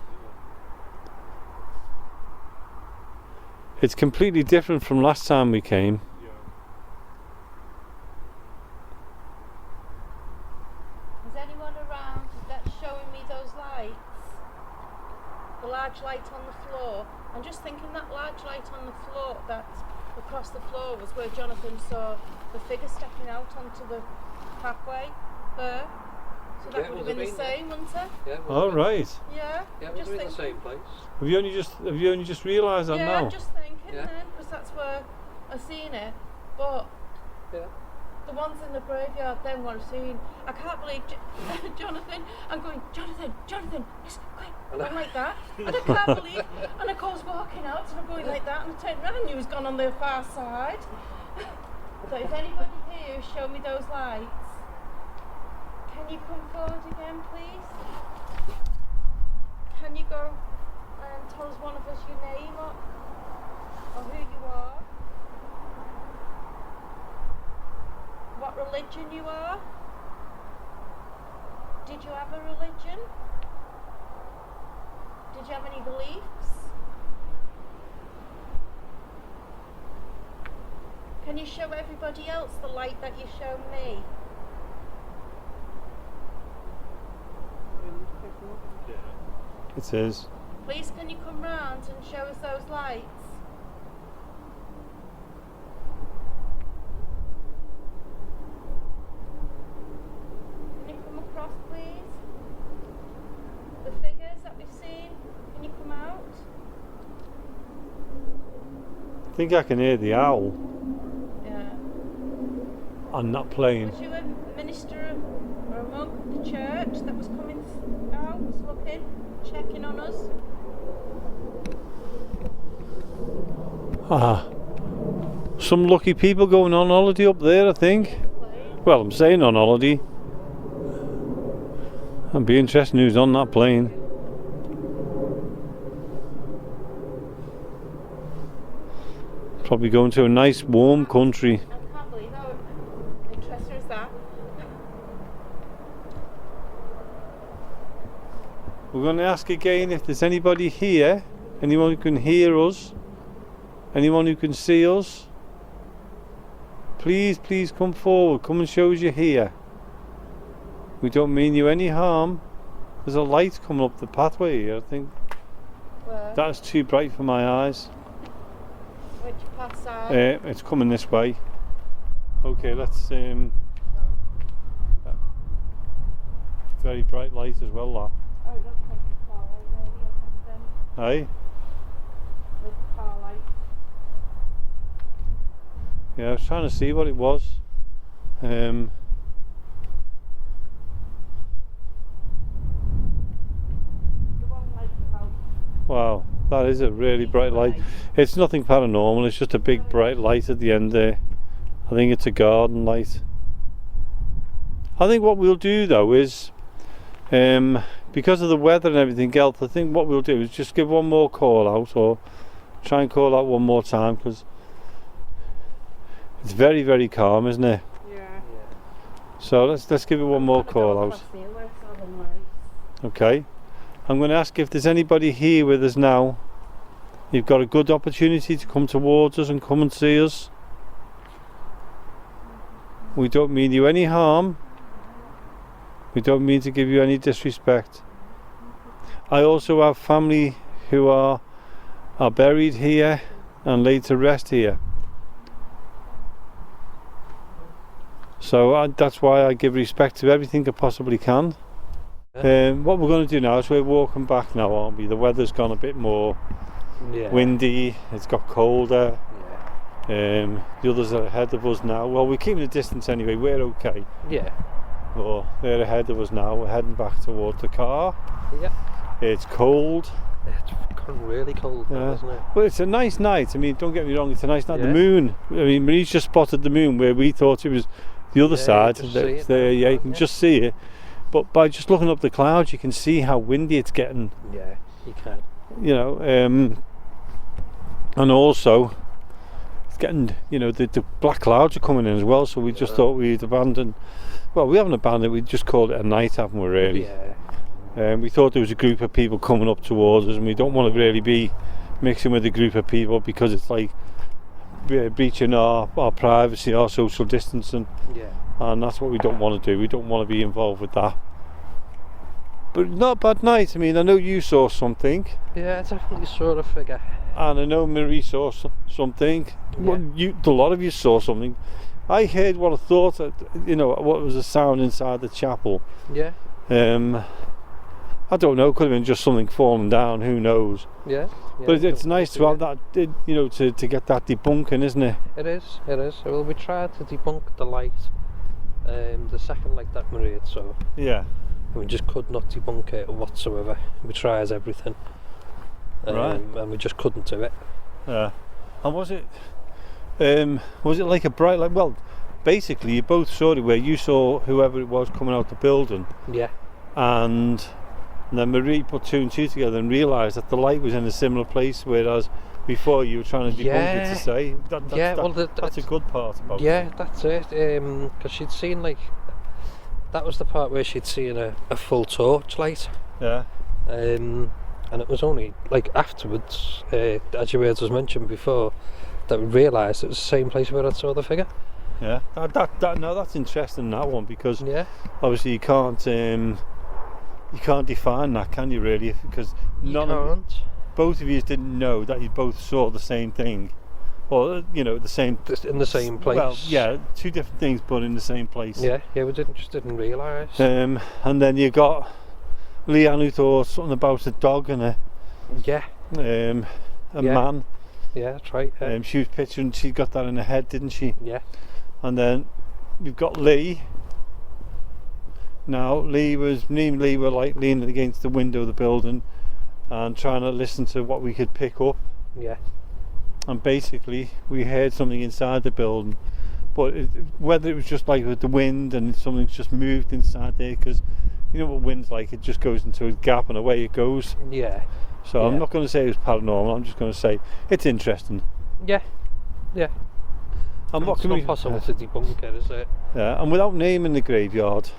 Speaker 1: It's completely different from last time we came.
Speaker 3: Yeah.
Speaker 5: Is anyone around that's showing me those lights? The large light on the floor. I'm just thinking that large light on the floor, that's across the floor, was where Jonathan saw the figure stepping out onto the pathway there. So that would have been the same, wouldn't it?
Speaker 2: Yeah.
Speaker 1: All right.
Speaker 5: Yeah.
Speaker 2: Yeah, it would have been the same place.
Speaker 1: Have you only just realised that
Speaker 5: yeah,
Speaker 1: now?
Speaker 5: I'm just thinking
Speaker 2: Yeah.
Speaker 5: then, because that's where I seen it. But
Speaker 2: Yeah.
Speaker 5: the ones in the graveyard, then what I've seen, I can't believe Jonathan. I'm going, Jonathan, yes, quick, going like that, and I can't believe. And of course, walking out, and I'm going like that, and I turned around, and he was gone on the far side. So if anybody here show me those lights, can you come forward again, please? Can you go and tell us one of us your name or who you are? What religion you are? Did you have a religion? Did you have any beliefs? Can you show everybody else the light that you show me?
Speaker 1: It is.
Speaker 5: Please, can you come round and show us those lights? Can you come across, please? The figures that we've seen, can you come out?
Speaker 1: I think I can hear the owl.
Speaker 5: Yeah.
Speaker 1: I'm not playing.
Speaker 5: Was you a minister or a monk of the church that was coming out, was looking, checking on us?
Speaker 1: Ah, some lucky people going on holiday up there, I think. Well, I'm saying on holiday. It'd be interesting who's on that plane. Probably going to a nice warm country.
Speaker 5: I can't believe how interesting is that.
Speaker 1: We're going to ask again if there's anybody here, anyone who can hear us, anyone who can see us. Please come forward, come and show us you're here. We don't mean you any harm. There's a light coming up the pathway here, I think.
Speaker 5: Where?
Speaker 1: That's too bright for my eyes.
Speaker 5: Which path side?
Speaker 1: It's coming this way. Okay, let's very bright light as well, that.
Speaker 5: Oh, it looks like a car light maybe or something.
Speaker 1: Aye?
Speaker 5: With a car light.
Speaker 1: Yeah, I was trying to see what it was.
Speaker 5: The one light about.
Speaker 1: Wow, that is a really bright light. It's nothing paranormal, it's just a big bright light at the end there. I think it's a garden light. I think what we'll do though is, because of the weather and everything else, I think what we'll do is just give one more call out, or try and call out one more time, because it's very, very calm, isn't it?
Speaker 5: Yeah.
Speaker 1: So let's give it one more call out. Okay. I'm going to ask if there's anybody here with us now. You've got a good opportunity to come towards us and come and see us. We don't mean you any harm. We don't mean to give you any disrespect. I also have family who are buried here and laid to rest here. So that's why I give respect to everything I possibly can. What we're going to do now is we're walking back now, aren't we? The weather's gone a bit more windy, it's got colder. The others are ahead of us now. Well, we're keeping a distance anyway, we're okay.
Speaker 2: Yeah.
Speaker 1: But they're ahead of us now, we're heading back towards the car.
Speaker 2: Yeah.
Speaker 1: It's cold,
Speaker 2: It's gone really cold now, isn't it?
Speaker 1: Well, it's a nice night. I mean, don't get me wrong, it's a nice night.
Speaker 2: Yeah.
Speaker 1: The moon, I mean, Marie's just spotted the moon where we thought it was the other side.
Speaker 2: You can just see it
Speaker 1: There,
Speaker 2: now,
Speaker 1: you
Speaker 2: can't
Speaker 1: can
Speaker 2: you?
Speaker 1: just see it. But by just looking up the clouds, you can see how windy it's getting,
Speaker 2: Yeah, you can.
Speaker 1: you know. And also, it's getting, you know, the black clouds are coming in as well, so we just thought we'd abandon. Well, we haven't abandoned, we just called it a night, haven't we, really?
Speaker 2: Yeah.
Speaker 1: We thought there was a group of people coming up towards us, and we don't want to really be mixing with a group of people because it's like breaching our privacy, our social distancing,
Speaker 2: Yeah.
Speaker 1: and that's what we don't want to do. We don't want to be involved with that. But not a bad night. I mean, I know you saw something,
Speaker 2: Yeah, I definitely saw a figure.
Speaker 1: and I know Marie saw something.
Speaker 2: Yeah.
Speaker 1: Well, a lot of you saw something. I heard what I thought, you know, what was a sound inside the chapel.
Speaker 2: Yeah.
Speaker 1: I don't know, could have been just something falling down, who knows.
Speaker 2: Yeah.
Speaker 1: But it's nice to have that, you know, to get that debunking, isn't it?
Speaker 2: It is. Well, we tried to debunk the light, the second light that Marie had saw.
Speaker 1: Yeah.
Speaker 2: We just could not debunk it whatsoever. We tried everything.
Speaker 1: Right.
Speaker 2: And we just couldn't do it.
Speaker 1: Yeah. And was it like a bright light? Well, basically, you both saw it where you saw whoever it was coming out the building,
Speaker 2: Yeah.
Speaker 1: and then Marie put two and two together and realised that the light was in a similar place, whereas before you were trying to debunk it to say that's a good part about it.
Speaker 2: Yeah, that's it. Because she'd seen that was the part where she'd seen a full torch light.
Speaker 1: Yeah.
Speaker 2: And it was only afterwards, as you heard us mentioned before, that we realised it was the same place where I saw the figure.
Speaker 1: Yeah. That's interesting, that one, because
Speaker 2: Yeah.
Speaker 1: obviously you can't define that, can you, really? Because both of you didn't know that you both saw the same thing, or you know, the same
Speaker 2: in the same place.
Speaker 1: Well, yeah, two different things, but in the same place.
Speaker 2: Yeah, we didn't realise.
Speaker 1: And then you got Leanne, who thought something about a dog and a man.
Speaker 2: Yeah, that's right. Yeah.
Speaker 1: She was picturing, she got that in her head, didn't she?
Speaker 2: Yeah.
Speaker 1: And then you've got Lee. Now, me and Lee were like leaning against the window of the building and trying to listen to what we could pick up.
Speaker 2: Yeah.
Speaker 1: And basically, we heard something inside the building, but whether it was just like with the wind and something's just moved inside there, because you know what wind's like, it just goes into a gap and away it goes.
Speaker 2: Yeah.
Speaker 1: So I'm not going to say it was paranormal, I'm just going to say it's interesting.
Speaker 2: Yeah. Yeah.
Speaker 1: And what
Speaker 2: it's
Speaker 1: can
Speaker 2: not
Speaker 1: we
Speaker 2: possible to debunk it, is it?
Speaker 1: Yeah, and without naming the graveyard,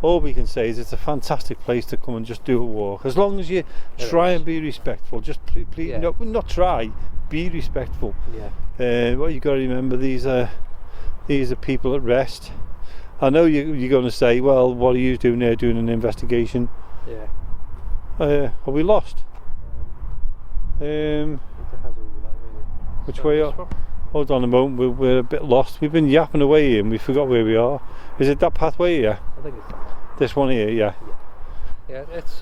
Speaker 1: all we can say is it's a fantastic place to come and just do a walk. As long as you try and be respectful, just please, no, not try, be respectful.
Speaker 2: Yeah.
Speaker 1: What you got to remember, these are people at rest. I know you're going to say, well, what are you doing there, doing an investigation?
Speaker 2: Yeah.
Speaker 1: Are we lost? Which way are? Hold on a moment, we're a bit lost. We've been yapping away here and we forgot where we are. Is it that pathway here?
Speaker 2: I think it's that.
Speaker 1: This one here, yeah.
Speaker 2: Yeah, it's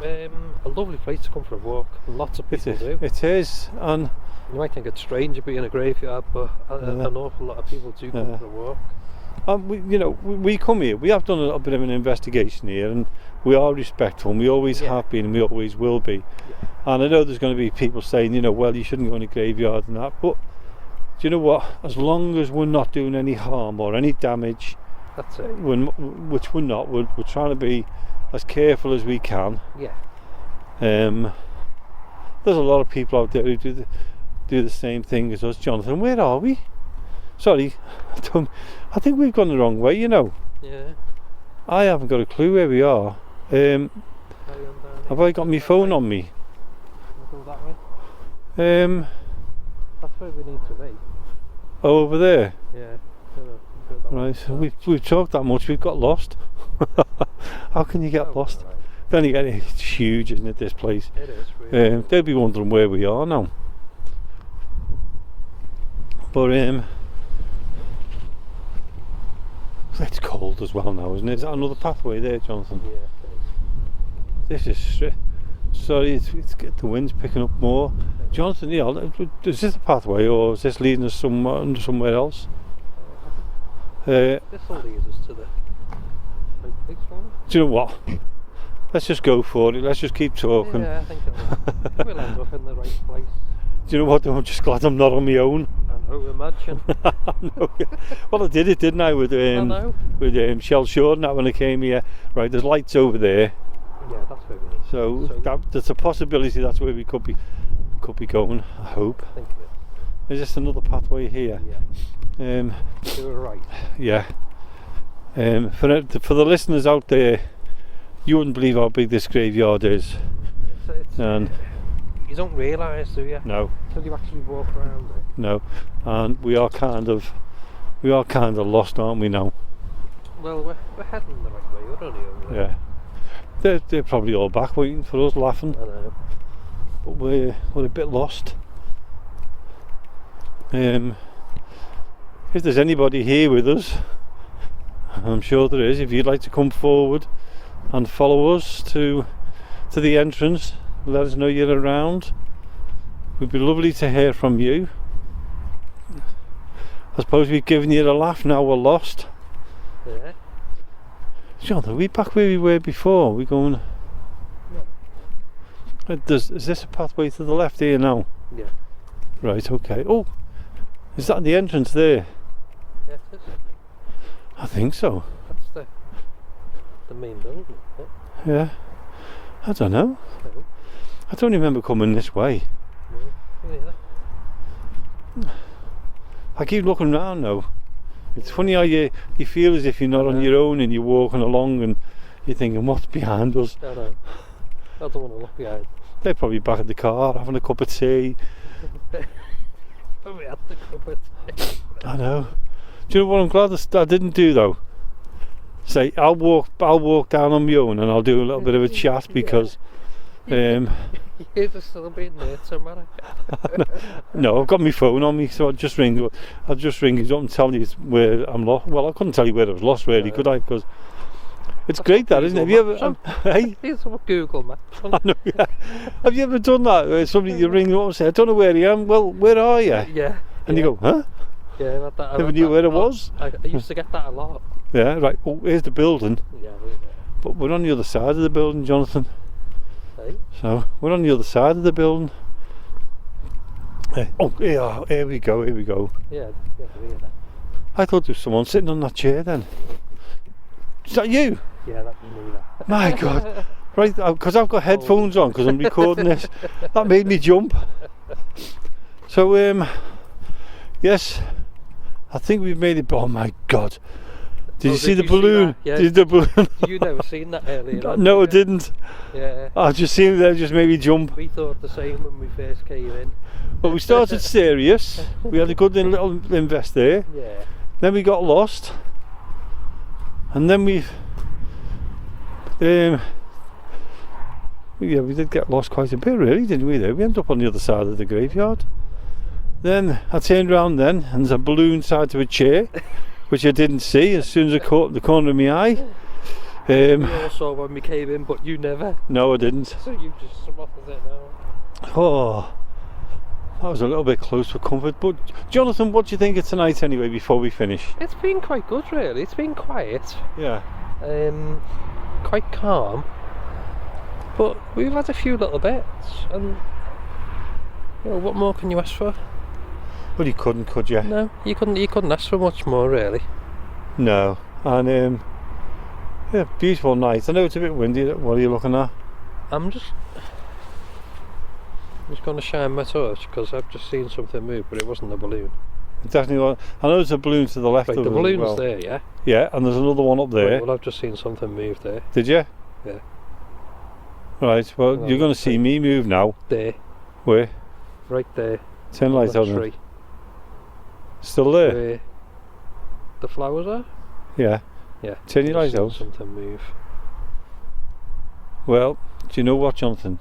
Speaker 2: a lovely place to come for a walk. Lots of people do.
Speaker 1: It is, and
Speaker 2: you might think it's strange to be in a graveyard, but an awful lot of people do come for a walk.
Speaker 1: And we come here. We have done a little bit of an investigation here, and we are respectful. And we always have been, and we always will be.
Speaker 2: Yeah.
Speaker 1: And I know there's going to be people saying, well, you shouldn't go in a graveyard and that. But do you know what? As long as we're not doing any harm or any damage,
Speaker 2: that's it.
Speaker 1: Which we're not. We're trying to be as careful as we can.
Speaker 2: Yeah.
Speaker 1: There's a lot of people out there who do the same thing as us. Jonathan, where are we? Sorry, I think we've gone the wrong way.
Speaker 2: Yeah.
Speaker 1: I haven't got a clue where we are. Have I got my phone on me?
Speaker 2: Go that way. That's where we need to be.
Speaker 1: Oh, over there.
Speaker 2: Yeah.
Speaker 1: Right. So we've talked that much. We've got lost. How can you get lost?
Speaker 2: Right.
Speaker 1: Then again, it's huge, isn't it? This place.
Speaker 2: It is. Really.
Speaker 1: They'll be wondering where we are now. But it's cold as well now, isn't it? Is that another pathway there, Jonathan?
Speaker 2: Yeah.
Speaker 1: This is sorry, it's the wind's picking up more. Jonathan, is this a pathway or is this leading us somewhere else?
Speaker 2: This will lead us to the place,
Speaker 1: do you know what? let's just go for it. Let's just keep talking.
Speaker 2: Yeah, I think we'll end up in the right place.
Speaker 1: Do you know what? I'm just glad I'm not on my own.
Speaker 2: I know, imagine.
Speaker 1: No, yeah. Well, I did it, didn't I? With
Speaker 2: I know.
Speaker 1: Shell Shore and that when I came here. Right, there's lights over there.
Speaker 2: Yeah, that's where we need.
Speaker 1: So there's a possibility that's where we could be going. I hope.
Speaker 2: I think it is.
Speaker 1: There's just another pathway here.
Speaker 2: Yeah. You were right.
Speaker 1: Yeah. For the listeners out there, you wouldn't believe how big this graveyard is. And
Speaker 2: you don't realise, do you?
Speaker 1: No.
Speaker 2: Until you actually walk around it.
Speaker 1: No. And we are kind of lost, aren't we now?
Speaker 2: Well, we're heading the right way. We're only over there.
Speaker 1: Yeah. They're probably all back waiting for us, laughing.
Speaker 2: I know.
Speaker 1: But we're a bit lost. If there's anybody here with us, I'm sure there is, if you'd like to come forward and follow us to the entrance, let us know you're around. It would be lovely to hear from you. I suppose we've given you a laugh, now we're lost.
Speaker 2: Yeah.
Speaker 1: John, are we back where we were before? We're going...
Speaker 2: No.
Speaker 1: Is this a pathway to the left here now?
Speaker 2: Yeah.
Speaker 1: Right, okay. Oh, is that the entrance there?
Speaker 2: Yeah, it is.
Speaker 1: I think so.
Speaker 2: That's the main building, isn't it?
Speaker 1: Yeah. I don't know.
Speaker 2: No.
Speaker 1: I don't remember coming this way.
Speaker 2: No, me neither.
Speaker 1: I keep looking round now. It's funny how you feel as if you're not on your own and you're walking along and you're thinking, what's behind us?
Speaker 2: I know. I don't want to look behind.
Speaker 1: They're probably back at the car having a cup of tea.
Speaker 2: Probably at the cupboard.
Speaker 1: I know. Do you know what I'm glad I didn't do though? Say I'll walk down on my own and I'll do a little bit of a chat because
Speaker 2: You're just still being there somewhere.
Speaker 1: no, I've got my phone on me, so I'll just ring you up and tell you where I'm lost. Well, I couldn't tell you where I was lost really, could I? Because it's great that, isn't it? Have you ever hey?
Speaker 2: Here's what Google Maps.
Speaker 1: I know, yeah. Have you ever done that? Where somebody you ring up and say, I don't know where I am. Well, where are you?
Speaker 2: Yeah.
Speaker 1: And you go, huh?
Speaker 2: Yeah, I had that.
Speaker 1: Never knew where it was.
Speaker 2: I used to get that a lot.
Speaker 1: Yeah, right. Oh, here's the building.
Speaker 2: Yeah,
Speaker 1: But we're on the other side of the building, Jonathan.
Speaker 2: Hey?
Speaker 1: So we're on the other side of the building. Oh, here we go.
Speaker 2: Yeah,
Speaker 1: I thought there was someone sitting on that chair then. Is that you?
Speaker 2: yeah, that was me. That.
Speaker 1: My God. Right, because I've got headphones on because I'm recording this. That made me jump. So, yes, I think we've made it. Oh my God. Did you see the balloon?
Speaker 2: Yeah.
Speaker 1: Did the balloon?
Speaker 2: You never seen that earlier?
Speaker 1: No, I didn't.
Speaker 2: Yeah.
Speaker 1: I just seen it there, just made me jump.
Speaker 2: We thought the same when we first came in.
Speaker 1: But we started serious. We had a good little invest there.
Speaker 2: Yeah.
Speaker 1: Then we got lost. And then we did get lost quite a bit really, didn't we there? We ended up on the other side of the graveyard. Then I turned around then and there's a balloon tied to a chair, which I didn't see as soon as I caught the corner of my eye.
Speaker 2: We all saw when we came in, but you never.
Speaker 1: No, I didn't.
Speaker 2: So you just spotted it now.
Speaker 1: Oh, that was a little bit close for comfort. But Jonathan, what do you think of tonight anyway before we finish?
Speaker 2: It's been quite good really. It's been quiet.
Speaker 1: Yeah.
Speaker 2: Quite calm. But we've had a few little bits and what more can you ask for?
Speaker 1: Well, you couldn't, could you?
Speaker 2: No, you couldn't ask for much more really.
Speaker 1: No. And yeah, beautiful night. I know it's a bit windy. What are you looking at?
Speaker 2: I'm just going to shine my torch because I've just seen something move, but it wasn't a balloon.
Speaker 1: Definitely one. I know there's a balloon to the left
Speaker 2: Right,
Speaker 1: of
Speaker 2: the
Speaker 1: us
Speaker 2: balloon's
Speaker 1: as well.
Speaker 2: there, yeah?
Speaker 1: Yeah, and there's another one up there.
Speaker 2: Right, well, I've just seen something move there.
Speaker 1: Did you?
Speaker 2: Yeah.
Speaker 1: Right, well,
Speaker 2: No,
Speaker 1: you're going to see me move now.
Speaker 2: There.
Speaker 1: Where?
Speaker 2: Right there.
Speaker 1: Turn lights on.
Speaker 2: Tree.
Speaker 1: Still there?
Speaker 2: Where the flowers are?
Speaker 1: Yeah.
Speaker 2: Yeah.
Speaker 1: Turn your lights
Speaker 2: I've
Speaker 1: out.
Speaker 2: seen something move.
Speaker 1: Well, do you know what, Jonathan?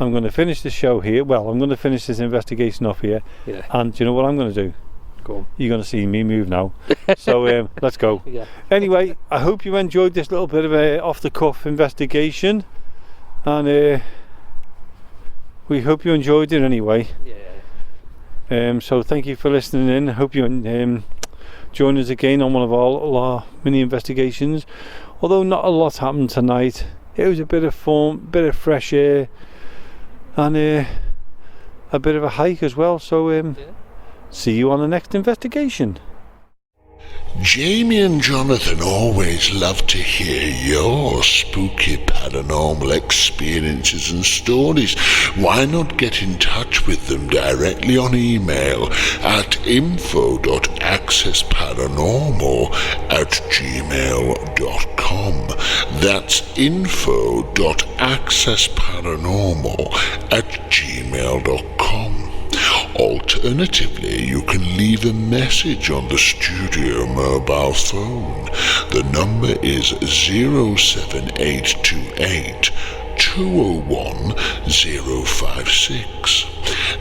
Speaker 1: I'm going to finish the show here. Well, I'm going to finish this investigation off here.
Speaker 2: Yeah.
Speaker 1: And do you know what I'm going to do?
Speaker 2: Go on.
Speaker 1: You're going to see me move now. So let's go.
Speaker 2: Yeah.
Speaker 1: Anyway, I hope you enjoyed this little bit of a off-the-cuff investigation. And we hope you enjoyed it anyway.
Speaker 2: Yeah.
Speaker 1: So thank you for listening in. I hope you join us again on one of our mini investigations. Although not a lot happened tonight, it was a bit of fun, bit of fresh air, and a bit of a hike as well. So see you on the next investigation.
Speaker 6: Jamie and Jonathan always love to hear your spooky paranormal experiences and stories. Why not get in touch with them directly on email at info.accessparanormal@gmail.com. That's info.accessparanormal@gmail.com. Alternatively, you can leave a message on the studio mobile phone. The number is 07828 201 056.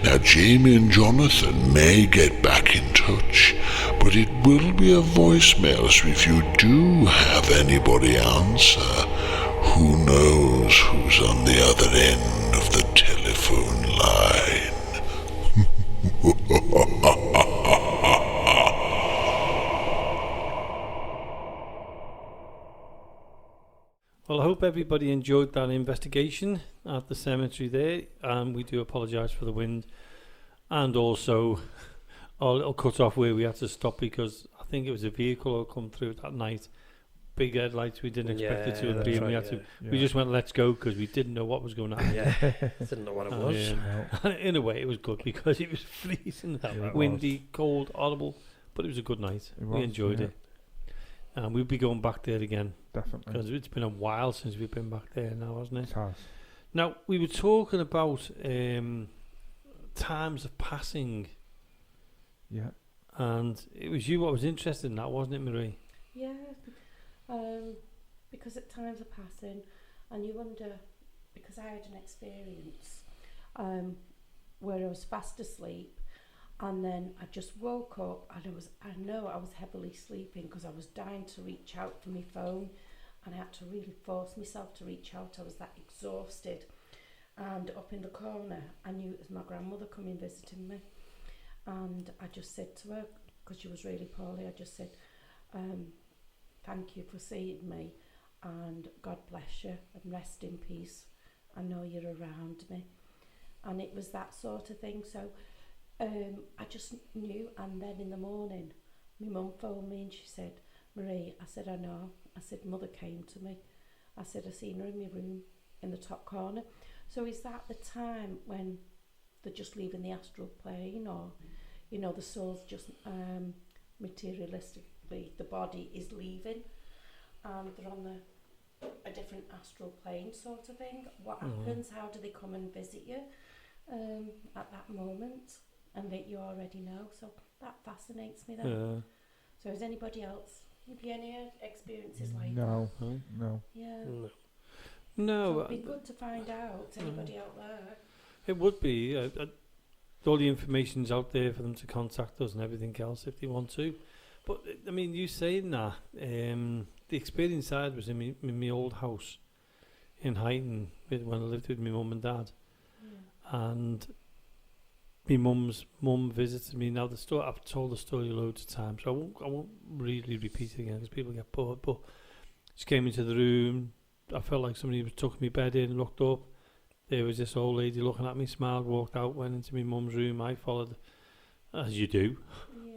Speaker 6: Now, Jamie and Jonathan may get back in touch, but it will be a voicemail, so if you do have anybody answer, who knows who's on the other end of the telephone line.
Speaker 1: Well, I hope everybody enjoyed that investigation at the cemetery there, and we do apologise for the wind, and also our little cut off where we had to stop because I think it was a vehicle that come through that night. Big headlights, we didn't expect it to, and
Speaker 2: that's
Speaker 1: we
Speaker 2: right,
Speaker 1: had to. We just went, let's go, because we didn't know what was going on.
Speaker 2: Yeah, didn't know what it was.
Speaker 1: And in a way, it was good because it was freezing, windy, cold, horrible, but it was a good night. We enjoyed it, and we'll be going back there again.
Speaker 3: Definitely.
Speaker 1: Because it's been a while since we've been back there now, hasn't it?
Speaker 3: It has.
Speaker 1: Now, we were talking about times of passing.
Speaker 3: Yeah.
Speaker 1: And it was you what was interested in that, wasn't it, Marie?
Speaker 4: Yeah, because at times are passing, and you wonder, because I had an experience where I was fast asleep, and then I just woke up, and I know I was heavily sleeping because I was dying to reach out for my phone, and I had to really force myself to reach out. I was that exhausted, and up in the corner, I knew it was my grandmother coming visiting me, and I just said to her, because she was really poorly, I just said, thank you for seeing me, and God bless you, and rest in peace. I know you're around me. And it was that sort of thing. So I just knew. And then in the morning, my mum phoned me and she said, Marie, I said, I know. I said, Mother came to me. I said, I seen her in my room in the top corner. So is that the time when they're just leaving the astral plane, or, you know, the soul's just materialistic, the body is leaving and they're on a different astral plane sort of thing? What happens? How do they come and visit you at that moment, and that you already know? So that fascinates me then. So has anybody else, have you any experiences like that?
Speaker 3: No.
Speaker 4: Yeah.
Speaker 1: No.
Speaker 4: So it'd be good to find out, anybody out there.
Speaker 1: It would be. All the information's out there for them to contact us and everything else if they want to. But, I mean, you saying that, the experience I had was in my old house in Huyton when I lived with my mum and dad. Yeah. And my mum visited me. Now, I've told the story loads of times, so I won't really repeat it again because people get bored. But she came into the room. I felt like somebody was tucking my bed in, looked up. There was this old lady looking at me, smiled, walked out, went into my mum's room. I followed, as you do,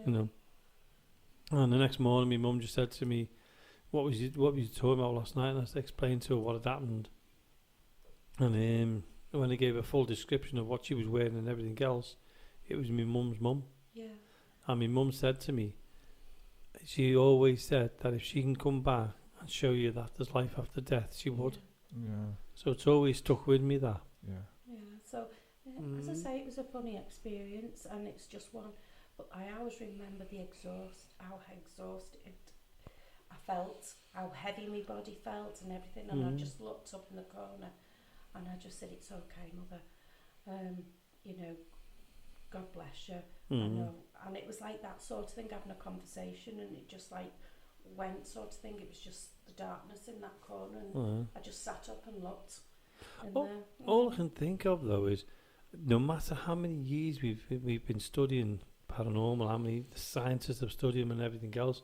Speaker 1: you know. And the next morning, my mum just said to me, what was you talking about last night? And I explained to her what had happened. And when I gave a full description of what she was wearing and everything else, it was my mum's mum. Yeah. And my mum said to me, she always said that if she can come back and show you that there's life after death, she would.
Speaker 3: Yeah.
Speaker 1: So it's always stuck with me, that.
Speaker 3: Yeah.
Speaker 4: Yeah. So, as I say, it was a funny experience, and it's just one. But I always remember how exhausted I felt, how heavy my body felt and everything. And I just looked up in the corner and I just said, it's okay, Mother. You know, God bless you. I know. And it was like that sort of thing, having a conversation, and it just like went sort of thing. It was just the darkness in that corner, and I just sat up and looked in there.
Speaker 1: All I can think of, though, is no matter how many years we've been studying paranormal, how many scientists have studied them and everything else,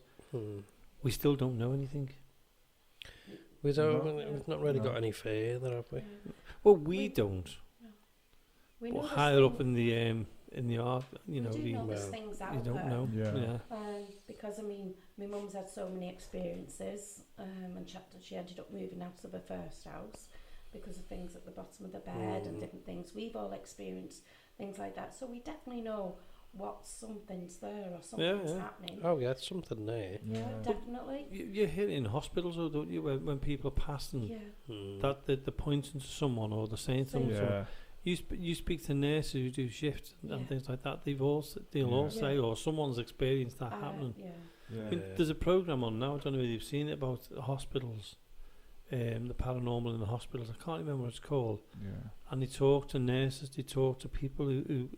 Speaker 1: we still don't know anything.
Speaker 2: We've not really
Speaker 3: No.
Speaker 2: got any further, have we?
Speaker 4: Yeah.
Speaker 1: Well, we don't.
Speaker 4: We
Speaker 1: But
Speaker 4: know there's
Speaker 1: higher up
Speaker 4: thing-
Speaker 1: in the art, you know,
Speaker 4: we do
Speaker 1: the,
Speaker 4: know there's
Speaker 2: well,
Speaker 4: things out
Speaker 1: you don't
Speaker 4: there.
Speaker 1: know.
Speaker 3: Yeah.
Speaker 4: Because I mean, my mum's had so many experiences, and she ended up moving out of her first house because of things at the bottom of the bed and different things. We've all experienced things like that, so we definitely know what something's there or something's happening.
Speaker 2: Oh yeah, it's something there.
Speaker 4: Yeah, definitely.
Speaker 1: You hear it in hospitals, though, don't you? When people are passing,
Speaker 4: Yeah.
Speaker 1: that they're pointing to someone or they're saying something. to someone. You speak to nurses who do shifts and things like that. They'll all say, or someone's experienced that happening.
Speaker 4: Yeah.
Speaker 3: Yeah.
Speaker 1: I mean, there's a program on now. I don't know if you've seen it about the hospitals, the paranormal in the hospitals. I can't remember what it's called.
Speaker 3: Yeah.
Speaker 1: And they talk to nurses. They talk to people who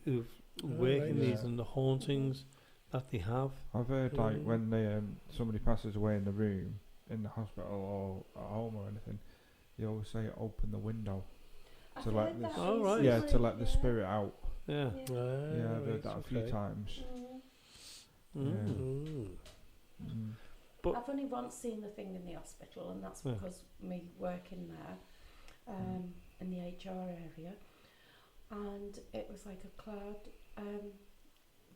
Speaker 1: work
Speaker 2: right,
Speaker 1: in these
Speaker 3: yeah.
Speaker 1: and the hauntings that they have.
Speaker 3: I've heard like when they somebody passes away in the room in the hospital or at home or anything, they always say open the window.
Speaker 4: I've
Speaker 3: To
Speaker 4: heard
Speaker 3: let
Speaker 4: that
Speaker 3: this-
Speaker 1: Oh, right.
Speaker 3: Yeah, to
Speaker 4: recently,
Speaker 3: let the spirit out.
Speaker 1: Yeah.
Speaker 3: Yeah, I've heard that a few times.
Speaker 1: Mm.
Speaker 3: Mm.
Speaker 1: But-
Speaker 4: I've only once seen the thing in the hospital, and that's
Speaker 1: Yeah.
Speaker 4: because me working there in the HR area, and it was like a cloud,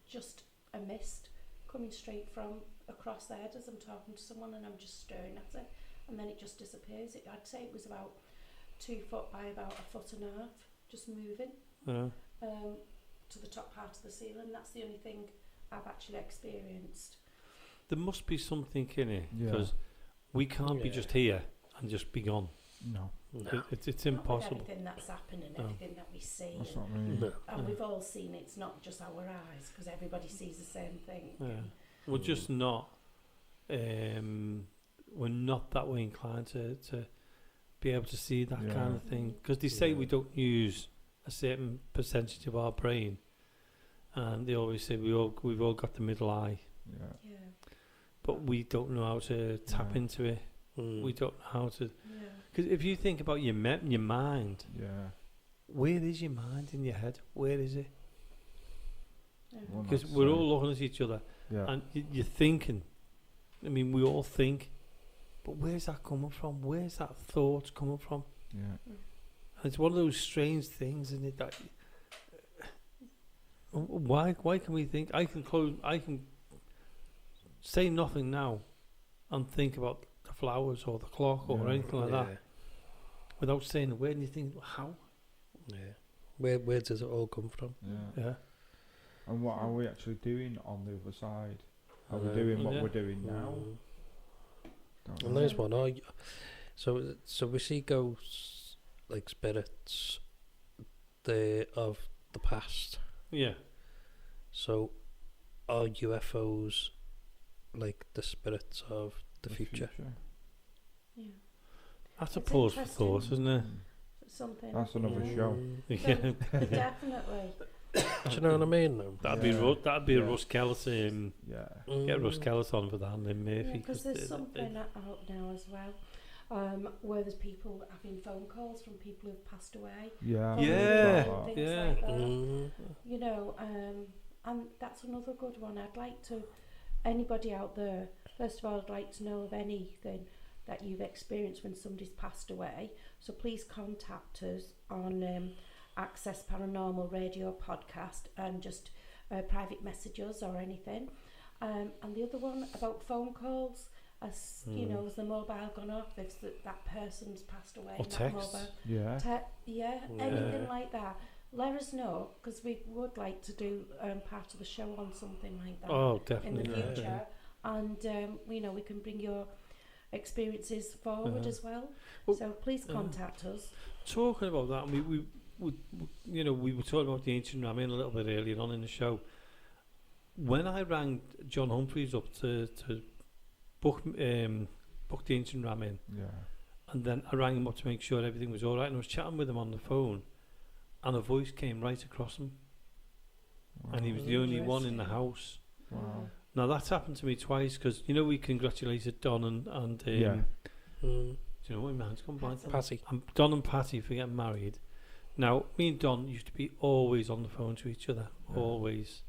Speaker 4: just a mist coming straight from across the head as I'm talking to someone, and I'm just staring at it, and then it just disappears. I'd say it was about 2 foot by about 1.5 foot, just moving
Speaker 1: Yeah.
Speaker 4: to the top part of the ceiling. That's the only thing I've actually experienced.
Speaker 1: There must be something in it
Speaker 3: Yeah.
Speaker 1: because we can't be
Speaker 2: Yeah.
Speaker 1: just here and just be gone.
Speaker 3: No,
Speaker 2: No.
Speaker 1: It's
Speaker 4: Not with
Speaker 1: impossible.
Speaker 4: everything that's happening,
Speaker 1: No.
Speaker 4: everything that we see.
Speaker 3: that's
Speaker 4: and
Speaker 3: what I mean.
Speaker 2: No.
Speaker 4: And we've all seen it, it's not just our eyes, because everybody sees the same thing.
Speaker 1: Yeah. We're just not. We're not that way inclined to be able to see that
Speaker 3: Yeah.
Speaker 1: kind of thing because they say
Speaker 2: Yeah.
Speaker 1: we don't use a certain percentage of our brain, and they always say we've all got the middle eye,
Speaker 3: Yeah.
Speaker 4: Yeah,
Speaker 1: but we don't know how to tap
Speaker 3: Yeah.
Speaker 1: into it.
Speaker 2: Mm.
Speaker 1: We don't know how to.
Speaker 4: yeah.
Speaker 1: Because if you think about your mind,
Speaker 3: Yeah.
Speaker 1: where is your mind in your head? Where is it?
Speaker 3: Well,
Speaker 1: Because
Speaker 3: that's
Speaker 1: we're
Speaker 3: it.
Speaker 1: all looking at each other,
Speaker 3: Yeah.
Speaker 1: and you're thinking. I mean, we all think, but where's that coming from? Where's that thought coming from?
Speaker 3: Yeah.
Speaker 1: And it's one of those strange things, isn't it? That why can we think? I can say nothing now, and think about the flowers or the clock or
Speaker 3: Yeah.
Speaker 1: anything like that without saying a word. And you think, how?
Speaker 2: Yeah. Where does it all come from?
Speaker 3: Yeah.
Speaker 1: Yeah.
Speaker 3: And what are we actually doing on the other side? Are we
Speaker 2: Yeah.
Speaker 3: doing what
Speaker 1: Yeah.
Speaker 3: we're doing now?
Speaker 2: Mm.
Speaker 3: Don't
Speaker 2: And
Speaker 3: know.
Speaker 2: there's one. So we see ghosts like spirits, of the past.
Speaker 1: Yeah.
Speaker 2: So are UFOs like the spirits of the future?
Speaker 4: Yeah.
Speaker 1: That's a
Speaker 4: It's
Speaker 1: pause for
Speaker 4: interesting.
Speaker 1: thought, isn't it?
Speaker 3: Mm.
Speaker 4: Something.
Speaker 3: That's another
Speaker 2: Mm.
Speaker 3: show.
Speaker 1: Yeah.
Speaker 4: Definitely.
Speaker 2: Do you know what I mean? Though?
Speaker 1: That'd
Speaker 3: Yeah.
Speaker 1: be a
Speaker 3: Yeah.
Speaker 1: Russ Kellis.
Speaker 3: Yeah.
Speaker 1: Get Russ
Speaker 2: Mm.
Speaker 1: Kellis on for that, and then Murphy.
Speaker 4: Yeah, because there's something
Speaker 1: they-
Speaker 4: out now as well, where there's people having phone calls from people who've passed away.
Speaker 3: Yeah.
Speaker 1: Yeah.
Speaker 4: And things
Speaker 1: Yeah.
Speaker 4: like that.
Speaker 2: Mm.
Speaker 4: You know, and that's another good one. I'd like to, anybody out there, first of all, I'd like to know of anything that you've experienced when somebody's passed away. So please contact us on Access Paranormal Radio podcast and just private message us or anything. And the other one about phone calls, as you know, has the mobile gone off, if that person's passed away.
Speaker 1: Or
Speaker 4: and that
Speaker 1: text.
Speaker 4: mobile
Speaker 3: Yeah.
Speaker 4: yeah, anything like that. Let us know, because we would like to do part of the show on something like that
Speaker 1: Oh,
Speaker 4: in
Speaker 1: definitely.
Speaker 4: the
Speaker 1: yeah.
Speaker 4: future. And you know, we can bring your experiences forward as well.
Speaker 1: Well,
Speaker 4: So please contact us.
Speaker 1: Talking about that, we you know, we were talking about the ancient ramen a little bit earlier on in the show. When I rang John Humphreys up to book the ancient ramen,
Speaker 3: Yeah.
Speaker 1: and then I rang him up to make sure everything was all right, and I was chatting with him on the phone, and a voice came right across him, and he was the only one in the house.
Speaker 3: Wow.
Speaker 1: Now that's happened to me twice, because you know we congratulated Don and
Speaker 3: Yeah.
Speaker 2: Mm.
Speaker 1: do you know what man's gone blind?
Speaker 2: Patty.
Speaker 1: Don and Patty for getting married. Now me and Don used to be always on the phone to each other,
Speaker 3: Yeah.
Speaker 1: always.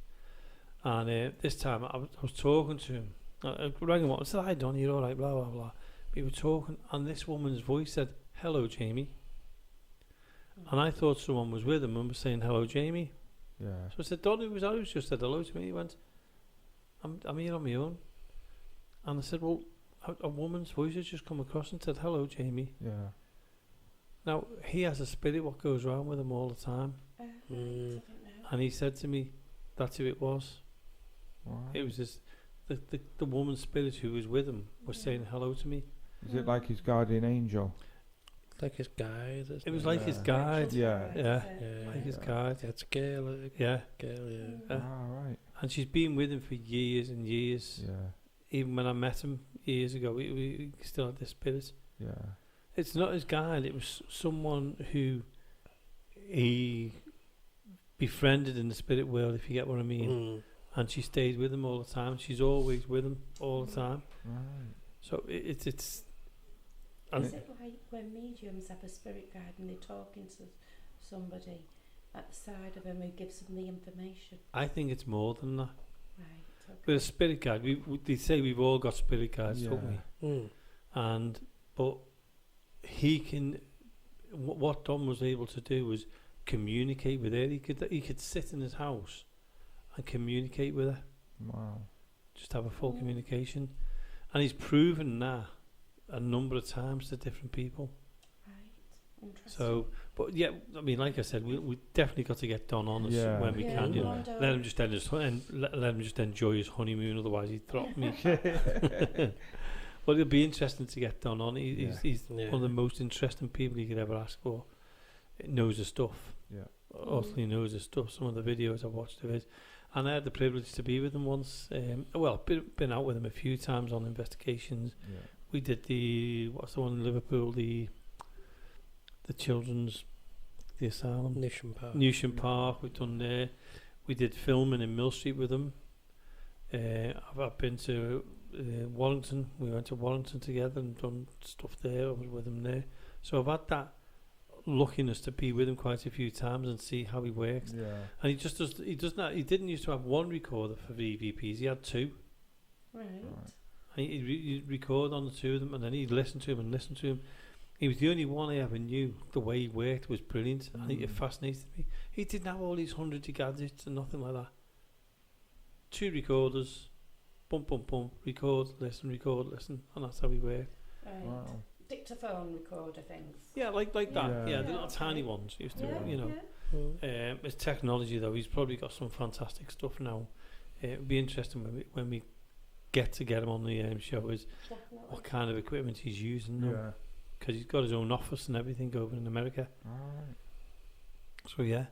Speaker 1: And this time I was talking to him. I rang him up and said, "Hi Don, you're all right?" Blah blah blah. we were talking, and this woman's voice said, "Hello, Jamie." And I thought someone was with him and was saying, "Hello, Jamie."
Speaker 3: Yeah.
Speaker 1: So I said, "Don, who was that? Who's just said hello to me?" He went, I'm here on my own." And I said, "Well, a woman's voice has just come across and said, 'Hello, Jamie.'"
Speaker 3: Yeah.
Speaker 1: Now, he has a spirit what goes around with him all the time.
Speaker 4: I don't know.
Speaker 1: And he said to me, that's who it was.
Speaker 3: Wow.
Speaker 1: It was this, the woman's spirit who was with him was saying hello to me.
Speaker 3: Is it like his guardian angel?
Speaker 2: Like his guide, isn't
Speaker 1: It was
Speaker 3: Yeah.
Speaker 1: like his guide.
Speaker 3: Yeah.
Speaker 1: Yeah.
Speaker 2: Yeah.
Speaker 1: Like his
Speaker 3: Yeah.
Speaker 1: guide.
Speaker 2: It's a girl,
Speaker 1: Yeah.
Speaker 2: yeah.
Speaker 3: Right.
Speaker 1: And she's been with him for years and years.
Speaker 3: Yeah.
Speaker 1: Even when I met him years ago, we still had this spirit.
Speaker 3: Yeah.
Speaker 1: It's not his guide, it was someone who he befriended in the spirit world, if you get what I mean.
Speaker 2: Mm.
Speaker 1: And she stayed with him all the time. She's always with him all the time.
Speaker 3: Right.
Speaker 1: So it's
Speaker 4: Is it like when mediums have a spirit guide and they're talking to somebody at the side of them who gives them the information?
Speaker 1: I think it's more than that.
Speaker 4: Right, okay.
Speaker 1: With a spirit guide, they say we've all got spirit guides, don't we?
Speaker 2: Mm.
Speaker 1: But he can. What Don was able to do was communicate with her. He could sit in his house and communicate with her.
Speaker 3: Wow.
Speaker 1: Just have a full communication, and he's proven that a number of times to different people.
Speaker 4: Right, interesting.
Speaker 1: So, but yeah, I mean, like I said, we definitely got to get Don on us
Speaker 3: Yeah.
Speaker 1: when we
Speaker 4: Yeah,
Speaker 1: can. You know,
Speaker 4: Rondo.
Speaker 1: let him just let him just enjoy his honeymoon. Otherwise, he'd drop me. But it'll be interesting to get Don on. He's
Speaker 2: Yeah.
Speaker 1: one of the most interesting people you could ever ask for. It knows his stuff.
Speaker 3: Yeah.
Speaker 1: Utterly knows his stuff. Some of the videos I've watched of his, and I had the privilege to be with him once. Well, been out with him a few times on investigations.
Speaker 3: Yeah.
Speaker 1: We did what's the one in Liverpool, the children's, the asylum,
Speaker 2: Newsham Park.
Speaker 1: Newsham Park. We've done there. We did filming in Mill Street with him. I've been to Warrington. We went to Warrington together and done stuff there. I was with him there. So I've had that luckiness to be with him quite a few times and see how he works.
Speaker 3: Yeah.
Speaker 1: And he just does. He does not. He didn't used to have one recorder for EVPs. He had two.
Speaker 4: Right.
Speaker 3: Right.
Speaker 1: And he'd record on the two of them, and then he'd listen to him and listen to him. He was the only one I ever knew. The way he worked was brilliant, and it fascinated me. He didn't have all these hundreds of gadgets and nothing like that. Two recorders, bump, bump, bump, record, listen, and that's how he worked.
Speaker 4: Right.
Speaker 3: Wow.
Speaker 4: Dictaphone recorder things.
Speaker 1: Yeah, like that.
Speaker 3: Yeah.
Speaker 1: Yeah, the little
Speaker 4: Okay.
Speaker 1: tiny ones used to,
Speaker 4: Yeah,
Speaker 1: you know.
Speaker 4: yeah.
Speaker 2: Mm.
Speaker 1: His technology though, he's probably got some fantastic stuff now. It'd be interesting when we get him on the show is
Speaker 4: Definitely.
Speaker 1: what kind of equipment he's using now,
Speaker 3: Yeah.
Speaker 1: because he's got his own office and everything over in America.
Speaker 3: Alright.
Speaker 1: So yeah.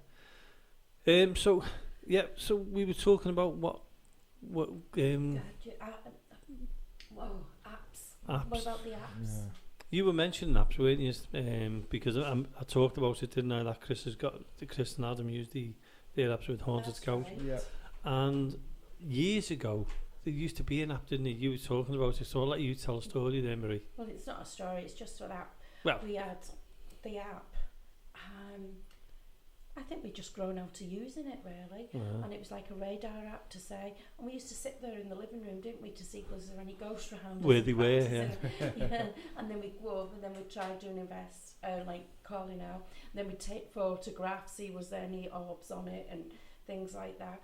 Speaker 1: So we were talking about what
Speaker 4: Whoa, apps. What
Speaker 1: apps.
Speaker 4: about the apps?
Speaker 3: Yeah.
Speaker 1: You were mentioning apps, weren't you? Because I talked about it, didn't I? That Chris and Adam used their apps with Haunted
Speaker 4: That's
Speaker 1: Scout.
Speaker 4: right.
Speaker 3: Yeah.
Speaker 1: And years ago, there used to be an app, didn't it? You were talking about it, so I'll let you tell a story there, Marie.
Speaker 4: Well, it's not a story, it's just an app.
Speaker 1: Well,
Speaker 4: We had the app. I think we'd just grown out to using it, really. And it was like a radar app to say, and we used to sit there in the living room, didn't we, to see was there any ghosts around us
Speaker 1: Where
Speaker 4: and
Speaker 1: they were,
Speaker 4: practicing. Yeah. And then we'd go up and then we'd try doing like calling out. And then we'd take photographs, see was there any orbs on it and things like that.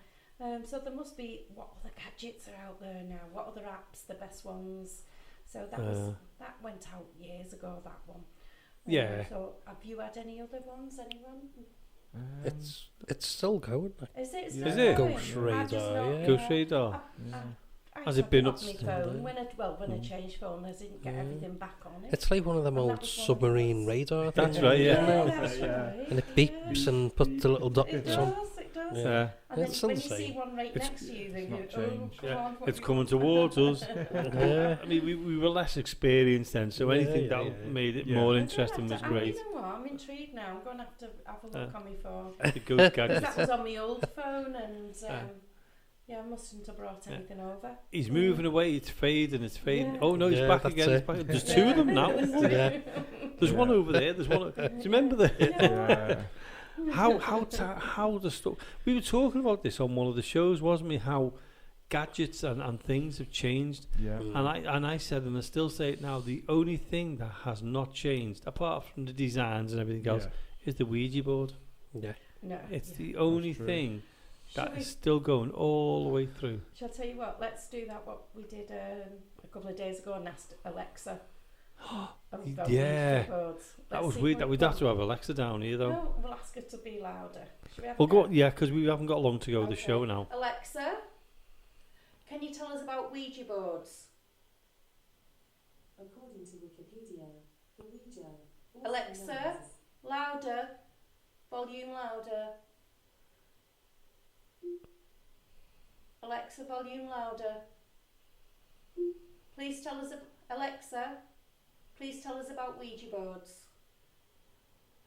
Speaker 4: So there must be, what other gadgets are out there now? What other apps, the best ones? So that went out years ago, that one.
Speaker 1: Yeah.
Speaker 4: So have you had any other ones, anyone?
Speaker 2: It's still going. Like.
Speaker 4: Is it?
Speaker 3: Yeah.
Speaker 1: Is it?
Speaker 2: Ghost
Speaker 4: I've just
Speaker 2: Radar,
Speaker 4: not-
Speaker 2: yeah.
Speaker 1: Ghost Radar. Has it been
Speaker 4: off
Speaker 1: up
Speaker 4: my
Speaker 1: to-
Speaker 4: phone when I changed phone? I didn't get everything back on it.
Speaker 2: It's like one of them
Speaker 4: And that
Speaker 2: old
Speaker 4: was one of
Speaker 2: submarine
Speaker 4: those.
Speaker 2: radar
Speaker 1: That's
Speaker 2: things.
Speaker 1: right, yeah.
Speaker 4: That's
Speaker 3: Yeah.
Speaker 4: right.
Speaker 2: And it beeps and puts the little dots
Speaker 4: It
Speaker 2: on.
Speaker 4: does. It does.
Speaker 2: Yeah.
Speaker 4: And
Speaker 2: It's
Speaker 4: then when you
Speaker 2: insane.
Speaker 4: see one right
Speaker 1: It's-
Speaker 4: next to you, then
Speaker 3: it's
Speaker 4: you
Speaker 3: not
Speaker 4: go, oh,
Speaker 3: changed.
Speaker 4: come
Speaker 1: Yeah.
Speaker 4: on, what
Speaker 1: It's
Speaker 4: have you
Speaker 1: coming
Speaker 4: got?"
Speaker 1: towards us.
Speaker 2: Yeah.
Speaker 1: I mean, we were less experienced then, so
Speaker 2: Yeah,
Speaker 1: anything
Speaker 2: yeah,
Speaker 1: that
Speaker 2: yeah.
Speaker 1: made it
Speaker 3: Yeah.
Speaker 1: more
Speaker 4: I'm gonna
Speaker 1: interesting
Speaker 4: have
Speaker 1: was
Speaker 4: to-
Speaker 1: great.
Speaker 4: You know what? I'm intrigued now. I'm going to have a look on my phone.
Speaker 1: The ghost
Speaker 4: Because
Speaker 1: gadgets.
Speaker 4: that was on my old phone, and
Speaker 1: Yeah.
Speaker 4: yeah, I mustn't have brought
Speaker 1: Yeah.
Speaker 4: anything over.
Speaker 1: He's moving away, it's fading.
Speaker 4: Yeah.
Speaker 1: Oh no, he's
Speaker 2: Yeah,
Speaker 1: back
Speaker 2: that's
Speaker 1: again. He's
Speaker 2: it.
Speaker 1: back. There's two of them now.
Speaker 2: Yeah.
Speaker 1: There's one over there. There's one. Do you remember that?
Speaker 3: Yeah.
Speaker 1: How the stuff? We were talking about this on one of the shows, wasn't we? How gadgets and things have changed.
Speaker 3: Yeah.
Speaker 1: And I said, and I still say it now, the only thing that has not changed, apart from the designs and everything else, is the Ouija board.
Speaker 2: Yeah.
Speaker 4: No.
Speaker 1: It's the only
Speaker 3: true.
Speaker 1: thing
Speaker 4: Shall
Speaker 1: that
Speaker 4: we-
Speaker 1: is still going all the way through.
Speaker 4: Shall I tell you what? Let's do that. What we did a couple of days ago and asked Alexa. about
Speaker 1: Yeah.
Speaker 4: Ouija boards.
Speaker 1: That
Speaker 4: Let's
Speaker 1: was
Speaker 4: see
Speaker 1: weird.
Speaker 4: if
Speaker 1: That
Speaker 4: we
Speaker 1: we'd
Speaker 4: can-
Speaker 1: have to have Alexa down here, though.
Speaker 4: No, we'll ask her to be louder. Should we have
Speaker 1: Well,
Speaker 4: a
Speaker 1: go
Speaker 4: go?
Speaker 1: on, yeah, because we haven't got long to go with the
Speaker 4: Okay.
Speaker 1: show now.
Speaker 4: Alexa, can you tell us about Ouija boards?
Speaker 8: According to Wikipedia, the Ouija, also
Speaker 4: Alexa?
Speaker 8: known as
Speaker 4: Louder. Volume louder. Alexa, volume louder. Please tell us, Alexa, please tell us about Ouija boards.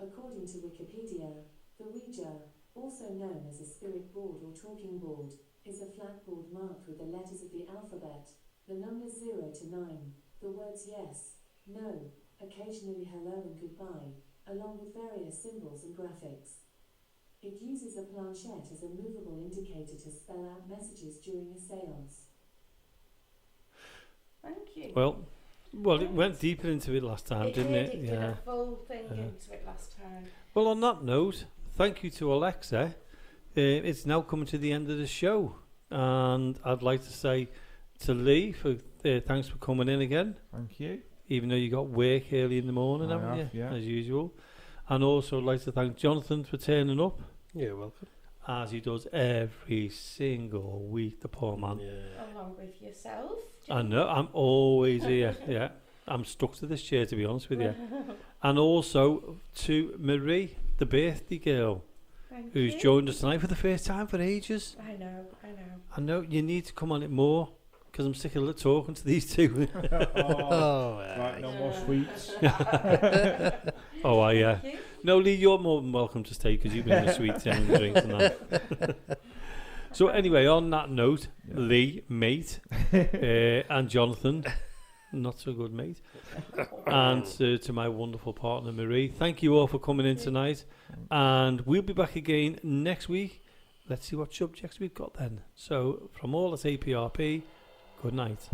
Speaker 8: According to Wikipedia, the Ouija, also known as a spirit board or talking board, is a flat board marked with the letters of the alphabet, the numbers 0 to 9, the words yes, no, occasionally hello and goodbye, along with various symbols and graphics. It uses a planchette as a movable indicator to spell out messages during a séance.
Speaker 4: Thank you.
Speaker 1: Well, it went deeper into it last time, didn't it?
Speaker 4: It did a full thing into it last time.
Speaker 1: Well, on that note, thank you to Alexa. It's now coming to the end of the show, and I'd like to say to Lee, thanks for coming in again.
Speaker 3: Thank you.
Speaker 1: Even though you got work early in the morning,
Speaker 3: I
Speaker 1: haven't
Speaker 3: have,
Speaker 1: you?
Speaker 3: yeah.
Speaker 1: As usual. And also, I'd like to thank Jonathan for turning up,
Speaker 2: You're welcome.
Speaker 1: as he does every single week. The poor man.
Speaker 2: Yeah.
Speaker 4: Along with yourself.
Speaker 1: I know. I'm always here. Yeah. I'm stuck to this chair, to be honest with you. And also to Marie, the birthday girl,
Speaker 4: Thank
Speaker 1: who's
Speaker 4: you.
Speaker 1: joined us tonight for the first time for ages.
Speaker 4: I know.
Speaker 1: I know you need to come on it more, because I'm sick of talking to these two.
Speaker 2: Oh,
Speaker 3: Right, no more sweets.
Speaker 1: Oh,
Speaker 4: Thank you.
Speaker 1: No, Lee, you're more than welcome to stay, because you've been the sweets and drinks and that. So anyway, on that note,
Speaker 3: Yeah.
Speaker 1: Lee, mate, and Jonathan, not so good mate, and to my wonderful partner Marie, thank you all for coming in tonight, and we'll be back again next week. Let's see what subjects we've got then. So from all at APRP, good night.